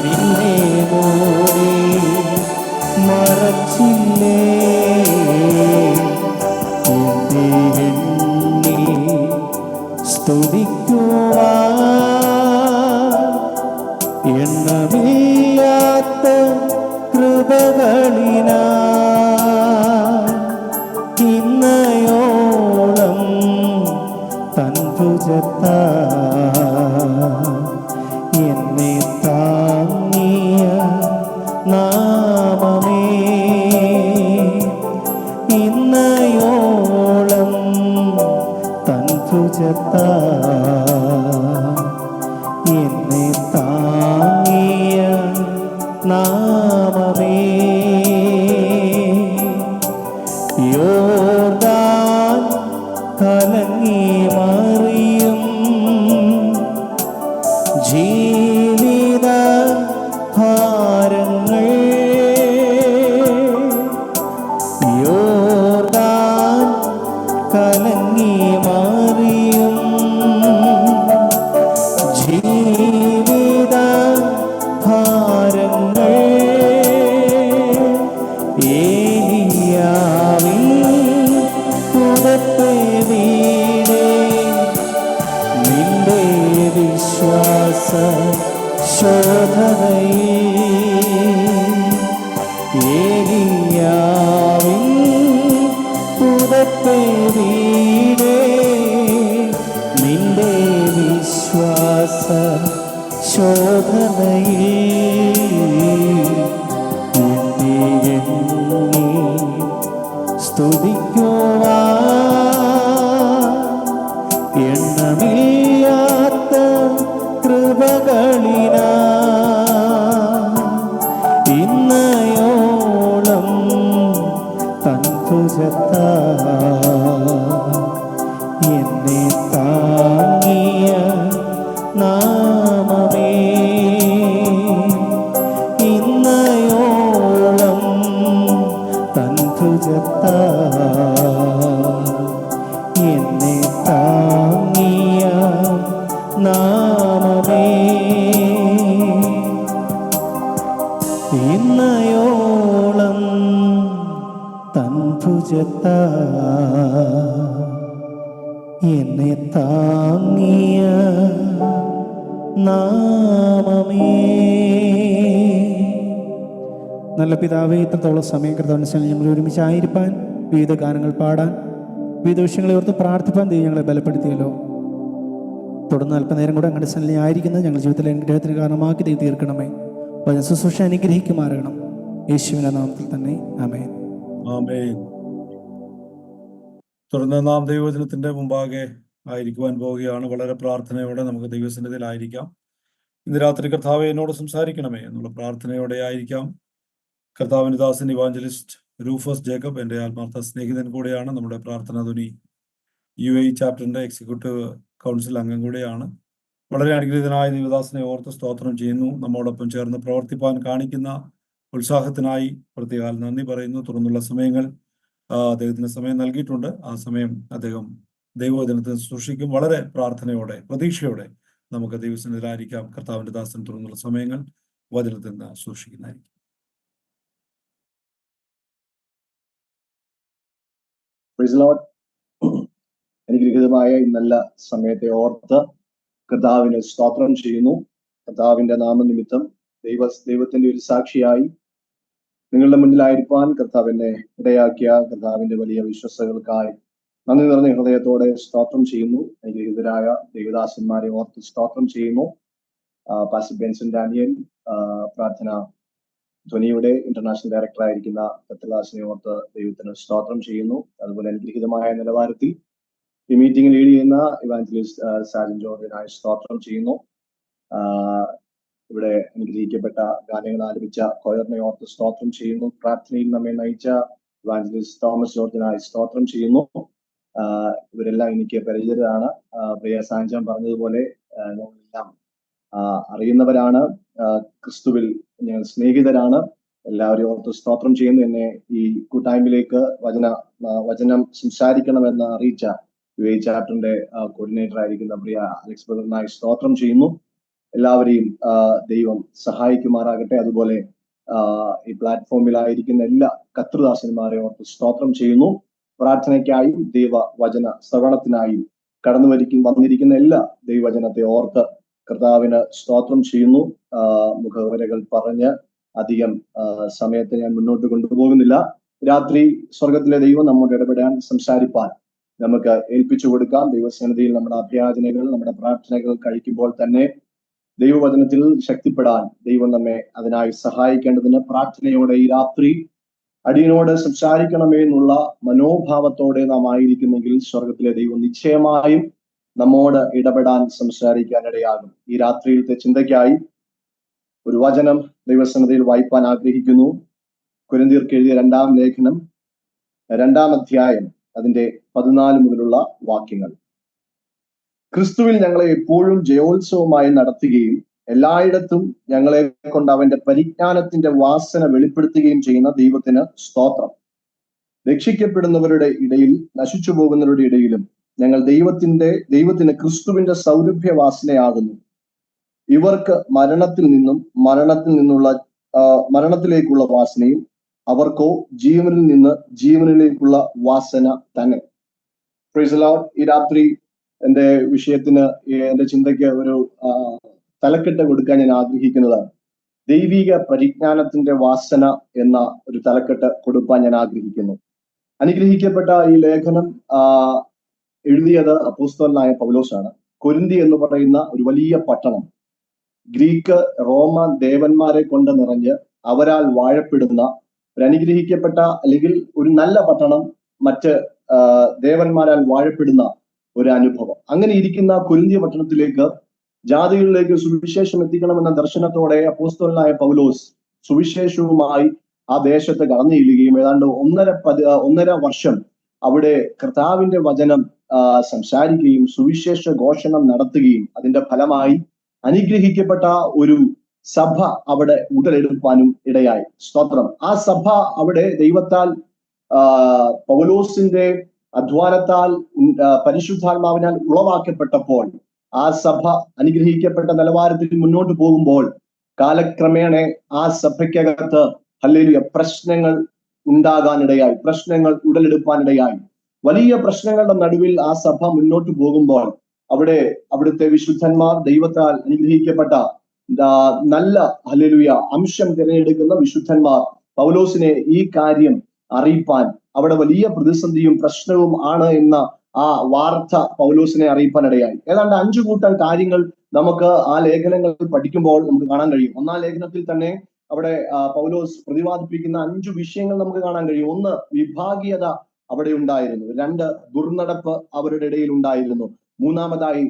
നിന്നെ മൂടി മറച്ചില്ലേ. സ്തുതിക്കുവാ എണ്ണമില്ലാത്ത കൃപകളിനാ ഇന്നയോളം തൻ ഭുജത്താ എന്നെ താങ്ങി നാമമേ ഇന്നയോളം തൻ ഭുജത്താ എന്നെ താങ്ങിയ നാമമേ യോർദാൻ കലങ്ങി മറിയും ജീവിത ഭാരങ്ങൾ യോർദാൻ കലങ്ങി മറിയും ജീവിത ഭാരങ്ങൾ ഏലിയാവിൻ പുറത്തെ വീടേ നിന്റെ വിശ്വാസ ശോധനയിൽ ഏലിയാവിൻ പുറത്തെ വീടേ നിന്റെ വിശ്വാസ ശോധനയിൽ എന്നെ സ്തുതിക്കുവാൻ എണ്ണമില്ലാത്ത കൃപകളിനാ ഇന്നയോളം തൻ ഭുജത്താ എന്നെ താങ്ങിയ നാമമേ ഇന്നയോളം തൻ ഭുജത്താ എന്നെ താങ്ങിയ നാമമേ ഇന്നയോളം തൻ ഭുജത്താ എന്നെ താങ്ങിയ നാമമേ. നല്ല പിതാവേ, ഇത്രത്തോളം സമയം കർത്താവിന് ഞങ്ങൾ ഒരുമിച്ചായിരിക്കാൻ, വിവിധ ഗാനങ്ങൾ പാടാൻ, വിവിധ വിഷയങ്ങളെ ഓർത്ത് പ്രാർത്ഥിപ്പാൻ ദൈവം ഞങ്ങളെ ബലപ്പെടുത്തിയല്ലോ. തുടർന്ന് അല്പനേരം കൂടെ അങ്ങയുടെ സന്നിധിയിൽ ആയിരിക്കുന്നത് ഞങ്ങളുടെ ജീവിതത്തിലെ അനുഗ്രഹത്തിന് കാരണമാക്കി ദൈവം തീർക്കണമേ. വചന ശുശ്രൂഷ അനുഗ്രഹിക്കുമാറണം. യേശുവിന്റെ നാമത്തിൽ തന്നെ ആമേൻ. ആമേൻ. തുടർന്ന് നാം ദൈവവചനത്തിന്റെ മുമ്പാകെ ആയിരിക്കുവാൻ പോവുകയാണ്. വളരെ പ്രാർത്ഥനയോടെ നമുക്ക് ദൈവസന്നിധിയിലായിരിക്കാം. ഇന്ന് രാത്രി കർത്താവെ എന്നോട് സംസാരിക്കണമേ എന്നുള്ള പ്രാർത്ഥനയോടെ ആയിരിക്കാം. കർത്താവിന്റെ ദാസൻ ഇവാഞ്ചലിസ്റ്റ് റൂഫസ് ജേക്കബ് എൻ്റെ ആത്മാർത്ഥ സ്നേഹിതൻ കൂടെയാണ്. നമ്മുടെ പ്രാർത്ഥനാ ധ്വനി UAE ചാപ്റ്ററിന്റെ എക്സിക്യൂട്ടീവ് കൗൺസിൽ അംഗം കൂടെയാണ്. വളരെ അനുഗ്രഹീതനായ ദൈവദാസനെ ഓർത്ത് സ്തോത്രം ചെയ്യുന്നു. നമ്മോടൊപ്പം ചേർന്ന് പ്രവർത്തിപ്പാൻ കാണിക്കുന്ന ഉത്സാഹത്തിനായി പ്രത്യേക നന്ദി പറയുന്നു. തുടർന്നുള്ള സമയങ്ങൾ അദ്ദേഹത്തിന് സമയം നൽകിയിട്ടുണ്ട്. ആ സമയം അദ്ദേഹം ദൈവവചനത്തെ സൂക്ഷിക്കും. വളരെ പ്രാർത്ഥനയോടെ പ്രതീക്ഷയോടെ നമുക്ക് ദൈവസന്നിധിയിലായിരിക്കാം. കർത്താവിന്റെ ദാസൻ തുടർന്നുള്ള സമയങ്ങൾ വചനത്തിൽ നിന്ന് സൂക്ഷിക്കുന്നതായിരിക്കും. അനുഗ്രഹീതമായ ഈ നല്ല സമയത്തെ ഓർത്ത് കർത്താവിന് സ്തോത്രം ചെയ്യുന്നു. കർത്താവിന്റെ നാമനിമിത്തം ദൈവത്തിന്റെ ഒരു സാക്ഷിയായി നിങ്ങളുടെ മുന്നിലായിരിക്കാൻ കർത്താവിനെ ഇടയാക്കിയ കർത്താവിന്റെ വലിയ വിശ്വസ്തകൾക്കായി നന്ദി നിറഞ്ഞ ഹൃദയത്തോടെ സ്തോത്രം ചെയ്യുന്നു. അനുഗ്രഹീതരായ ദൈവദാസന്മാരെ ഓർത്ത് സ്തോത്രം ചെയ്യുന്നു. പാസ്റ്റർ ബെൻസൺ ഡാനിയൽ, പ്രാർത്ഥന ധ്വനിയുടെ ഇന്റർനാഷണൽ ഡയറക്ടർ ആയിരിക്കുന്ന കർത്തദാസിനെ ഓർത്ത് ദൈവത്തിന് സ്തോത്രം ചെയ്യുന്നു. അതുപോലെ അനുഗ്രഹീതമായ നിലവാരത്തിൽ ഈ മീറ്റിംഗ് ലീഡ് ചെയ്യുന്ന ഇവാഞ്ചലിസ്റ്റ് സാജൻ ജോർജിനായി സ്തോത്രം ചെയ്യുന്നു. ഇവിടെ അനുഗ്രഹിക്കപ്പെട്ട ഗാനങ്ങൾ ആലപിച്ച കൊയറിനെ ഓർത്ത് സ്തോത്രം ചെയ്യുന്നു. പ്രാർത്ഥനയിൽ നമ്മെ നയിച്ച ഇവാഞ്ചലിസ്റ്റ് തോമസ് ജോർജിനായി സ്തോത്രം ചെയ്യുന്നു. ഇവരെല്ലാം എനിക്ക് പരിചിതരാണ്. പ്രിയ സാഞ്ചാൻ പറഞ്ഞതുപോലെ ഞങ്ങളെല്ലാം അറിയുന്നവരാണ്. ക്രിസ്തുവിൽ ഞങ്ങൾ സ്നേഹിതരാണ്. എല്ലാവരെയും ഓർത്ത് സ്തോത്രം ചെയ്യുന്നു. എന്നെ ഈ കൂട്ടായ്മയിലേക്ക് വചനം സംസാരിക്കണമെന്ന് അറിയിച്ച UAE ചാപ്റ്ററിന്റെ കോർഡിനേറ്റർ ആയിരിക്കുന്ന പ്രിയ അലക്സ് ബ്രദറിനായി സ്തോത്രം ചെയ്യുന്നു. എല്ലാവരെയും ദൈവം സഹായിക്കുമാറാകട്ടെ. അതുപോലെ ഈ പ്ലാറ്റ്ഫോമിലായിരിക്കുന്ന എല്ലാ കർത്തൃദാസന്മാരെ ഓർത്ത് സ്തോത്രം ചെയ്യുന്നു. പ്രാർത്ഥനയ്ക്കായും ദൈവവചന ശ്രവണത്തിനായും വന്നിരിക്കുന്ന എല്ലാ ദൈവവചനത്തെ ഓർത്ത് കർത്താവിന് സ്തോത്രം ചെയ്യുന്നു. മുഖവരകൾ പറഞ്ഞ് അധികം സമയത്തെ ഞാൻ മുന്നോട്ട് കൊണ്ടുപോകുന്നില്ല. രാത്രി സ്വർഗത്തിലെ ദൈവം നമ്മോട് ഇടപെടാൻ, സംസാരിപ്പാൻ നമുക്ക് ഏൽപ്പിച്ചു കൊടുക്കാം. ദൈവസന്നിധിയിൽ നമ്മുടെ അഭ്യാചനകൾ, നമ്മുടെ പ്രാർത്ഥനകൾ കഴിക്കുമ്പോൾ തന്നെ ദൈവവചനത്തിൽ ശക്തിപ്പെടാൻ ദൈവം നമ്മെ അതിനായി സഹായിക്കേണ്ടതിന് പ്രാർത്ഥനയോടെ ഈ രാത്രി അടിയനോട് സംസാരിക്കണമേ എന്നുള്ള മനോഭാവത്തോടെ നാം ആയിരിക്കുന്നെങ്കിൽ സ്വർഗത്തിലെ ദൈവം നിശ്ചയമായും നമ്മോട് ഇടപെടാൻ സംസാരിക്കാൻ ഇടയാകും. ഈ രാത്രിയിലത്തെ ചിന്തയ്ക്കായി ഒരു വചനം ദൈവസന്നിധിയിൽ വായിപ്പാൻ ആഗ്രഹിക്കുന്നു. കൊരിന്ത്യർക്ക് എഴുതിയ 2-ാം ലേഖനം 2-ാം അധ്യായം അതിന്റെ 14 മുതലുള്ള വാക്യങ്ങൾ. ക്രിസ്തുവിൽ ഞങ്ങളെ എപ്പോഴും ജയോത്സവമായി നടത്തുകയും എല്ലായിടത്തും ഞങ്ങളെ കൊണ്ട് അവന്റെ പരിജ്ഞാനത്തിന്റെ വാസന വെളിപ്പെടുത്തുകയും ചെയ്യുന്ന ദൈവത്തിന് സ്തോത്രം. രക്ഷിക്കപ്പെടുന്നവരുടെ ഇടയിൽ നശിച്ചു പോകുന്നവരുടെ ഇടയിലും ഞങ്ങൾ ദൈവത്തിന് ക്രിസ്തുവിന്റെ സൗരഭ്യ വാസനയാകുന്നു. ഇവർക്ക് മരണത്തിൽ നിന്നുള്ള മരണത്തിലേക്കുള്ള വാസനയും അവർക്കോ ജീവനിൽ നിന്ന് ജീവനിലേക്കുള്ള വാസന തന്നെ. Price the Lord. ഈ രാത്രി എന്റെ വിഷയത്തിന്, എന്റെ ചിന്തയ്ക്ക് ഒരു തലക്കെട്ട് കൊടുക്കാൻ ഞാൻ ആഗ്രഹിക്കുന്നതാണ്. ദൈവിക പരിജ്ഞാനത്തിന്റെ വാസന എന്ന ഒരു തലക്കെട്ട് കൊടുക്കാൻ ഞാൻ ആഗ്രഹിക്കുന്നു. അനുഗ്രഹിക്കപ്പെട്ട ഈ ലേഖനം എഴുതിയത് അപ്പോസ്തലനായ പൗലോസാണ്. കൊരിന്തി എന്ന് പറയുന്ന ഒരു വലിയ പട്ടണം, ഗ്രീക്ക് റോമ ദേവന്മാരെ കൊണ്ട് നിറഞ്ഞ് അവരാൽ വാഴപ്പെടുന്ന ഒരു അനുഗ്രഹിക്കപ്പെട്ട അല്ലെങ്കിൽ ഒരു നല്ല പട്ടണം, മറ്റ് ദേവന്മാരാൽ വാഴപ്പെടുന്ന ഒരു അനുഭവം. അങ്ങനെ ഇരിക്കുന്ന കൊരിന്ത്യ പട്ടണത്തിലേക്ക് ജാതികളിലേക്ക് സുവിശേഷം എത്തിക്കണമെന്ന ദർശനത്തോടെ അപ്പോസ്തലനായ പൗലോസ് സുവിശേഷവുമായി ആ ദേശത്ത് കടന്നു ചെല്ലുകയും ഏതാണ്ട് 1.5 വർഷം അവിടെ കർത്താവിന്റെ വചനം സംസാരിക്കുകയും സുവിശേഷ ഘോഷണം നടത്തുകയും അതിന്റെ ഫലമായി അനുഗ്രഹിക്കപ്പെട്ട ഒരു സഭ അവിടെ ഉടലെടുപ്പാനും ഇടയായി. സ്തോത്രം. ആ സഭ അവിടെ ദൈവത്താൽ പൗലോസിന്റെ അധ്വാനത്താൽ പരിശുദ്ധാത്മാവിനാൽ ഉളവാക്കപ്പെട്ടപ്പോൾ ആ സഭ അനുഗ്രഹിക്കപ്പെട്ട നിലവാരത്തിൽ മുന്നോട്ട് പോകുമ്പോൾ കാലക്രമേണ ആ സഭയ്ക്കകത്ത് ഹല്ലേലൂയ പ്രശ്നങ്ങൾ ഉണ്ടാകാനിടയായി, പ്രശ്നങ്ങൾ ഉടലെടുപ്പാനിടയായി. വലിയ പ്രശ്നങ്ങളുടെ നടുവിൽ ആ സഭ മുന്നോട്ട് പോകുമ്പോൾ അവിടുത്തെ വിശുദ്ധന്മാർ, ദൈവത്താൽ അനുഗ്രഹിക്കപ്പെട്ട നല്ല ഹല്ലേലൂയ അംശം തിരഞ്ഞെടുക്കുന്ന വിശുദ്ധന്മാർ പൗലോസിനെ ഈ കാര്യം അറിയിപ്പാൻ, അവിടെ വലിയ പ്രതിസന്ധിയും പ്രശ്നവും ആണ് എന്ന ആ വാർത്ത പൗലോസിനെ അറിയിപ്പാനിടയായി. ഏതാണ്ട് 5 കൂട്ടം കാര്യങ്ങൾ നമുക്ക് ആ ലേഖനങ്ങൾ പഠിക്കുമ്പോൾ നമുക്ക് കാണാൻ കഴിയും. 1-ാം ലേഖനത്തിൽ തന്നെ അവിടെ പൗലോസ് പ്രതിപാദിപ്പിക്കുന്ന 5 വിഷയങ്ങൾ നമുക്ക് കാണാൻ കഴിയും. 1, വിഭാഗീയത അവിടെ ഉണ്ടായിരുന്നു. 2, ദുർനടപ്പ് അവരുടെ ഇടയിൽ ഉണ്ടായിരുന്നു. 3-ാമതായി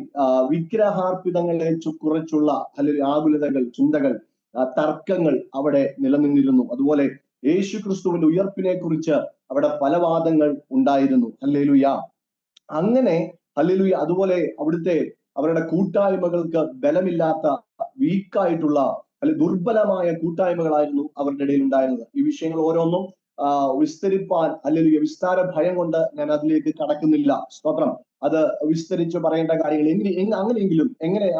വിഗ്രഹാർപ്പിതങ്ങളെ കുറിച്ചുള്ള അല്ലെങ്കിൽ ആകുലതകൾ, ചിന്തകൾ, തർക്കങ്ങൾ അവിടെ നിലനിന്നിരുന്നു. അതുപോലെ യേശു ക്രിസ്തുവിന്റെ ഉയർപ്പിനെ കുറിച്ച് അവിടെ പല വാദങ്ങൾ ഉണ്ടായിരുന്നു. ഹല്ലേലൂയ. അങ്ങനെ ഹല്ലേലൂയ. അതുപോലെ അവരുടെ കൂട്ടായ്മകൾക്ക് ബലമില്ലാത്ത, വീക്കായിട്ടുള്ള അല്ലെങ്കിൽ ദുർബലമായ കൂട്ടായ്മകളായിരുന്നു അവരുടെ ഇടയിൽ ഉണ്ടായിരുന്നത്. ഈ വിഷയങ്ങൾ ഓരോന്നും വിസ്തരിപ്പാൻ അല്ലെങ്കിൽ വിസ്താര ഭയം കൊണ്ട് ഞാൻ അതിലേക്ക് കടക്കുന്നില്ല. സ്തോത്രം. അത് വിസ്തരിച്ച് പറയേണ്ട കാര്യങ്ങൾ അങ്ങനെയെങ്കിലും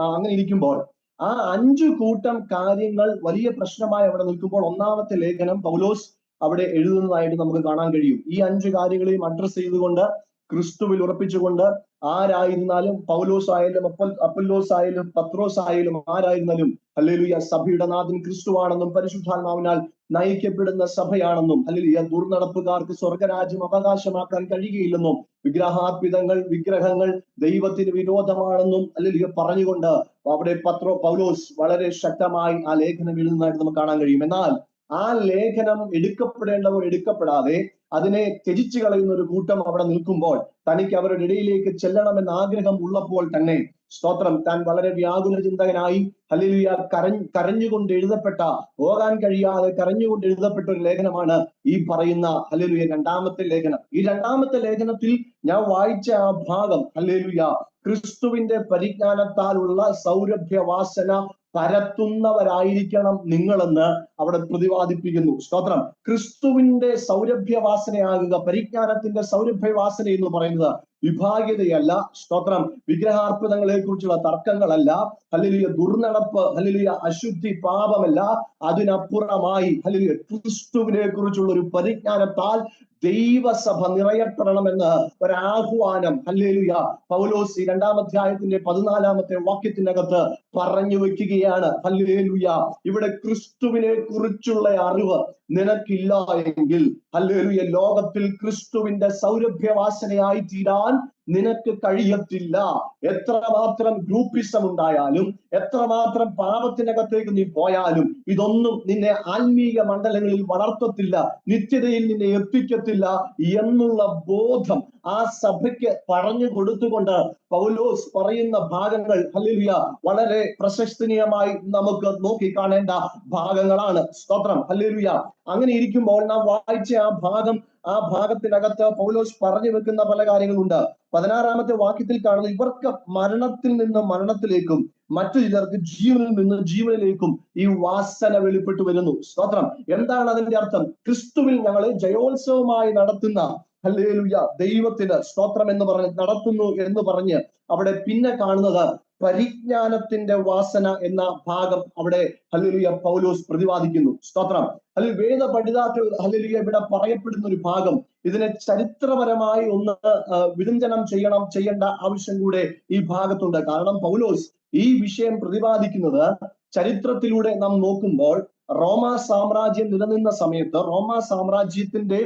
അങ്ങനെ ഇരിക്കുമ്പോൾ ആ 5 കൂട്ടം കാര്യങ്ങൾ വലിയ പ്രശ്നമായി അവിടെ നിൽക്കുമ്പോൾ 1-ാമത്തെ ലേഖനം പൗലോസ് അവിടെ എഴുതുന്നതായിട്ട് നമുക്ക് കാണാൻ കഴിയും. ഈ 5 കാര്യങ്ങളെയും അഡ്രസ് ചെയ്തുകൊണ്ട്, ക്രിസ്തുവിൽ ഉറപ്പിച്ചുകൊണ്ട്, ആരായിരുന്നാലും പൗലോസ് ആയാലും അപ്പൊല്ലോസ് ആയാലും പത്രോസ് ആയാലും ആരായിരുന്നാലും ഹല്ലേലൂയ സഭയുടെ നാഥൻ ക്രിസ്തുവാണെന്നും പരിശുദ്ധാത്മാവിനാൽ നയിക്കപ്പെടുന്ന സഭയാണെന്നും ഹല്ലേലൂയ ദുർനടപ്പുകാർക്ക് സ്വർഗരാജ്യം അവകാശമാക്കാൻ കഴിയുകയില്ലെന്നും വിഗ്രഹാർപ്പിതങ്ങൾ, വിഗ്രഹങ്ങൾ ദൈവത്തിന് വിരോധമാണെന്നും ഹല്ലേലൂയ പറഞ്ഞുകൊണ്ട് അവിടെ പൗലോസ് വളരെ ശക്തമായി ആ ലേഖനം എഴുതുന്നതായിട്ട് നമുക്ക് കാണാൻ കഴിയും. എന്നാൽ ആ ലേഖനം എടുക്കപ്പെടേണ്ടവർ എടുക്കപ്പെടാതെ അതിനെ ത്യജിച്ചു കളയുന്ന ഒരു കൂട്ടം അവിടെ നിൽക്കുമ്പോൾ തനിക്ക് അവരുടെ ഇടയിലേക്ക് ചെല്ലണമെന്ന ആഗ്രഹം ഉള്ളപ്പോൾ തന്നെ സ്തോത്രം, താൻ വളരെ വ്യാകുല ചിന്തകനായി ഹല്ലേലൂയ കരഞ്ഞുകൊണ്ട് എഴുതപ്പെട്ട, പോകാൻ കഴിയാതെ കരഞ്ഞുകൊണ്ട് എഴുതപ്പെട്ട ഒരു ലേഖനമാണ് ഈ പറയുന്ന ഹല്ലേലൂയ 2-ാമത്തെ ലേഖനം. ഈ 2-ാമത്തെ ലേഖനത്തിൽ ഞാൻ വായിച്ച ആ ഭാഗം ഹല്ലേലൂയ ക്രിസ്തുവിന്റെ പരിജ്ഞാനത്താലുള്ള സൗരഭ്യ വാസന പരത്തുന്നവരായിരിക്കണം നിങ്ങളെന്ന് അവിടെ പ്രതിപാദിപ്പിക്കുന്നു. സ്തോത്രം. ക്രിസ്തുവിന്റെ സൗരഭ്യവാസനയാകുക, പരിജ്ഞാനത്തിന്റെ സൗരഭ്യവാസന എന്ന് പറയുന്നത് വിഭാഗീയതയല്ല. സ്തോത്രം. വിഗ്രഹാർപ്പിതങ്ങളെ കുറിച്ചുള്ള തർക്കങ്ങളല്ല. ഹല്ലേലൂയ ദുർനടപ്പ്, ഹല്ലേലൂയ അശുദ്ധി, പാപമല്ല. അതിനപ്പുറമായി ഹല്ലേലൂയ ക്രിസ്തുവിനെ കുറിച്ചുള്ള ഒരു പരിജ്ഞാനത്താൽ ദൈവസഭ നിറയപ്പെടണമെന്ന് ഒരാഹ്വാനം ഹല്ലേലൂയ പൗലോസ് 2-ാം അധ്യായത്തിന്റെ 14-ാമത്തെ വാക്യത്തിനകത്ത് പറഞ്ഞു വെക്കുകയാണ്. ഹല്ലേലൂയ. ഇവിടെ ക്രിസ്തുവിനെ കുറിച്ചുള്ള അറിവ് നിനക്കില്ല എങ്കിൽ ഹല്ലേലൂയ ലോകത്തിൽ ക്രിസ്തുവിന്റെ സൗരഭ്യവാസനയായി തീരാൻ നിനക്ക് കഴിയത്തില്ല. എത്രമാത്രം ഗ്രൂപ്പിസം ഉണ്ടായാലും, എത്രമാത്രം പാപത്തിനകത്തേക്ക് നീ പോയാലും, ഇതൊന്നും നിന്നെ ആത്മീയ മണ്ഡലങ്ങളിൽ വളർത്തത്തില്ല, നിത്യതയിൽ നിന്നെ എത്തിക്കത്തില്ല എന്നുള്ള ബോധം ആ സഭയ്ക്ക് പറഞ്ഞു കൊടുത്തുകൊണ്ട് പൗലോസ് പറയുന്ന ഭാഗങ്ങൾ ഹല്ലേലൂയ വളരെ പ്രശസ്തനീയമായി നമുക്ക് നോക്കിക്കാണേണ്ട ഭാഗങ്ങളാണ്. സ്തോത്രം, ഹല്ലേലൂയ. അങ്ങനെ ഇരിക്കുമ്പോൾ നാം വായിച്ച ആ ഭാഗത്തിനകത്ത് പൗലോസ് പറഞ്ഞു വെക്കുന്ന പല കാര്യങ്ങളുണ്ട്. 16-ാമത്തെ വാക്യത്തിൽ കാണുന്നു, ഇവർക്ക് മരണത്തിൽ നിന്ന് മരണത്തിലേക്കും മറ്റു ചിലർക്ക് ജീവനിൽ നിന്ന് ജീവനിലേക്കും ഈ വാസന വെളിപ്പെട്ടു വരുന്നു. സ്തോത്രം. എന്താണ് അതിന്റെ അർത്ഥം? ക്രിസ്തുവിൽ ഞങ്ങളെ ജയോത്സവമായി നടത്തുന്ന ഹല്ലേലൂയ ദൈവത്തിന് സ്തോത്രം എന്ന് പറഞ്ഞ് നടത്തുന്നു എന്ന് പറഞ്ഞ് അവിടെ പിന്നെ കാണുന്നത് പരിജ്ഞാനത്തിന്റെ വാസന എന്ന ഭാഗം അവിടെ ഹല്ലേലൂയ പൗലോസ് പ്രതിപാദിക്കുന്നു. സ്തോത്രം. അതിൽ വേദ പഠിതാക്കൾ ഹല്ലേലൂയ ഇവിടെ പറയപ്പെടുന്ന ഒരു ഭാഗം, ഇതിനെ ചരിത്രപരമായി ഒന്ന് വിചിന്തനം ചെയ്യേണ്ട ആവശ്യം കൂടെ ഈ ഭാഗത്തുണ്ട്. കാരണം പൗലോസ് ഈ വിഷയം പ്രതിപാദിക്കുന്നത് ചരിത്രത്തിലൂടെ നാം നോക്കുമ്പോൾ റോമാ സാമ്രാജ്യം നിലനിന്ന സമയത്ത് റോമാ സാമ്രാജ്യത്തിന്റെ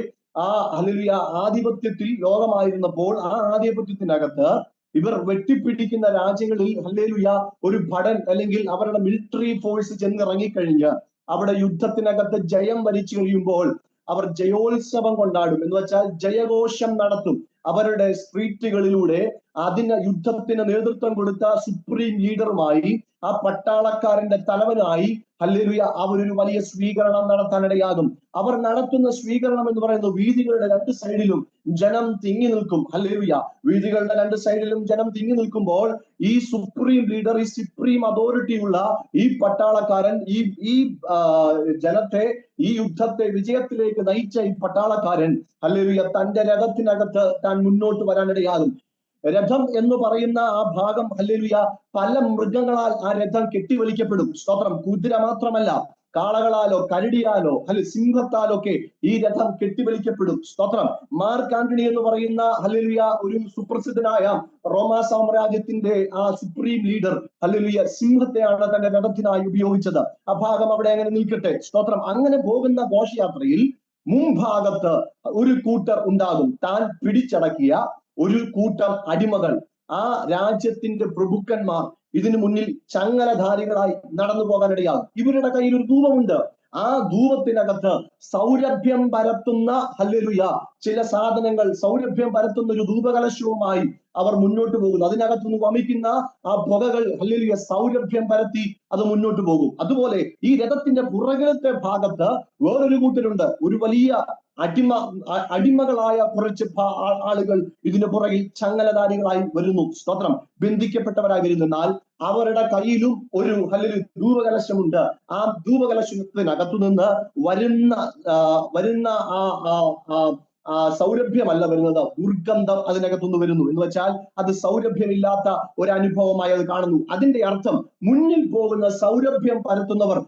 ഹല്ലേലൂയ ആധിപത്യത്തിൽ ലോകമായിരുന്നപ്പോൾ ആ ആധിപത്യത്തിനകത്ത് ഇവർ വെട്ടിപ്പിടിക്കുന്ന രാജ്യങ്ങളിൽ ഹല്ലേലൂയ ഒരു ഭടൻ അല്ലെങ്കിൽ അവരുടെ മിലിറ്ററി ഫോഴ്സ് ചെന്നിറങ്ങിക്കഴിഞ്ഞ് അവിടെ യുദ്ധത്തിനകത്ത് ജയം വരിച്ചു കഴിയുമ്പോൾ അവർ ജയോത്സവം കൊണ്ടാടും. എന്ന് വെച്ചാൽ ജയഘോഷം നടത്തും. അവരുടെ സ്ട്രീറ്റുകളിലൂടെ യുദ്ധത്തിന് നേതൃത്വം കൊടുത്ത സുപ്രീം ലീഡറുമായി ആ പട്ടാളക്കാരന്റെ തലവനായി ഹല്ലേലൂയ അവരൊരു വലിയ സ്വീകരണം നടത്താനിടയാകും. അവർ നടത്തുന്ന സ്വീകരണം എന്ന് പറയുന്നത് വീഥികളുടെ രണ്ട് സൈഡിലും ജനം തിങ്ങി നിൽക്കും. ഹല്ലേലൂയ. വീഥികളുടെ രണ്ട് സൈഡിലും ജനം തിങ്ങി നിൽക്കുമ്പോൾ ഈ സുപ്രീം ലീഡർ, ഈ സുപ്രീം അതോറിറ്റിയുള്ള ഈ പട്ടാളക്കാരൻ ഈ ജനത്തെ, ഈ യുദ്ധത്തെ വിജയത്തിലേക്ക് നയിച്ച ഈ പട്ടാളക്കാരൻ ഹല്ലേലൂയ തന്റെ രഥത്തിനകത്ത് താൻ മുന്നോട്ട് വരാനിടയാകും. രഥം എന്ന് പറയുന്ന ആ ഭാഗം ഹല്ലേലൂയ പല മൃഗങ്ങളാൽ ആ രഥം കെട്ടിവലിക്കപ്പെടും. സ്തോത്രം. കുതിര മാത്രമല്ല, കാളകളാലോ കരടിയാലോ സിംഹത്താലോ ഒക്കെ ഈ രഥം കെട്ടിവലിക്കപ്പെടും. സ്തോത്രം. മാർക്ക് ആന്റണി എന്ന് പറയുന്ന ഹല്ലേലൂയ ഒരു സുപ്രസിദ്ധനായ റോമാ സാമ്രാജ്യത്തിന്റെ ആ സുപ്രീം ലീഡർ ഹല്ലേലൂയ സിംഹത്തെയാണ് തന്റെ രഥത്തിനായി ഉപയോഗിച്ചത്. ആ ഭാഗം അവിടെ അങ്ങനെ നിൽക്കട്ടെ. സ്തോത്രം. അങ്ങനെ പോകുന്ന ഘോഷയാത്രയിൽ മുൻഭാഗത്ത് ഒരു കൂട്ടർ ഉണ്ടാകും. താൻ പിടിച്ചടക്കിയ ഒരു കൂട്ടം അടിമകൾ, ആ രാജ്യത്തിന്റെ പ്രഭുക്കന്മാർ ഇതിനു മുന്നിൽ ചങ്ങലധാരികളായി നടന്നു പോകാനിടയാകും. ഇവരുടെ കയ്യിൽ ഒരു ധൂപമുണ്ട്. ആ ധൂപത്തിനകത്ത് സൗരഭ്യം പരത്തുന്ന ഹല്ലേലൂയ ചില സാധനങ്ങൾ, സൗരഭ്യം പരത്തുന്ന ഒരു ധൂപകലശവുമായി അവർ മുന്നോട്ട് പോകുന്നു. അതിനകത്തുനിന്ന് വമിക്കുന്ന ആ പുകകൾ ഹല്ലേലൂയ സൗരഭ്യം പരത്തി അത് മുന്നോട്ട് പോകും. അതുപോലെ ഈ രഥത്തിന്റെ പുറകിലത്തെ ഭാഗത്ത് വേറൊരു കൂട്ടരുണ്ട്. ഒരു വലിയ അടിമകളായ കുറച്ച് ആളുകൾ ഇതിന് പുറകിൽ ചങ്ങലധാരികളായി വരുന്നു. സ്തോത്രം. ബന്ധിക്കപ്പെട്ടവരായി വരുന്നാൽ അവരുടെ കയ്യിലും ഒരു ഹല്ലേലൂയ ധൂപകലശമുണ്ട്. ആ ധൂപകലശത്തിനകത്തു നിന്ന് വരുന്ന സൗരഭ്യമല്ല വരുന്നത്, ദുർഗന്ധം അതിനകത്തുനിന്ന് വരുന്നു. എന്ന് വെച്ചാൽ അത് സൗരഭ്യമില്ലാത്ത ഒരു അനുഭവമായി അത് കാണുന്നു. അതിന്റെ അർത്ഥം മുന്നിൽ പോകുന്ന സൗരഭ്യം പരത്തുന്നവർ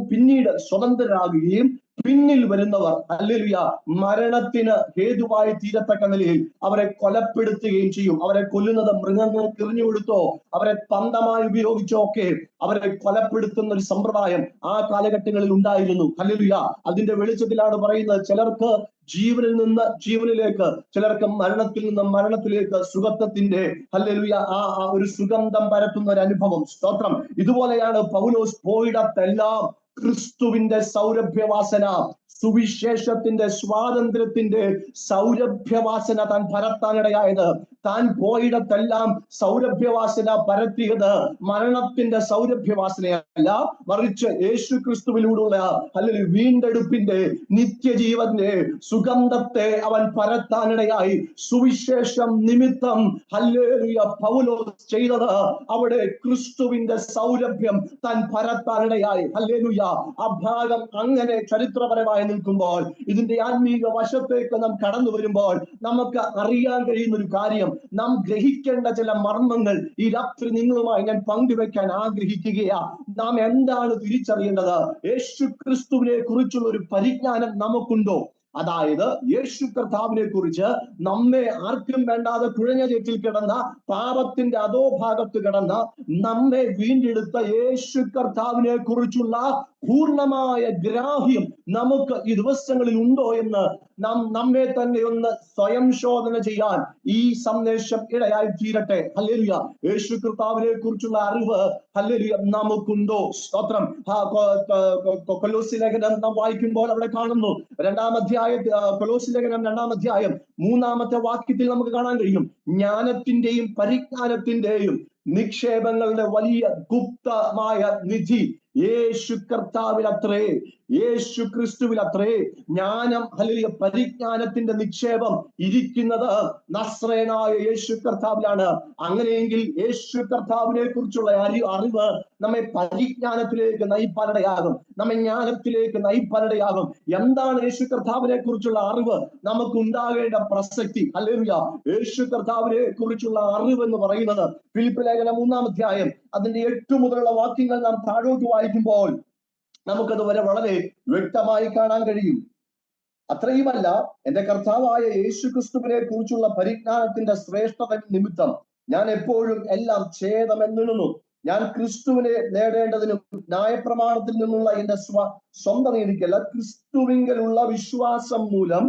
പിന്നീട് സ്വതന്ത്രരാകുകയും പിന്നിൽ വരുന്നവർ ഹല്ലേലൂയ മരണത്തിന് ഹേതുവായി തീരത്തക്ക നിലയിൽ അവരെ കൊലപ്പെടുത്തുകയും ചെയ്യും. അവരെ കൊല്ലുന്നത് മൃഗങ്ങൾക്ക് എറിഞ്ഞു കൊടുത്തോ അവരെ പന്തമായി ഉപയോഗിച്ചോ ഒക്കെ അവരെ കൊലപ്പെടുത്തുന്ന ഒരു സമ്പ്രദായം ആ കാലഘട്ടങ്ങളിൽ ഉണ്ടായിരുന്നു. ഹല്ലേലൂയ. അതിന്റെ വെളിച്ചത്തിലാണ് പറയുന്നത്, ചിലർക്ക് ജീവനിൽ നിന്ന് ജീവനിലേക്ക്, ചിലർക്ക് മരണത്തിൽ നിന്ന് മരണത്തിലേക്ക് സുഗന്ധത്തിന്റെ ഹല്ലേലൂയ ആ ഒരു സുഗന്ധം പരത്തുന്ന ഒരു അനുഭവം. സ്തോത്രം. ഇതുപോലെയാണ് പൗലോസ് പോയിടത്തെല്ലാം ക്രിസ്തുവിന്റെ സൗരഭ്യവാസന, സുവിശേഷത്തിന്റെ സ്വാതന്ത്ര്യത്തിന്റെ സൗരഭ്യവാസന താൻ പരത്താനിടയായത്. താൻ പോയിടത്തെല്ലാം സൗരഭ്യവാസന പരത്തിയത് മരണത്തിന്റെ സൗരഭ്യവാസനയല്ല, മറിച്ച് യേശു ക്രിസ്തുവിലൂടെയുള്ള അല്ലെങ്കിൽ വീണ്ടെടുപ്പിന്റെ നിത്യജീവന്റെ സുഗന്ധത്തെ അവൻ പരത്താനിടയായി. സുവിശേഷം നിമിത്തം ഹല്ലേലൂയ പൗലോസ് ചെയ്തത് അവിടെ ക്രിസ്തുവിന്റെ സൗരഭ്യം താൻ പരത്താനിടയായി. ഹല്ലേലൂയ. ആ ഭാഗം അങ്ങനെ ചരിത്രപരമായി നിൽക്കുമ്പോൾ ഇതിന്റെ ആത്മീക വശത്തേക്ക് നാം കടന്നു വരുമ്പോൾ നമുക്ക് അറിയാൻ കഴിയുന്ന ഒരു കാര്യം, നാം ഗ്രഹിക്കേണ്ട ചില മർമ്മങ്ങൾ ഈ രാത്രി നിങ്ങളുമായി ഞാൻ പങ്കുവെക്കാൻ ആഗ്രഹിക്കുകയാ. നാം എന്താണ് തിരിച്ചറിയേണ്ടത്? യേശു ക്രിസ്തുവിനെ കുറിച്ചുള്ള ഒരു പരിജ്ഞാനം നമുക്കുണ്ടോ? അതായത് യേശു കർത്താവിനെ കുറിച്ച് നമ്മെ ആർക്കും വേണ്ടാതെ കുഴഞ്ഞ ചേറ്റിൽ കിടന്ന പാപത്തിന്റെ അധോഭാഗത്ത് കിടന്ന നമ്മെ വീണ്ടെടുത്ത യേശു കർത്താവിനെ കുറിച്ചുള്ള പൂർണ്ണമായ ഗ്രാഹ്യം നമുക്ക് ഈ ദിവസങ്ങളിൽ ഉണ്ടോ എന്ന് നമ്മെ തന്നെ ഒന്ന് സ്വയം ശോധന ചെയ്യാൻ ഈ സന്ദേശം ഇടയായി തീരട്ടെ. ഹല്ലേലൂയ. യേശു കർത്താവിനെ കുറിച്ചുള്ള അറിവ് ഹല്ലേലൂയ നമുക്കുണ്ടോ? സ്തോത്രം. കൊലോസി ലേഖനം നാം വായിക്കുമ്പോൾ അവിടെ കാണുന്നു, കൊലോസി ലേഖനം 2-ാം അധ്യായം 3-ാമത്തെ വാക്യത്തിൽ നമുക്ക് കാണാൻ കഴിയും, ജ്ഞാനത്തിന്റെയും പരിജ്ഞാനത്തിന്റെയും നിക്ഷേപങ്ങളുടെ വലിയ ഗുപ്തമായ നിധി യേശു കർത്താവിലത്രേ, യേശു ക്രിസ്തുവിലത്രേ. ജ്ഞാനം ഹല്ലേലൂയ പരിജ്ഞാനത്തിന്റെ നിക്ഷേപം ഇരിക്കുന്നത് നസ്രയനായ യേശു കർത്താവിലാണ്. അങ്ങനെയെങ്കിൽ യേശു കർത്താവിനെ കുറിച്ചുള്ള അറിവ് നമ്മെ പരിജ്ഞാനത്തിലേക്ക് നയിപ്പാനിടയാകും, നമ്മെ ജ്ഞാനത്തിലേക്ക് നയിപ്പാനിടയാകും. എന്താണ് യേശു കർത്താവിനെ കുറിച്ചുള്ള അറിവ് നമുക്ക് ഉണ്ടാകേണ്ട പ്രസക്തി? ഹല്ലേലൂയ. യേശു കർത്താവിനെ കുറിച്ചുള്ള അറിവ് എന്ന് പറയുന്നത് ഫിലിപ്പ് ലേഖനം 3-ാം അധ്യായം അതിന്റെ 8 മുതലുള്ള വാക്യങ്ങൾ നാം താഴോട്ട് വായിക്കുമ്പോൾ നമുക്കത് വളരെ വ്യക്തമായി കാണാൻ കഴിയും. അത്രയുമല്ല, എന്റെ കർത്താവായ യേശു ക്രിസ്തുവിനെ കുറിച്ചുള്ള പരിജ്ഞാനത്തിന്റെ ശ്രേഷ്ഠത നിമിത്തം ഞാൻ എപ്പോഴും എല്ലാം ഛേദമെന്നിടുന്നു. ഞാൻ ക്രിസ്തുവിനെ നേടേണ്ടതിനും ന്യായപ്രമാണത്തിൽ നിന്നുള്ള എന്റെ സ്വന്തം നീതിക്കല്ല, ക്രിസ്തുവിങ്കലുള്ള വിശ്വാസം മൂലം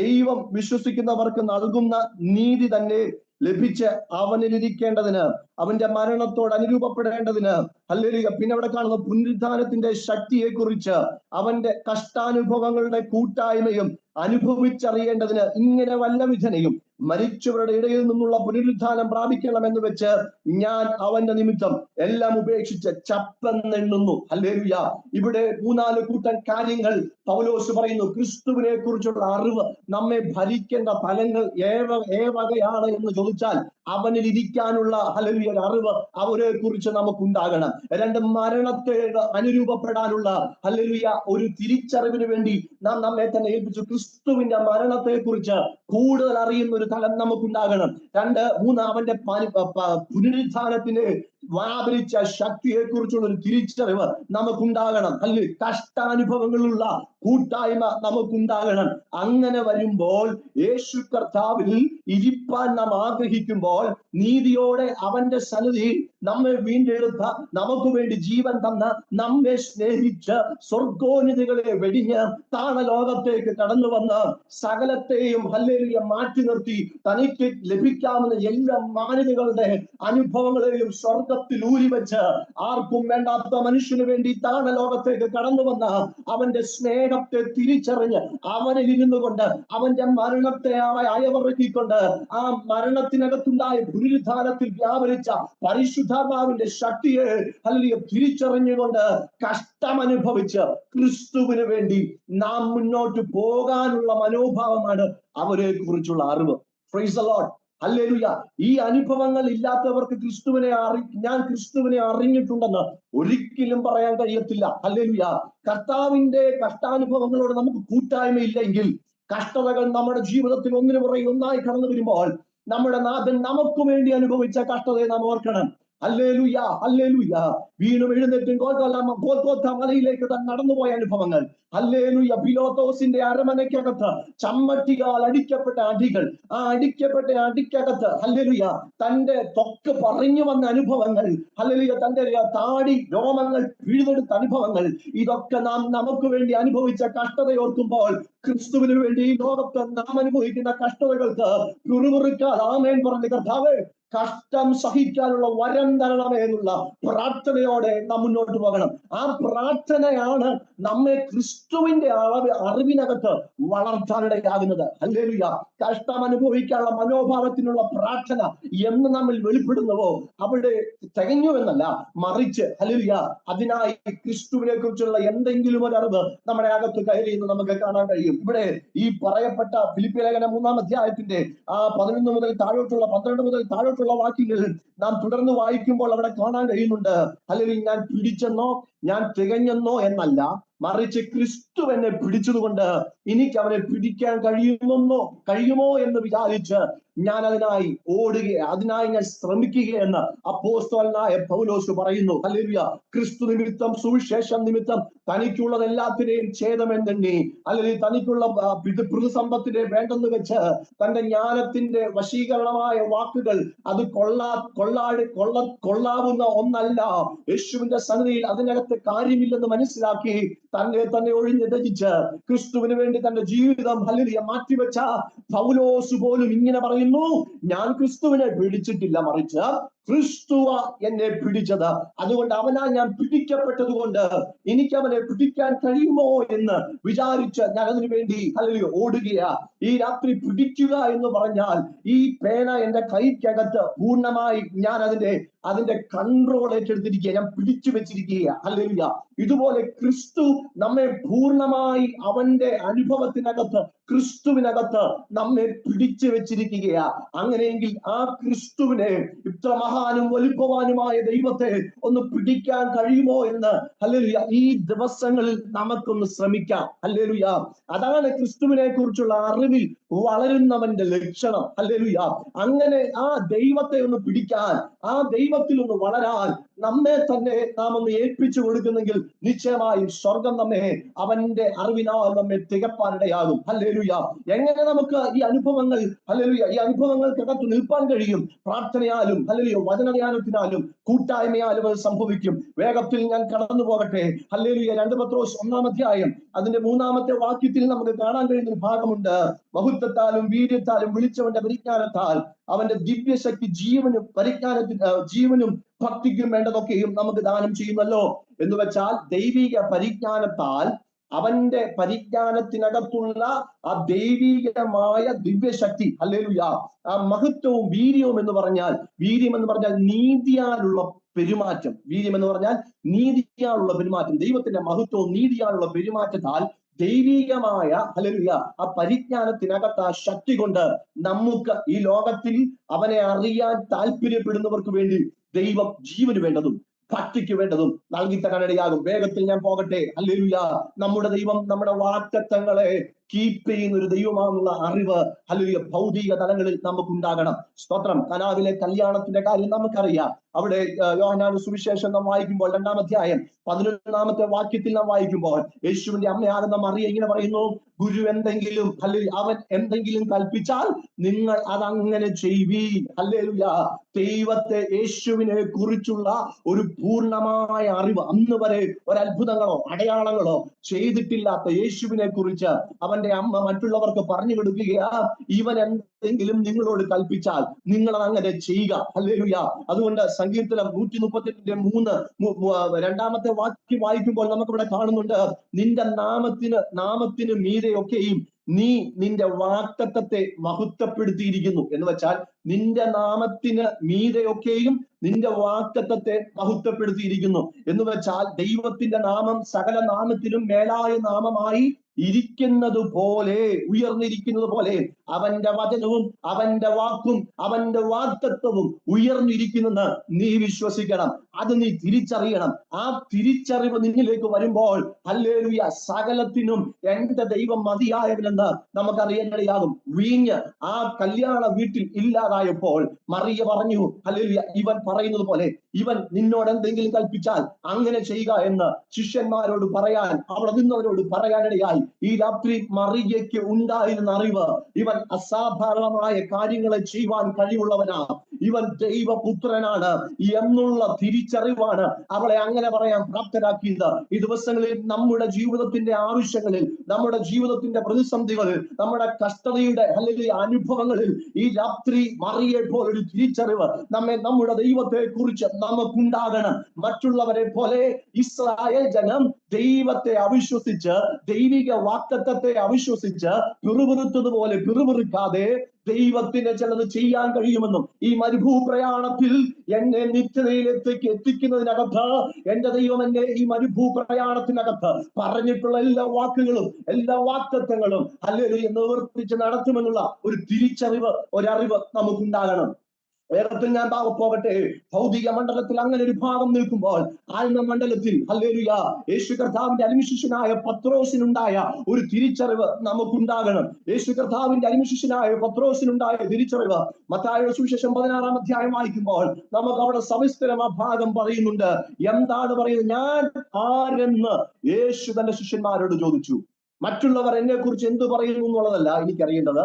ദൈവം വിശ്വസിക്കുന്നവർക്ക് നൽകുന്ന നീതി തന്നെ ലഭിച്ച് അവനിലിരിക്കേണ്ടതിന്, അവന്റെ മരണത്തോട് അനുരൂപപ്പെടേണ്ടതിന്. ഹല്ലേലൂയ. പിന്നെ അവിടെ കാണുന്ന പുനരുദ്ധാനത്തിന്റെ ശക്തിയെ കുറിച്ച്, അവന്റെ കഷ്ടാനുഭവങ്ങളുടെ കൂട്ടായ്മയും അനുഭവിച്ചറിയേണ്ടതിന്, ഇങ്ങനെ വല്ല വിധനയും മരിച്ചവരുടെ ഇടയിൽ നിന്നുള്ള പുനരുദ്ധാനം പ്രാപിക്കണമെന്ന് വെച്ച് ഞാൻ അവന്റെ നിമിത്തം എല്ലാം ഉപേക്ഷിച്ച് ചപ്പെന്നെണ്ണുന്നു. ഹല്ലേലൂയ. ഇവിടെ 3-4 കൂട്ടം കാര്യങ്ങൾ പൗലോസ് പറയുന്നു. ക്രിസ്തുവിനെ കുറിച്ചുള്ള അറിവ് നമ്മെ ഭരിക്കേണ്ട ഫലങ്ങൾ ഏവകയാണ് എന്ന് ചോദിച്ചാൽ അവനിൽ ഇരിക്കാനുള്ള ഹല്ലേലൂയ അറിവ് അവരെ കുറിച്ച് നമുക്കുണ്ടാകണം. 2, മരണത്തെ അനുരൂപപ്പെടാനുള്ള ഹല്ലേലൂയ ഒരു തിരിച്ചറിവിന് വേണ്ടി നാം നമ്മെ തന്നെ ഏൽപ്പിച്ചു. ക്രിസ്തുവിന്റെ മരണത്തെ കുറിച്ച് കൂടുതൽ അറിയുന്ന ഒരു തലം നമുക്കുണ്ടാകണം. 2, 3 അവന്റെ പുനരുദ്ധാനത്തിന് വ്യാപരിച്ച ശക്തിയെ കുറിച്ചുള്ള ഒരു തിരിച്ചറിവ് നമുക്കുണ്ടാകണം. അല്ലെങ്കിൽ കഷ്ടാനുഭവങ്ങളുള്ള കൂട്ടായ്മ നമുക്കുണ്ടാകണം. അങ്ങനെ വരുമ്പോൾ യേശു കർത്താവിൽ ഇരിപ്പാൻ നാം ആഗ്രഹിക്കുമ്പോൾ, നീതിയോടെ അവന്റെ സന്നിധിയിൽ നമ്മെ വീണ്ടെടുത്ത, നമുക്ക് വേണ്ടി ജീവൻ തന്ന, നമ്മെ സ്നേഹിച്ച് സ്വർഗോന്നതികളെ വെടിഞ്ഞ് താണലോകത്തേക്ക് കടന്നു വന്ന് സകലത്തെയും ഹല്ലേലൂയ മാറ്റി നിർത്തി തനിക്ക് ലഭിക്കാവുന്ന എല്ലാ മാന്യതകളുടെ അനുഭവങ്ങളെയും സ്വർഗത്തിൽ ഊരിവെച്ച് ആർക്കും വേണ്ടാത്ത മനുഷ്യന് വേണ്ടി താണലോകത്തേക്ക് കടന്നു വന്ന അവന്റെ സ്നേഹത്തെ തിരിച്ചറിഞ്ഞ് അവനിൽ ഇരുന്നു കൊണ്ട് അവന്റെ മരണത്തെ അയവിറക്കിക്കൊണ്ട് ആ മരണത്തിനകത്തുണ്ടായ പുനരുദ്ധാനത്തിൽ വ്യാപരിച്ച പരിശുദ്ധാത്മാവിന്റെ ശക്തിയെ ഹല്ലേലൂയ തിരിച്ചറിഞ്ഞുകൊണ്ട് കഷ്ടമനുഭവിച്ച് ക്രിസ്തുവിന് വേണ്ടി നാം മുന്നോട്ട് പോകാനുള്ള മനോഭാവമാണ് അവരെ കുറിച്ചുള്ള അറിവ്. Price the Lord. ഹല്ലേലൂയ. ഈ അനുഭവങ്ങൾ ഇല്ലാത്തവർക്ക് ഞാൻ ക്രിസ്തുവിനെ അറിഞ്ഞിട്ടുണ്ടെന്ന് ഒരിക്കലും പറയാൻ കഴിയത്തില്ല. ഹല്ലേലൂയ. കർത്താവിന്റെ കഷ്ടാനുഭവങ്ങളോട് നമുക്ക് കൂട്ടായ്മയില്ലെങ്കിൽ, കഷ്ടതകൾ നമ്മുടെ ജീവിതത്തിൽ ഒന്നിനു പുറകെ ഒന്നായി കടന്നു വരുമ്പോൾ, നമ്മുടെ നാഥൻ നമുക്ക് വേണ്ടി അനുഭവിച്ച കഷ്ടതയെ നാം ഓർക്കണം. ഹല്ലേലൂയ, ഹല്ലേലൂയ. വീണും എഴുന്നേറ്റും ഗോൽഗോഥ മലയിലേക്ക് താൻ നടന്നുപോയ അനുഭവങ്ങൾ. ഹല്ലേലൂയ. പിലോത്തോസിന്റെ അരമനയ്ക്കകത്ത് ചമ്മട്ടിയാൽ അടിക്കപ്പെട്ട അടികൾ, ആ അടിക്കപ്പെട്ട അടിക്കകത്ത് ഹല്ലേലൂയ തന്റെ തൊക്ക് പറഞ്ഞു വന്ന അനുഭവങ്ങൾ, ഹല്ലേലൂയ തന്റെ താടി രോമങ്ങൾ പിഴുതെടുത്ത അനുഭവങ്ങൾ, ഇതൊക്കെ നാം നമുക്ക് വേണ്ടി അനുഭവിച്ച കഷ്ടതയോർക്കുമ്പോൾ, ക്രിസ്തുവിന് വേണ്ടി ഈ ലോകത്ത് നാം അനുഭവിക്കുന്ന കഷ്ടതകൾക്ക് പിറുപിറുക്കാതെ ആമേൻ പറഞ്ഞ കർത്താവേ കഷ്ടം സഹിക്കാനുള്ള വരം തരണമേ എന്നുള്ള പ്രാർത്ഥനയോടെ നാം മുന്നോട്ട് പോകണം. ആ പ്രാർത്ഥനയാണ് നമ്മെ ക്രിസ്തുവിന്റെ അറിവിനകത്ത് വളർത്താനിടയാകുന്നത്. ഹല്ലേലൂയ. കഷ്ടം അനുഭവിക്കാനുള്ള മനോഭാവത്തിനുള്ള പ്രാർത്ഥന എന്ന് നമ്മൾ വെളിപ്പെടുന്നുവോ അവിടെ തികഞ്ഞു എന്നല്ല, മറിച്ച് ഹല്ലേലൂയ അതിനായി ക്രിസ്തുവിനെ കുറിച്ചുള്ള എന്തെങ്കിലും ഒരു അറിവ് നമ്മുടെ അകത്ത് കയറിയെന്ന് നമുക്ക് കാണാൻ കഴിയും. ഇവിടെ ഈ പറയപ്പെട്ട ഫിലിപ്പി ലേഖനം 3-ാം അധ്യായത്തിന്റെ 11 മുതൽ താഴോട്ടുള്ള 12 മുതൽ താഴോട്ടുള്ള വാക്യങ്ങൾ നാം തുടർന്ന് വായിക്കുമ്പോൾ അവിടെ കാണാൻ കഴിയുന്നുണ്ട്. അല്ലെങ്കിൽ ഞാൻ പിടിച്ചെന്നോ ഞാൻ തികഞ്ഞെന്നോ എന്നല്ല, മറിച്ച് ക്രിസ്തു എന്നെ പിടിച്ചതുകൊണ്ട് എനിക്ക് അവനെ പിടിക്കാൻ കഴിയുമോ എന്ന് വിചാരിച്ച് ഞാൻ അതിനായി അതിനായി ഞാൻ ശ്രമിക്കുകയെന്ന് അപ്പോസ്തലനായ പൗലോസ് പറയുന്നു. ഹല്ലേലൂയ. ക്രിസ്തു നിമിത്തം, സുവിശേഷം നിമിത്തം തനിക്കുള്ളതെല്ലാത്തിനെയും ഛേദമെന്നെണ്ണി, അല്ലെങ്കിൽ തനിക്കുള്ള പ്രതിസമ്പത്തിനെ വേണ്ടെന്ന് വെച്ച് തന്റെ ജ്ഞാനത്തിന്റെ വശീകരണമായ വാക്കുകൾ അത് കൊള്ളാവുന്ന ഒന്നല്ല, യേശുവിന്റെ സന്നിധിയിൽ അതിനകത്ത് കാര്യമില്ലെന്ന് മനസ്സിലാക്കി തന്നെ ഒഴിഞ്ഞ് ത്യജിച്ച് ക്രിസ്തുവിന് വേണ്ടി തന്റെ ജീവിതം ഹല്ലേലൂയ മാറ്റിവെച്ച പൗലോസ് പോലും ഇങ്ങനെ പറയുന്നു, ഞാൻ ക്രിസ്തുവിനെ പിടിച്ചിട്ടില്ല, മറിച്ച് ക്രിസ്തുവ എന്നെ പിടിച്ചത്. അതുകൊണ്ട് അവനാ ഞാൻ പിടിക്കപ്പെട്ടത് കൊണ്ട് എനിക്ക് അവനെ പിടിക്കാൻ കഴിയുമോ എന്ന് വിചാരിച്ച് ഞാൻ അതിനു വേണ്ടി ഹല്ലേലൂയ ഓടുകയാ. ഈ രാത്രി പിടിക്കുക എന്ന് പറഞ്ഞാൽ ഈ പേന എന്റെ കൈക്കകത്ത് പൂർണ്ണമായി ഞാൻ അതിന്റെ കൺട്രോൾ ഏറ്റെടുത്തിരിക്കുക, ഞാൻ പിടിച്ചു വെച്ചിരിക്കുക. ഹല്ലേലൂയ. ഇതുപോലെ ക്രിസ്തു നമ്മെ പൂർണ്ണമായി അവന്റെ അനുഭവത്തിനകത്ത്, ക്രിസ്തുവിനകത്ത് നമ്മെ പിടിച്ചു വെച്ചിരിക്കുകയാ. അങ്ങനെയെങ്കിൽ ആ ക്രിസ്തുവിനെ, ഇത്ര മഹാനും വലുപ്പവാനുമായ ദൈവത്തെ ഒന്ന് പിടിക്കാൻ കഴിയുമോ എന്ന് ഹല്ലേലൂയ ഈ ദിവസങ്ങളിൽ നമുക്കൊന്ന് ശ്രമിക്കാം. ഹല്ലേലൂയ. അതാണ് ക്രിസ്തുവിനെ കുറിച്ചുള്ള അറിവിൽ വളരുന്നവന്റെ ലക്ഷണം. ഹല്ലേലൂയ. അങ്ങനെ ആ ദൈവത്തെ ഒന്ന് പിടിക്കാൻ, ആ ദൈവത്തിൽ ഒന്ന് വളരാൻ നമ്മെ തന്നെ നാം ഒന്ന് ഏൽപ്പിച്ചു കൊടുക്കുന്നെങ്കിൽ നിശ്ചയമായും സ്വർഗം നമ്മെ അവന്റെ അറിവിനാൽ നമ്മെ തികപ്പാനിടയാകും. ഹല്ലേലൂയ. എങ്ങനെ നമുക്ക് ഈ അനുഭവങ്ങൾ, ഹല്ലേലൂയ, ഈ അനുഭവങ്ങൾക്കകത്ത് നിൽപ്പാൻ കഴിയും? പ്രാർത്ഥനയാലും, ഹല്ലേലൂയ, വചനധ്യാനത്തിനാലും കൂട്ടായ്മയാലും അത് സംഭവിക്കും. വേഗത്തിൽ ഞാൻ കടന്നു പോകട്ടെ. ഹല്ലേലൂയ. 2 പത്രോസ് 1-ാം അധ്യായം അതിന്റെ 3-ാമത്തെ വാക്യത്തിൽ നമുക്ക് കാണാൻ കഴിയുന്ന ഒരു ഭാഗമുണ്ട്. മഹത്വത്താലും വീര്യത്താലും വിളിച്ചവന്റെ പരിജ്ഞാനത്താൽ അവന്റെ ദിവ്യശക്തി ജീവനും ഭക്തിക്കും വേണ്ടതൊക്കെയും നമുക്ക് ദാനം ചെയ്യുമല്ലോ എന്ന് വെച്ചാൽ, ദൈവിക പരിജ്ഞാനത്താൽ അവന്റെ പരിജ്ഞാനത്തിനകത്തുള്ള ആ ദൈവികമായ ദിവ്യശക്തി, ഹല്ലേലൂയ, ആ മഹത്വവും വീര്യവും എന്ന് പറഞ്ഞാൽ, വീര്യം എന്ന് പറഞ്ഞാൽ നീതിയാലുള്ള പെരുമാറ്റം, വീര്യം എന്ന് പറഞ്ഞാൽ നീതിയാലുള്ള പെരുമാറ്റം, ദൈവത്തിന്റെ മഹത്വവും നീതിയാലുള്ള പെരുമാറ്റത്താൽ ദൈവികമായ ഹല്ലേലൂയ ആ പരിജ്ഞാനത്തിനകത്ത് ആ ശക്തി കൊണ്ട് നമുക്ക് ഈ ലോകത്തിൽ അവനെ അറിയാൻ താല്പര്യപ്പെടുന്നവർക്ക് വേണ്ടി ദൈവം ജീവന് വേണ്ടതും ഭക്തിക്ക് വേണ്ടതും നൽകി തരാനിടയാകും. വേഗത്തിൽ ഞാൻ പോകട്ടെ. ഹല്ലേലൂയ. നമ്മുടെ ദൈവം നമ്മുടെ വാഗ്ദത്തങ്ങളെ കീപ്പ് ചെയ്യുന്ന ഒരു ദൈവമാണെന്നുള്ള അറിവ് ഹല്ലേലൂയ ഭൗതിക തലങ്ങളിൽ നമുക്കുണ്ടാകണം. സ്തോത്രം. കനാവിലെ കല്യാണത്തിന്റെ കാര്യം നമുക്കറിയാം. അവിടെ യോഹന്നാന്റെ സുവിശേഷം നാം വായിക്കുമ്പോൾ 2-ാം അധ്യായം 11-ാമത്തെ വാക്യത്തിൽ നാം വായിക്കുമ്പോൾ യേശുവിന്റെ അമ്മയാകുന്ന മറിയ ഇങ്ങനെ പറയുന്നു, ഗുരു എന്തെങ്കിലും, ഹല്ലേലൂയ, അവൻ എന്തെങ്കിലും കൽപ്പിച്ചാൽ നിങ്ങൾ അതങ്ങനെ ചെയ്യുവീൻ. ഹല്ലേലൂയ. ദൈവത്തെ, യേശുവിനെ കുറിച്ചുള്ള ഒരു പൂർണ്ണമായ അറിവ്, അന്ന് വരെ ഒരത്ഭുതങ്ങളോ അടയാളങ്ങളോ ചെയ്തിട്ടില്ലാത്ത യേശുവിനെ കുറിച്ച് അവന്റെ അമ്മ മറ്റുള്ളവർക്ക് പറഞ്ഞു കൊടുക്കുകയാ, ഇവൻ എന്തെങ്കിലും നിങ്ങളോട് കൽപ്പിച്ചാൽ നിങ്ങൾ അങ്ങനെ ചെയ്യുക. ഹല്ലേലൂയ. അതുകൊണ്ട് സങ്കീർത്തനം 138:3 2-ാമത്തെ വാക്യം വായിക്കുമ്പോൾ നമുക്കിവിടെ കാണുന്നുണ്ട്, നിന്റെ നാമത്തിന് മീതെയൊക്കെയും നീ നിന്റെ വാഗ്ദത്തത്തെ മഹത്വപ്പെടുത്തിയിരിക്കുന്നു എന്ന് വെച്ചാൽ, നിന്റെ നാമത്തിന് മീതെയൊക്കെയും നിന്റെ വാഗ്ദത്തത്തെ മഹത്വപ്പെടുത്തിയിരിക്കുന്നു എന്ന് വെച്ചാൽ, ദൈവത്തിന്റെ നാമം സകല നാമത്തിനും മേലായ നാമമായി ഇരിക്കുന്നത് പോലെ, ഉയർന്നിരിക്കുന്നത് പോലെ അവന്റെ വചനവും അവന്റെ വാക്കും അവന്റെ വാഗ്ദത്തവും ഉയർന്നിരിക്കുന്നെന്ന് നീ വിശ്വസിക്കണം. അത് നീ തിരിച്ചറിയണം. ആ തിരിച്ചറിവ് നിന്നിലേക്ക് വരുമ്പോൾ ഹല്ലേലൂയ സകലത്തിനും എന്റെ ദൈവം മതിയായവനെന്ന് നമുക്കറിയാനിടയാകും. വീഞ്ഞ് ആ കല്യാണ വീട്ടിൽ ഇല്ലാതായപ്പോൾ മറിയ പറഞ്ഞു, ഹല്ലേലൂയ, ഇവൻ പറയുന്നത് പോലെ ഇവൻ നിന്നോട് എന്തെങ്കിലും കൽപ്പിച്ചാൽ അങ്ങനെ ചെയ്യുക എന്ന് ശിഷ്യന്മാരോട് പറയാൻ, അവിടെ നിന്നവരോട് പറയാനിടയായി. ഈ രാത്രി മറിയയ്ക്ക് ഉണ്ടായിരുന്ന അറിവ്, ഇവൻ അസാധാരണമായ കാര്യങ്ങളെ ചെയ്യുവാൻ കഴിവുള്ളവനാ, ഇവൻ ദൈവപുത്രനാണ് എന്നുള്ള തിരിച്ചറിവാണ് അവളെ അങ്ങനെ പറയാൻ പ്രാപ്തരാക്കിയത്. ഈ ദിവസങ്ങളിൽ നമ്മുടെ ജീവിതത്തിന്റെ ആവശ്യങ്ങളിൽ, നമ്മുടെ ജീവിതത്തിന്റെ പ്രതിസന്ധികളിൽ, നമ്മുടെ കഷ്ടതയുടെ അല്ലെങ്കിൽ അനുഭവങ്ങളിൽ ഈ രാത്രി മറിയെ പോലൊരു തിരിച്ചറിവ് നമ്മുടെ ദൈവത്തെ കുറിച്ച് നമുക്കുണ്ടാകണം. മറ്റുള്ളവരെ പോലെ ഇസ്രായേൽ ജനം ദൈവത്തെ അവിശ്വസിച്ച്, ദൈവിക വാഗ്ദത്തത്തെ അവിശ്വസിച്ച് പിറുപിറുത്തതുപോലെ പിറുപിറുക്കാതെ ദൈവത്തിന് ചിലത് ചെയ്യാൻ കഴിയുമെന്നും, ഈ മരുഭൂപ്രയാണത്തിൽ എന്നെ നിത്യതയിലേക്ക് എത്തിക്കുന്നതിനകത്ത് എന്റെ ദൈവം എന്നെ ഈ മരുഭൂപ്രയാണത്തിനകത്ത് പറഞ്ഞിട്ടുള്ള എല്ലാ വാക്കുകളും എല്ലാ വാഗ്ദത്തങ്ങളും ഹല്ലേലൂയ നിവർത്തിച്ച് നടത്തുമെന്നുള്ള ഒരു തിരിച്ചറിവ്, ഒരറിവ് നമുക്കുണ്ടാകണം. വേഗത്തിൽ ഞാൻ പോകട്ടെ. ഭൗതിക മണ്ഡലത്തിൽ അങ്ങനെ ഒരു ഭാഗം നിൽക്കുമ്പോൾ ആത്മമണ്ഡലത്തിൽ ഹല്ലേലൂയ യേശു കർത്താവിന്റെ അടിമശിഷ്യനായ പത്രോസിനുണ്ടായ ഒരു തിരിച്ചറിവ് നമുക്കുണ്ടാകണം. യേശു കർത്താവിന്റെ അടിമശിഷ്യനായ പത്രോസിനുണ്ടായ തിരിച്ചറിവ് മത്തായിയുടെ സുവിശേഷം 16-ാം അധ്യായം വായിക്കുമ്പോൾ നമുക്ക് അവിടെ സവിസ്തരം ആ ഭാഗം പറയുന്നുണ്ട്. എന്താണ് പറയുന്നത്? ഞാൻ ആരെന്ന് യേശു തന്റെ ശിഷ്യന്മാരോട് ചോദിച്ചു. മറ്റുള്ളവർ എന്നെ കുറിച്ച് എന്ത് പറയുന്നു എന്നുള്ളതല്ല എനിക്കറിയേണ്ടത്.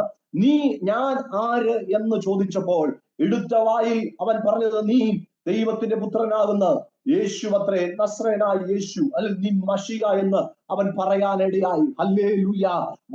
ഞാൻ ആര് എന്ന് ചോദിച്ചപ്പോൾ എടുത്ത വായിൽ അവൻ പറഞ്ഞത്, നീ ദൈവത്തിന്റെ പുത്രനാകുന്ന യേശു അത്രേ, നസ്രയനായ യേശു, അല്ലെങ്കിൽ നീ മശിഹ എന്ന് അവൻ പറയാനിടയായി. ഹല്ലേലൂയ!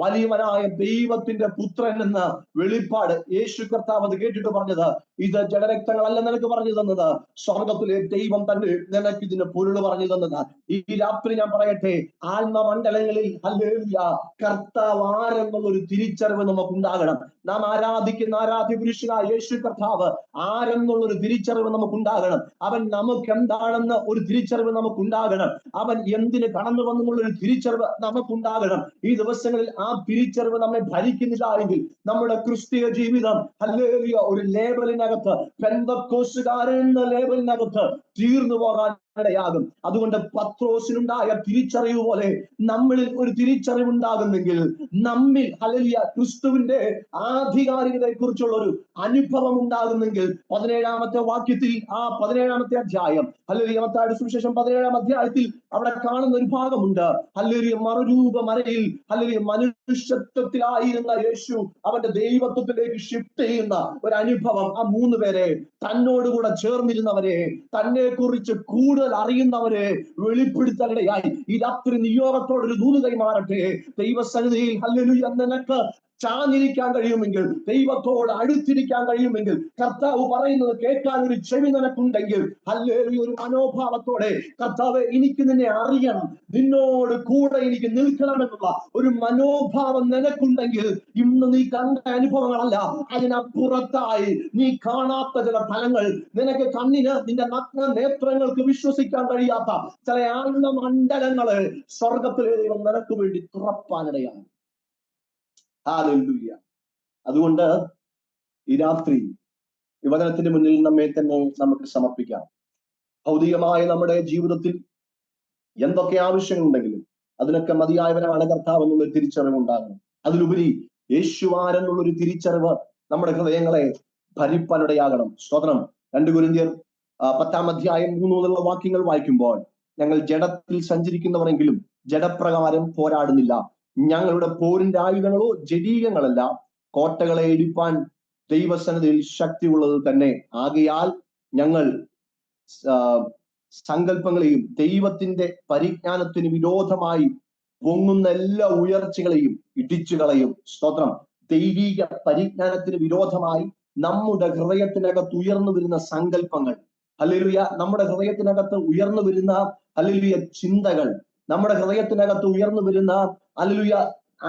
വലിയവനായ ദൈവത്തിന്റെ പുത്രൻ എന്ന വെളിപ്പാട് യേശു കർത്താവ് അത് കേട്ടിട്ട് പറഞ്ഞത്, ഇത് ജഡരക്തങ്ങളല്ല നിനക്ക് പറഞ്ഞു തന്നത്, സ്വർഗത്തിലെ ദൈവം തന്നെ നിനക്ക് ഇതിന് പൊരുൾ പറഞ്ഞു തന്നത്. ഈ രാത്രി ഞാൻ പറയട്ടെ, ആത്മമണ്ഡലങ്ങളിൽ ഹല്ലേലൂയ കർത്താവ് ആരെന്നുള്ളൊരു തിരിച്ചറിവ് നമുക്കുണ്ടാകണം. നാം ആരാധിക്കുന്ന ആരാധ്യ പുരുഷനായ യേശു കർത്താവ് ആരെന്നുള്ളൊരു തിരിച്ചറിവ് നമുക്കുണ്ടാകണം. അവൻ നമുക്ക് എന്താണെന്ന് ഒരു തിരിച്ചറിവ് നമുക്കുണ്ടാകണം. അവൻ എന്തിന് കടന്നു വന്നെന്നുള്ളൊരു തിരിച്ചറിവ് നമുക്കുണ്ടാകണം. ഈ ദിവസങ്ങളിൽ ആ തിരിച്ചറിവ് നമ്മെ ഭരിക്കുന്നില്ല എങ്കിൽ നമ്മുടെ ക്രിസ്തീയ ജീവിതം ഹല്ലേലൂയ ഒരു ലേബലിനകത്ത്, പെന്തക്കോസ്തുകാരൻ എന്ന ലേബലിനകത്ത് തീർന്നു പോകാൻ ഇടയാകും. അതുകൊണ്ട് പത്രോസിനുണ്ടായ തിരിച്ചറിവ് പോലെ നമ്മളിൽ ഒരു തിരിച്ചറിവ് ഉണ്ടാകുന്നെങ്കിൽ, നമ്മിൽ ഹല്ലേലൂയ ക്രിസ്തുവിന്റെ ആധികാരികതയെ കുറിച്ചുള്ള ഒരു അനുഭവം ഉണ്ടാകുന്നെങ്കിൽ, 17-ാമത്തെ വാക്യത്തിൽ ആ 17-ാമത്തെ അധ്യായം ഹല്ലേലൂയ മത്തായിയുടെ സുവിശേഷം 17-ാം അധ്യായത്തിൽ അവിടെ കാണുന്ന ഒരു ഭാഗമുണ്ട്. ഹല്ലേലൂയ മറുരൂപ മറയിൽ ഹല്ലേലൂയ മനുഷ്യത്വത്തിലായിരുന്ന യേശു അവന്റെ ദൈവത്വത്തിലേക്ക് ഷിഫ്റ്റ് ചെയ്യുന്ന ഒരു അനുഭവം. ആ 3 പേരെ, തന്നോടുകൂടെ ചേർന്നിരുന്നവരെ, തന്നെ കുറിച്ച് കൂടുതൽ അറിയുന്നവരെ വെളിപ്പെടുത്താനിടയായി. ഈ രാത്രി നിയോഗത്തോടൊരു ദൂത് കൈമാറട്ടെ. ദൈവസന്നിധിയിൽ ഹല്ലേലൂയ നിനക്ക് ചാഞ്ഞിരിക്കാൻ കഴിയുമെങ്കിൽ, ദൈവത്തോട് അടുത്തിരിക്കാൻ കഴിയുമെങ്കിൽ, കർത്താവ് പറയുന്നത് കേൾക്കാൻ ഒരു ചെവി നിനക്കുണ്ടെങ്കിൽ, ഹല്ലേലൂയ ഒരു മനോഭാവത്തോടെ കർത്താവേ എനിക്ക് നിന്നെ അറിയണം, നിന്നോട് കൂടെ എനിക്ക് നിൽക്കണമെന്നുള്ള ഒരു മനോഭാവം നിനക്കുണ്ടെങ്കിൽ, ഇന്ന് നീ കണ്ട അനുഭവങ്ങളല്ല, അതിനപ്പുറത്തായി നീ കാണാത്ത ചില തലങ്ങൾ, നിനക്ക് കണ്ണിന് നിന്റെ നഗ്ന നേത്രങ്ങൾക്ക് വിശ്വസിക്കാൻ കഴിയാത്ത ചില ആത്മമണ്ഡലങ്ങള് സ്വർഗത്തിലെ ദൈവം നിനക്ക് വേണ്ടി തുറപ്പാനിടയാണ്. ഹല്ലേലൂയ! അതുകൊണ്ട് ഈ രാത്രി ഈ വചനത്തിന്റെ മുന്നിൽ നമ്മെ തന്നെ നമുക്ക് സമർപ്പിക്കാം. ഭൗതികമായ നമ്മുടെ ജീവിതത്തിൽ എന്തൊക്കെ ആവശ്യങ്ങളുണ്ടെങ്കിലും അതിനൊക്കെ മതിയായവനാണ് കർത്താവ് എന്നുള്ളൊരു തിരിച്ചറിവ് ഉണ്ടാകണം. അതിലുപരി യേശുവാരെന്നുള്ളൊരു തിരിച്ചറിവ് നമ്മുടെ ഹൃദയങ്ങളെ ഭരിപ്പാനിടയാകണം. സ്തോത്രം. 2 കൊരിന്ത്യർ 10-ാം അധ്യായം 3 മുതലുള്ള വാക്യങ്ങൾ വായിക്കുമ്പോൾ, ഞങ്ങൾ ജഡത്തിൽ സഞ്ചരിക്കുന്നവരെങ്കിലും ജഡപ്രകാരം പോരാടുന്നില്ല. ഞങ്ങളുടെ പോരിന്റെ ആയുധങ്ങളോ ജഡീകങ്ങളല്ല, കോട്ടകളെ ഇടിപ്പാൻ ദൈവസന്നിധിയിൽ ശക്തിയുള്ളത് തന്നെ. ആകയാൽ ഞങ്ങൾ സങ്കല്പങ്ങളെയും ദൈവത്തിന്റെ പരിജ്ഞാനത്തിന് വിരോധമായി പൊങ്ങുന്ന എല്ലാ ഉയർച്ചകളെയും ഇടിച്ചു കളയും. സ്തോത്രം. ദൈവിക പരിജ്ഞാനത്തിന് വിരോധമായി നമ്മുടെ ഹൃദയത്തിനകത്ത് ഉയർന്നു വരുന്ന സങ്കല്പങ്ങൾ, ഹല്ലേലൂയ നമ്മുടെ ഹൃദയത്തിനകത്ത് ഉയർന്നു വരുന്ന ഹല്ലേലൂയ ചിന്തകൾ, നമ്മുടെ ഹൃദയത്തിനകത്ത് ഉയർന്നു വരുന്ന ഹല്ലേലൂയ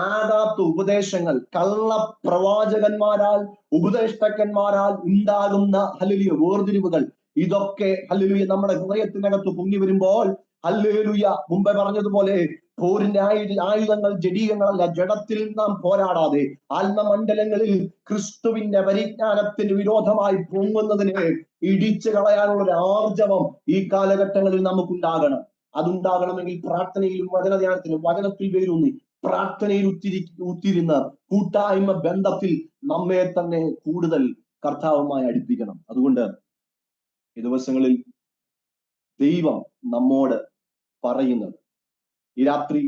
ആകാത്ത ഉപദേശങ്ങൾ, കള്ള പ്രവാചകന്മാരാൽ ഉപദേഷ്ടക്കന്മാരാൽ ഉണ്ടാകുന്ന ഹല്ലേലൂയ വേർതിരിവുകൾ, ഇതൊക്കെ ഹല്ലേലൂയ നമ്മുടെ ഹൃദയത്തിനകത്ത് പൊങ്ങി വരുമ്പോൾ, ഹല്ലേലൂയ മുമ്പേ പറഞ്ഞതുപോലെ പോരിന്റെ ആയുധങ്ങൾ ജഡീകങ്ങളല്ല. ജഡത്തിൽ നാം പോരാടാതെ ആത്മമണ്ഡലങ്ങളിൽ ക്രിസ്തുവിന്റെ പരിജ്ഞാനത്തിന് വിരോധമായി പൊങ്ങുന്നതിനെ ഇടിച്ചു കളയാനുള്ള ഒരു ആർജവം ഈ കാലഘട്ടങ്ങളിൽ നമുക്കുണ്ടാകണം. അതുണ്ടാകണമെങ്കിൽ പ്രാർത്ഥനയിലും വചനധ്യാനത്തിലും വചനത്തിൽ വേരൂന്നി പ്രാർത്ഥനയിൽ ഉത്തിരുന്ന കൂട്ടായ്മ ബന്ധത്തിൽ നമ്മെ തന്നെ കൂടുതൽ കർത്താവുമായി അടുപ്പിക്കണം. അതുകൊണ്ട് ഈ ദിവസങ്ങളിൽ ദൈവം നമ്മോട് പറയുന്നത്, ഈ രാത്രി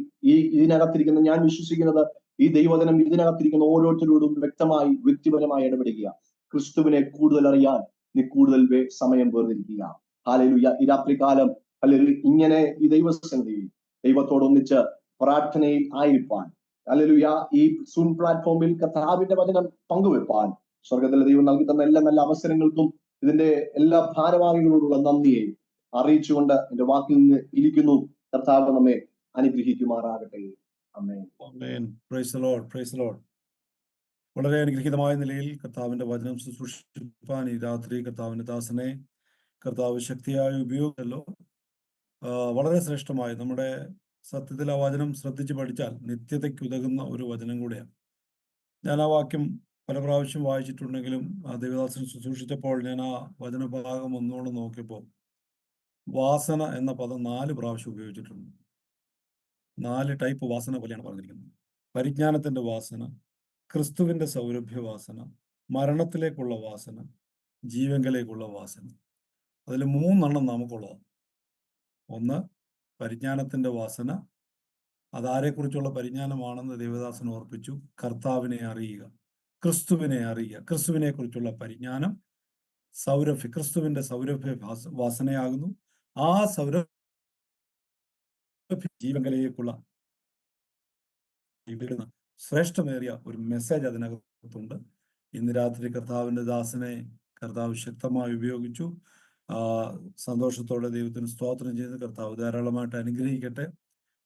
ഇതിനകത്തിരിക്കുന്ന, ഞാൻ വിശ്വസിക്കുന്നത് ഈ ദൈവവചനം ഇതിനകത്തിരിക്കുന്ന ഓരോരുത്തരോടും വ്യക്തമായി വ്യക്തിപരമായി ഇടപെടുക. ക്രിസ്തുവിനെ കൂടുതൽ അറിയാൻ നീ കൂടുതൽ സമയം വേർതിരിക്കുക. ഹല്ലേലൂയ! ഈ രാത്രി കാലം ഹല്ലേലൂയ ഇങ്ങനെ ഈ ദൈവസന്നിധിയിൽ ദൈവത്തോടൊന്നിച്ച് പ്രാർത്ഥനയിൽ ആയിരിക്കാൻ, ഹല്ലേലൂയ ഈ സൂം പ്ലാറ്റ്ഫോമിൽ കർത്താവിന്റെ വചനം പങ്കുവെപ്പാൻ സ്വർഗത്തിലെ ദൈവം നൽകി തന്ന എല്ലാ നല്ല അവസരങ്ങൾക്കും ഇതിന്റെ എല്ലാ ഭാരവാഹികളോടുള്ള നന്ദിയെ അറിയിച്ചുകൊണ്ട് എന്റെ വാക്കിൽ നിന്ന് ഇരിക്കുന്നു. കർത്താവ് നമ്മെ അനുഗ്രഹിക്കുമാറാകട്ടെ. ആമേൻ. ആമേൻ. Praise the lord. Praise the lord. വളരെ അനുഗ്രഹീതമായ നിലയിൽ കർത്താവിന്റെ വചനം ശുശ്രൂഷിപ്പാൻ ഈ രാത്രി കർത്താവിന്റെ ദാസനെ കർത്താവ് ശക്തിയായി ഉപയോഗിച്ചല്ലോ. വളരെ ശ്രേഷ്ഠമായി നമ്മുടെ സത്യത്തിൽ ആ വചനം ശ്രദ്ധിച്ച് പഠിച്ചാൽ നിത്യതയ്ക്ക് ഉതകുന്ന ഒരു വചനം കൂടെയാണ്. ഞാൻ ആ വാക്യം പല പ്രാവശ്യം വായിച്ചിട്ടുണ്ടെങ്കിലും ദേവദാസൻ ശുശ്രൂഷിച്ചപ്പോൾ ഞാൻ ആ വചനഭാഗം ഒന്നുകൊണ്ട് നോക്കിയപ്പോൾ വാസന എന്ന പദം 4 പ്രാവശ്യം ഉപയോഗിച്ചിട്ടുണ്ട്. 4 ടൈപ്പ് വാസന പോലെയാണ് പറഞ്ഞിരിക്കുന്നത്. പരിജ്ഞാനത്തിന്റെ വാസന, ക്രിസ്തുവിന്റെ സൗരഭ്യ വാസന, മരണത്തിലേക്കുള്ള വാസന, ജീവങ്കലേക്കുള്ള വാസന. അതിൽ 3 നമുക്കുള്ളതാണ്. ഒന്ന്, പരിജ്ഞാനത്തിന്റെ വാസന. അതാരെക്കുറിച്ചുള്ള പരിജ്ഞാനമാണെന്ന് ദേവദാസൻ ഓർപ്പിച്ചു. കർത്താവിനെ അറിയുക, ക്രിസ്തുവിനെ അറിയുക, ക്രിസ്തുവിനെ കുറിച്ചുള്ള പരിജ്ഞാനം. ക്രിസ്തുവിന്റെ സൗരഭ്യ വാസനയാകുന്നു. ആ സൗരഭ്യ ജീവങ്കലേക്കുള്ള ശ്രേഷ്ഠമേറിയ ഒരു മെസ്സേജ് അതിനകത്തുണ്ട്. ഇന്ന് രാത്രി കർത്താവിന്റെ ദാസനെ കർത്താവ് ശക്തമായി ഉപയോഗിച്ചു. സന്തോഷത്തോടെ ദൈവത്തിന് സ്തോത്രം ചെയ്ത് കർത്താവ് ധാരാളമായിട്ട് അനുഗ്രഹിക്കട്ടെ.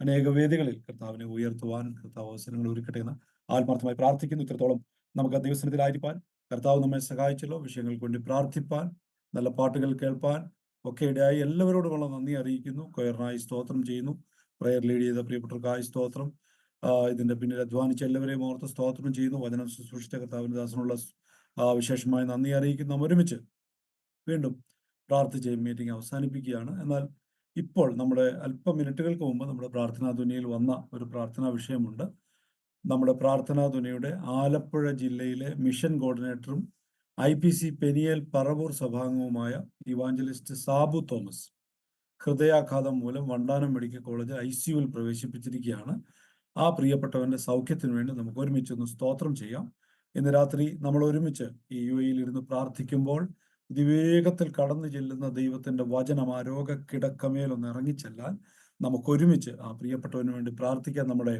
അനേക വേദികളിൽ കർത്താവിനെ ഉയർത്തുവാൻ കർത്താവ് അവസരങ്ങൾ ഒരുക്കട്ടെ എന്ന് ആത്മാർത്ഥമായി പ്രാർത്ഥിക്കുന്നു. ഇത്രത്തോളം നമുക്ക് ദൈവസന്നിധിയിലായിരിക്കാൻ കർത്താവ് നമ്മെ സഹായിച്ചല്ലോ. വിഷയങ്ങൾക്ക് വേണ്ടി പ്രാർത്ഥിപ്പാൻ, നല്ല പാട്ടുകൾ കേൾപ്പാൻ ഒക്കെ ഇടയായി എല്ലാവരോടുമുള്ള നന്ദി അറിയിക്കുന്നു. കൊയറിനായി സ്തോത്രം ചെയ്യുന്നു. പ്രയർ ലീഡ് ചെയ്ത പ്രിയപ്പെട്ടവർക്കായി സ്തോത്രം. ഇതിന്റെ പിന്നിൽ അധ്വാനിച്ച എല്ലാവരെയും ഓർത്ത് സ്തോത്രം ചെയ്യുന്നു. വചനം ശുശ്രൂഷിച്ച കർത്താവിന്റെ ദാസനുള്ള വിശേഷമായി നന്ദി അറിയിക്കുന്നു. നാം ഒരുമിച്ച് വീണ്ടും പ്രാർത്ഥിച്ച് മീറ്റിംഗ് അവസാനിപ്പിക്കുകയാണ്. എന്നാൽ ഇപ്പോൾ നമ്മുടെ അല്പം മിനിറ്റുകൾക്ക് മുമ്പ് നമ്മുടെ പ്രാർത്ഥനാ ധ്വനിയിൽ വന്ന ഒരു പ്രാർത്ഥനാ വിഷയമുണ്ട്. നമ്മുടെ പ്രാർത്ഥനാ ധ്വനിയുടെ ആലപ്പുഴ ജില്ലയിലെ മിഷൻ കോർഡിനേറ്ററും IPC പെനിയേൽ പറവൂർ സഭാംഗവുമായ ഇവാഞ്ചലിസ്റ്റ് സാബു തോമസ് ഹൃദയാഘാതം മൂലം വണ്ടാനം മെഡിക്കൽ കോളേജ് ICUവിൽ പ്രവേശിപ്പിച്ചിരിക്കുകയാണ്. ആ പ്രിയപ്പെട്ടവന്റെ സൗഖ്യത്തിന് വേണ്ടി നമുക്ക് ഒരുമിച്ചൊന്ന് സ്തോത്രം ചെയ്യാം. ഇന്ന് രാത്രി നമ്മൾ ഒരുമിച്ച് ഈ UAEയിൽ ഇരുന്ന് പ്രാർത്ഥിക്കുമ്പോൾ അതിവേഗത്തിൽ കടന്നു ചെല്ലുന്ന ദൈവത്തിന്റെ വചനം ആ രോഗക്കിടക്കമേലൊന്ന് ഇറങ്ങിച്ചെല്ലാൻ നമുക്കൊരുമിച്ച് ആ പ്രിയപ്പെട്ടവന് വേണ്ടി പ്രാർത്ഥിക്കാൻ. നമ്മുടെ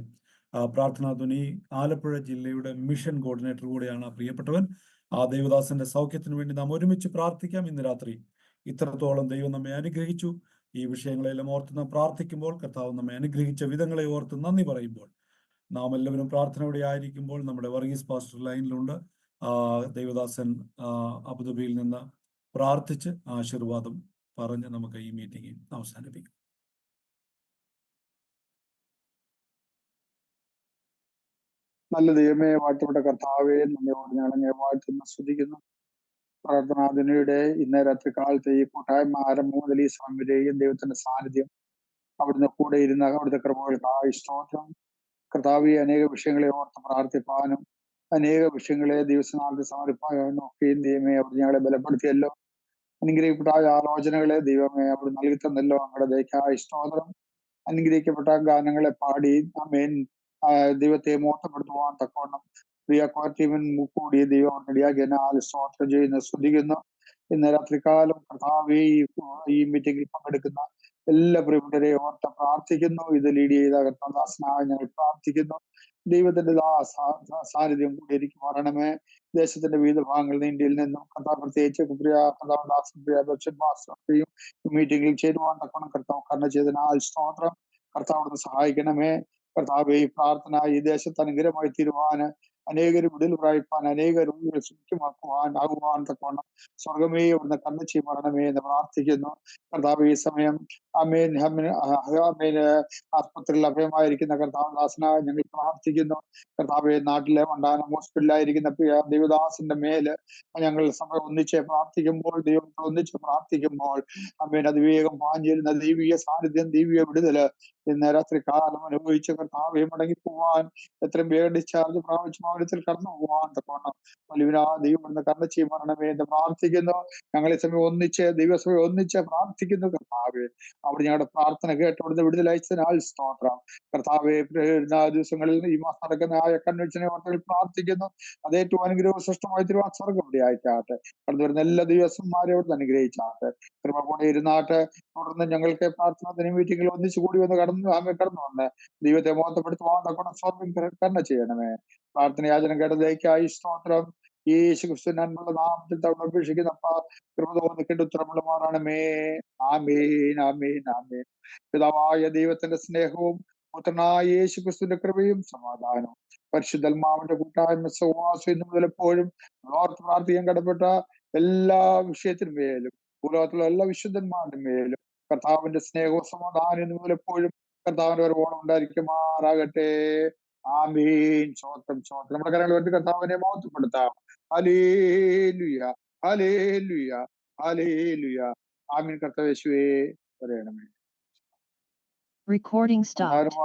പ്രാർത്ഥനാ ധ്വനി ആലപ്പുഴ ജില്ലയുടെ മിഷൻ കോർഡിനേറ്റർ കൂടെയാണ് ആ പ്രിയപ്പെട്ടവൻ. ആ ദൈവദാസന്റെ സൗഖ്യത്തിന് വേണ്ടി നാം ഒരുമിച്ച് പ്രാർത്ഥിക്കാം. ഇന്ന് രാത്രി ഇത്രത്തോളം ദൈവം നമ്മെ അനുഗ്രഹിച്ചു. ഈ വിഷയങ്ങളെല്ലാം ഓർത്ത് നാം പ്രാർത്ഥിക്കുമ്പോൾ, കർത്താവ് നമ്മെ അനുഗ്രഹിച്ച വിധങ്ങളെ ഓർത്ത് നന്ദി പറയുമ്പോൾ, നാം എല്ലാവരും പ്രാർത്ഥനയോടെ ആയിരിക്കുമ്പോൾ നമ്മുടെ വർഗീസ് പാസ്റ്റർ ലൈനിലുണ്ട്. ദൈവദാസൻ അബുദാബിയിൽ നിന്ന് പ്രാർത്ഥിച്ച് ആശീർവാദം പറഞ്ഞ് നമുക്ക് ഈ മീറ്റിംഗ് അവസാനിപ്പിക്കും. നല്ല ദൈവമേ, വാഴ്ത്തപ്പെട്ട കർത്താവെ, നമ്മയോട് ഞങ്ങളെ വാഴ്ത്തുന്ന സ്തുതിക്കുന്നു. പ്രാർത്ഥനാദിനയുടെ ഇന്നേ രാത്രി കാലത്ത് ഈ കൂട്ടായ്മ ആരംഭം മുതൽ ഈ സമയം വരെയും ദൈവത്തിന്റെ സാന്നിധ്യം, അവിടുന്ന് കൂടെ ഇരുന്ന അവിടുത്തെ കൃപകൾക്കായി സ്തോത്രം. കർത്താവെ, അനേക വിഷയങ്ങളെ ഓർത്ത് പ്രാർത്ഥിപ്പാനും അനേക വിഷയങ്ങളെ ദിവസനാൾക്ക് സമർപ്പിക്കാനും ഒക്കെയും ദൈവമേ അവിടുന്ന് ഞങ്ങളെ ബലപ്പെടുത്തിയല്ലോ. അനുഗ്രഹിക്കപ്പെട്ട ആലോചനകളെ ദൈവമേ അവിടെ നൽകി തന്നല്ലോ. ഞങ്ങളുടെ ദയക്കായി സ്തോത്രം. അനുഗ്രഹിക്കപ്പെട്ട ഗാനങ്ങളെ പാടി ആമേൻ ദൈവത്തെ മോട്ടപ്പെടുത്തുവാൻ തക്കവണ്ണം പ്രിയ കോർട്ടീമൻ കൂടി ദൈവം ഇടയാക്കിയാൽ സ്തോത്രം ചെയ്യുന്ന സ്തുതിക്കുന്നു. ഇന്ന് രാത്രികാലം കർത്താവേ ഈ മീറ്റിംഗിൽ പങ്കെടുക്കുന്ന എല്ലാ പ്രിയപ്പെട്ടവരെ ഓർത്ത് പ്രാർത്ഥിക്കുന്നു. ഇത് ലീഡ് ചെയ്ത കർത്താദാസനായി ഞങ്ങൾ പ്രാർത്ഥിക്കുന്നു. ദൈവത്തിന്റെ സാന്നിധ്യം കൂടി എനിക്ക് മാറണമേ. ദേശത്തിന്റെ വിവിധ ഭാഗങ്ങളിൽ ഇന്ത്യയിൽ നിന്നും കർത്താവ് പ്രത്യേകിച്ച് പ്രിയ കർത്താദാസൻ പ്രിയ ദർശന്മാരെയും മീറ്റിംഗിൽ ചേരുവാൻ തക്കണം കർത്താവ് കർണ ചെയ്തനാൽ സ്തോത്രം. കർത്താവിടുന്ന് സഹായിക്കണമേ. കർത്താവ് ഈ പ്രാർത്ഥന ഈ ദേശത്ത് അനുഗ്രഹമായി തീരുവാൻ, അനേകരും വിടുതൽ പ്രാപിപ്പാൻ, അനേക രോഗികളെ സൗഖ്യമാക്കുവാൻ ആകുവാൻ തക്കവണ്ണം സ്വർഗമേ അവിടുന്ന് കണ്ണച്ചി മരണമേ എന്ന് പ്രാർത്ഥിക്കുന്നു. കർത്താവ് ഈ സമയം ആമേൻ ആസ്പത്രിയിൽ അഭയമായിരിക്കുന്ന കർത്താവദാസനായി ഞങ്ങൾ പ്രാർത്ഥിക്കുന്നു. കർത്താവെ, നാട്ടിലെ വണ്ടാനം ഹോസ്പിറ്റലിലായിരിക്കുന്ന പ്രിയ ദൈവദാസന്റെ മേല് ഞങ്ങൾ സമയം ഒന്നിച്ച് പ്രാർത്ഥിക്കുമ്പോൾ, ദൈവത്തെ ഒന്നിച്ച് പ്രാർത്ഥിക്കുമ്പോൾ ആമേൻ അതിവേഗം പാഞ്ഞിരുന്ന ദൈവിക സാന്നിധ്യം, ദൈവിക വിടുതല് ഇന്ന് രാത്രി കാലം അനുഭവിച്ച് കർത്താവെ മടങ്ങിപ്പോവാൻ, എത്രയും വേഗം ഡിസ്ചാർജ് പ്രാപിച്ച് ഭവനത്തിൽ കടന്നു പോവാൻ തക്കവണ്ണം വലിയ ദൈവം ഇന്ന് കർണ ചെയ്യണമേ എന്ന് പ്രാർത്ഥിക്കുന്നു. ഞങ്ങൾ ഈ സമയം ഒന്നിച്ച് ദൈവസഭയെ ഒന്നിച്ച് പ്രാർത്ഥിക്കുന്നു. കർത്താവെ, അവിടെ ഞങ്ങളുടെ പ്രാർത്ഥന കേട്ട് അവിടുന്ന് വിടുതലയച്ചതിനാൽ സ്തോത്രം. കർത്താവെ, ദിവസങ്ങളിൽ ഈ മാസം നടക്കുന്ന കൺവെൻഷനെ ഓർത്തിൽ പ്രാർത്ഥിക്കുന്നു. അത് ഏറ്റവും അനുഗ്രഹവും സൃഷ്ടമായി തരുവാൻ സ്വർഗം ഇവിടെ അയക്കാട്ടെ. കടന്നു വരുന്ന എല്ലാ ദിവസന്മാരെ അവിടുന്ന് അനുഗ്രഹിച്ചാട്ടെ. കൃപ കൂടെ ഇരുന്നാട്ടെ. തുടർന്ന് ഞങ്ങൾക്ക് പ്രാർത്ഥന മീറ്റിംഗിൽ ഒന്നിച്ചു കൂടി വന്ന് കടന്നു വന്ന് ദൈവത്തെ മോഹപ്പെടുത്തുവാൻ തക്കവണ്ണം സ്വർഗം കരുണ ചെയ്യണമേ. പ്രാർത്ഥനയാചനം കേട്ടതേക്കായി സ്തോത്രം. യേശു ക്രിസ്തുവിനുള്ള നാമത്തിൽ തവണ അപേക്ഷിക്കുന്ന കൃപ തോന്നിക്കേണ്ട ഉത്തരമുള്ളമാറാണമേ. ആമേൻ, ആമേൻ, ആമേൻ. പിതാവായ ദൈവത്തിന്റെ സ്നേഹവും പുത്രനായ യേശു ക്രിസ്തുവിന്റെ കൃപയും സമാധാനവും പരിശുദ്ധാത്മാവിന്റെ കൂട്ടായ്മ സഹവാസം ഇന്നു മുതൽ എപ്പോഴും ഓർത്ത് പ്രാർത്ഥിക്കാൻ കടപ്പെട്ട എല്ലാ വിഷയത്തിനും മേലും ഭൂലോകത്തിലുള്ള എല്ലാ വിശുദ്ധന്മാരുടെ മേലും കർത്താവിന്റെ സ്നേഹവും സമാധാനം ഇന്നു മുതൽ എപ്പോഴും കർത്താവിന്റെ ഒരു ഓണം ഉണ്ടായിരിക്കുമാറാകട്ടെ. ആമീൻ. സ്വോത്രം സ്വോത്രം. നമ്മുടെ കരങ്ങൾ കൊണ്ട് കർത്താവിനെ മഹത്വപ്പെടുത്താം. ഹല്ലേലൂയ ഹല്ലേലൂയ ഹല്ലേലൂയ. ആമീൻ. കർത്താവ് യേശുവേ പറയണമേ. Recording stopped.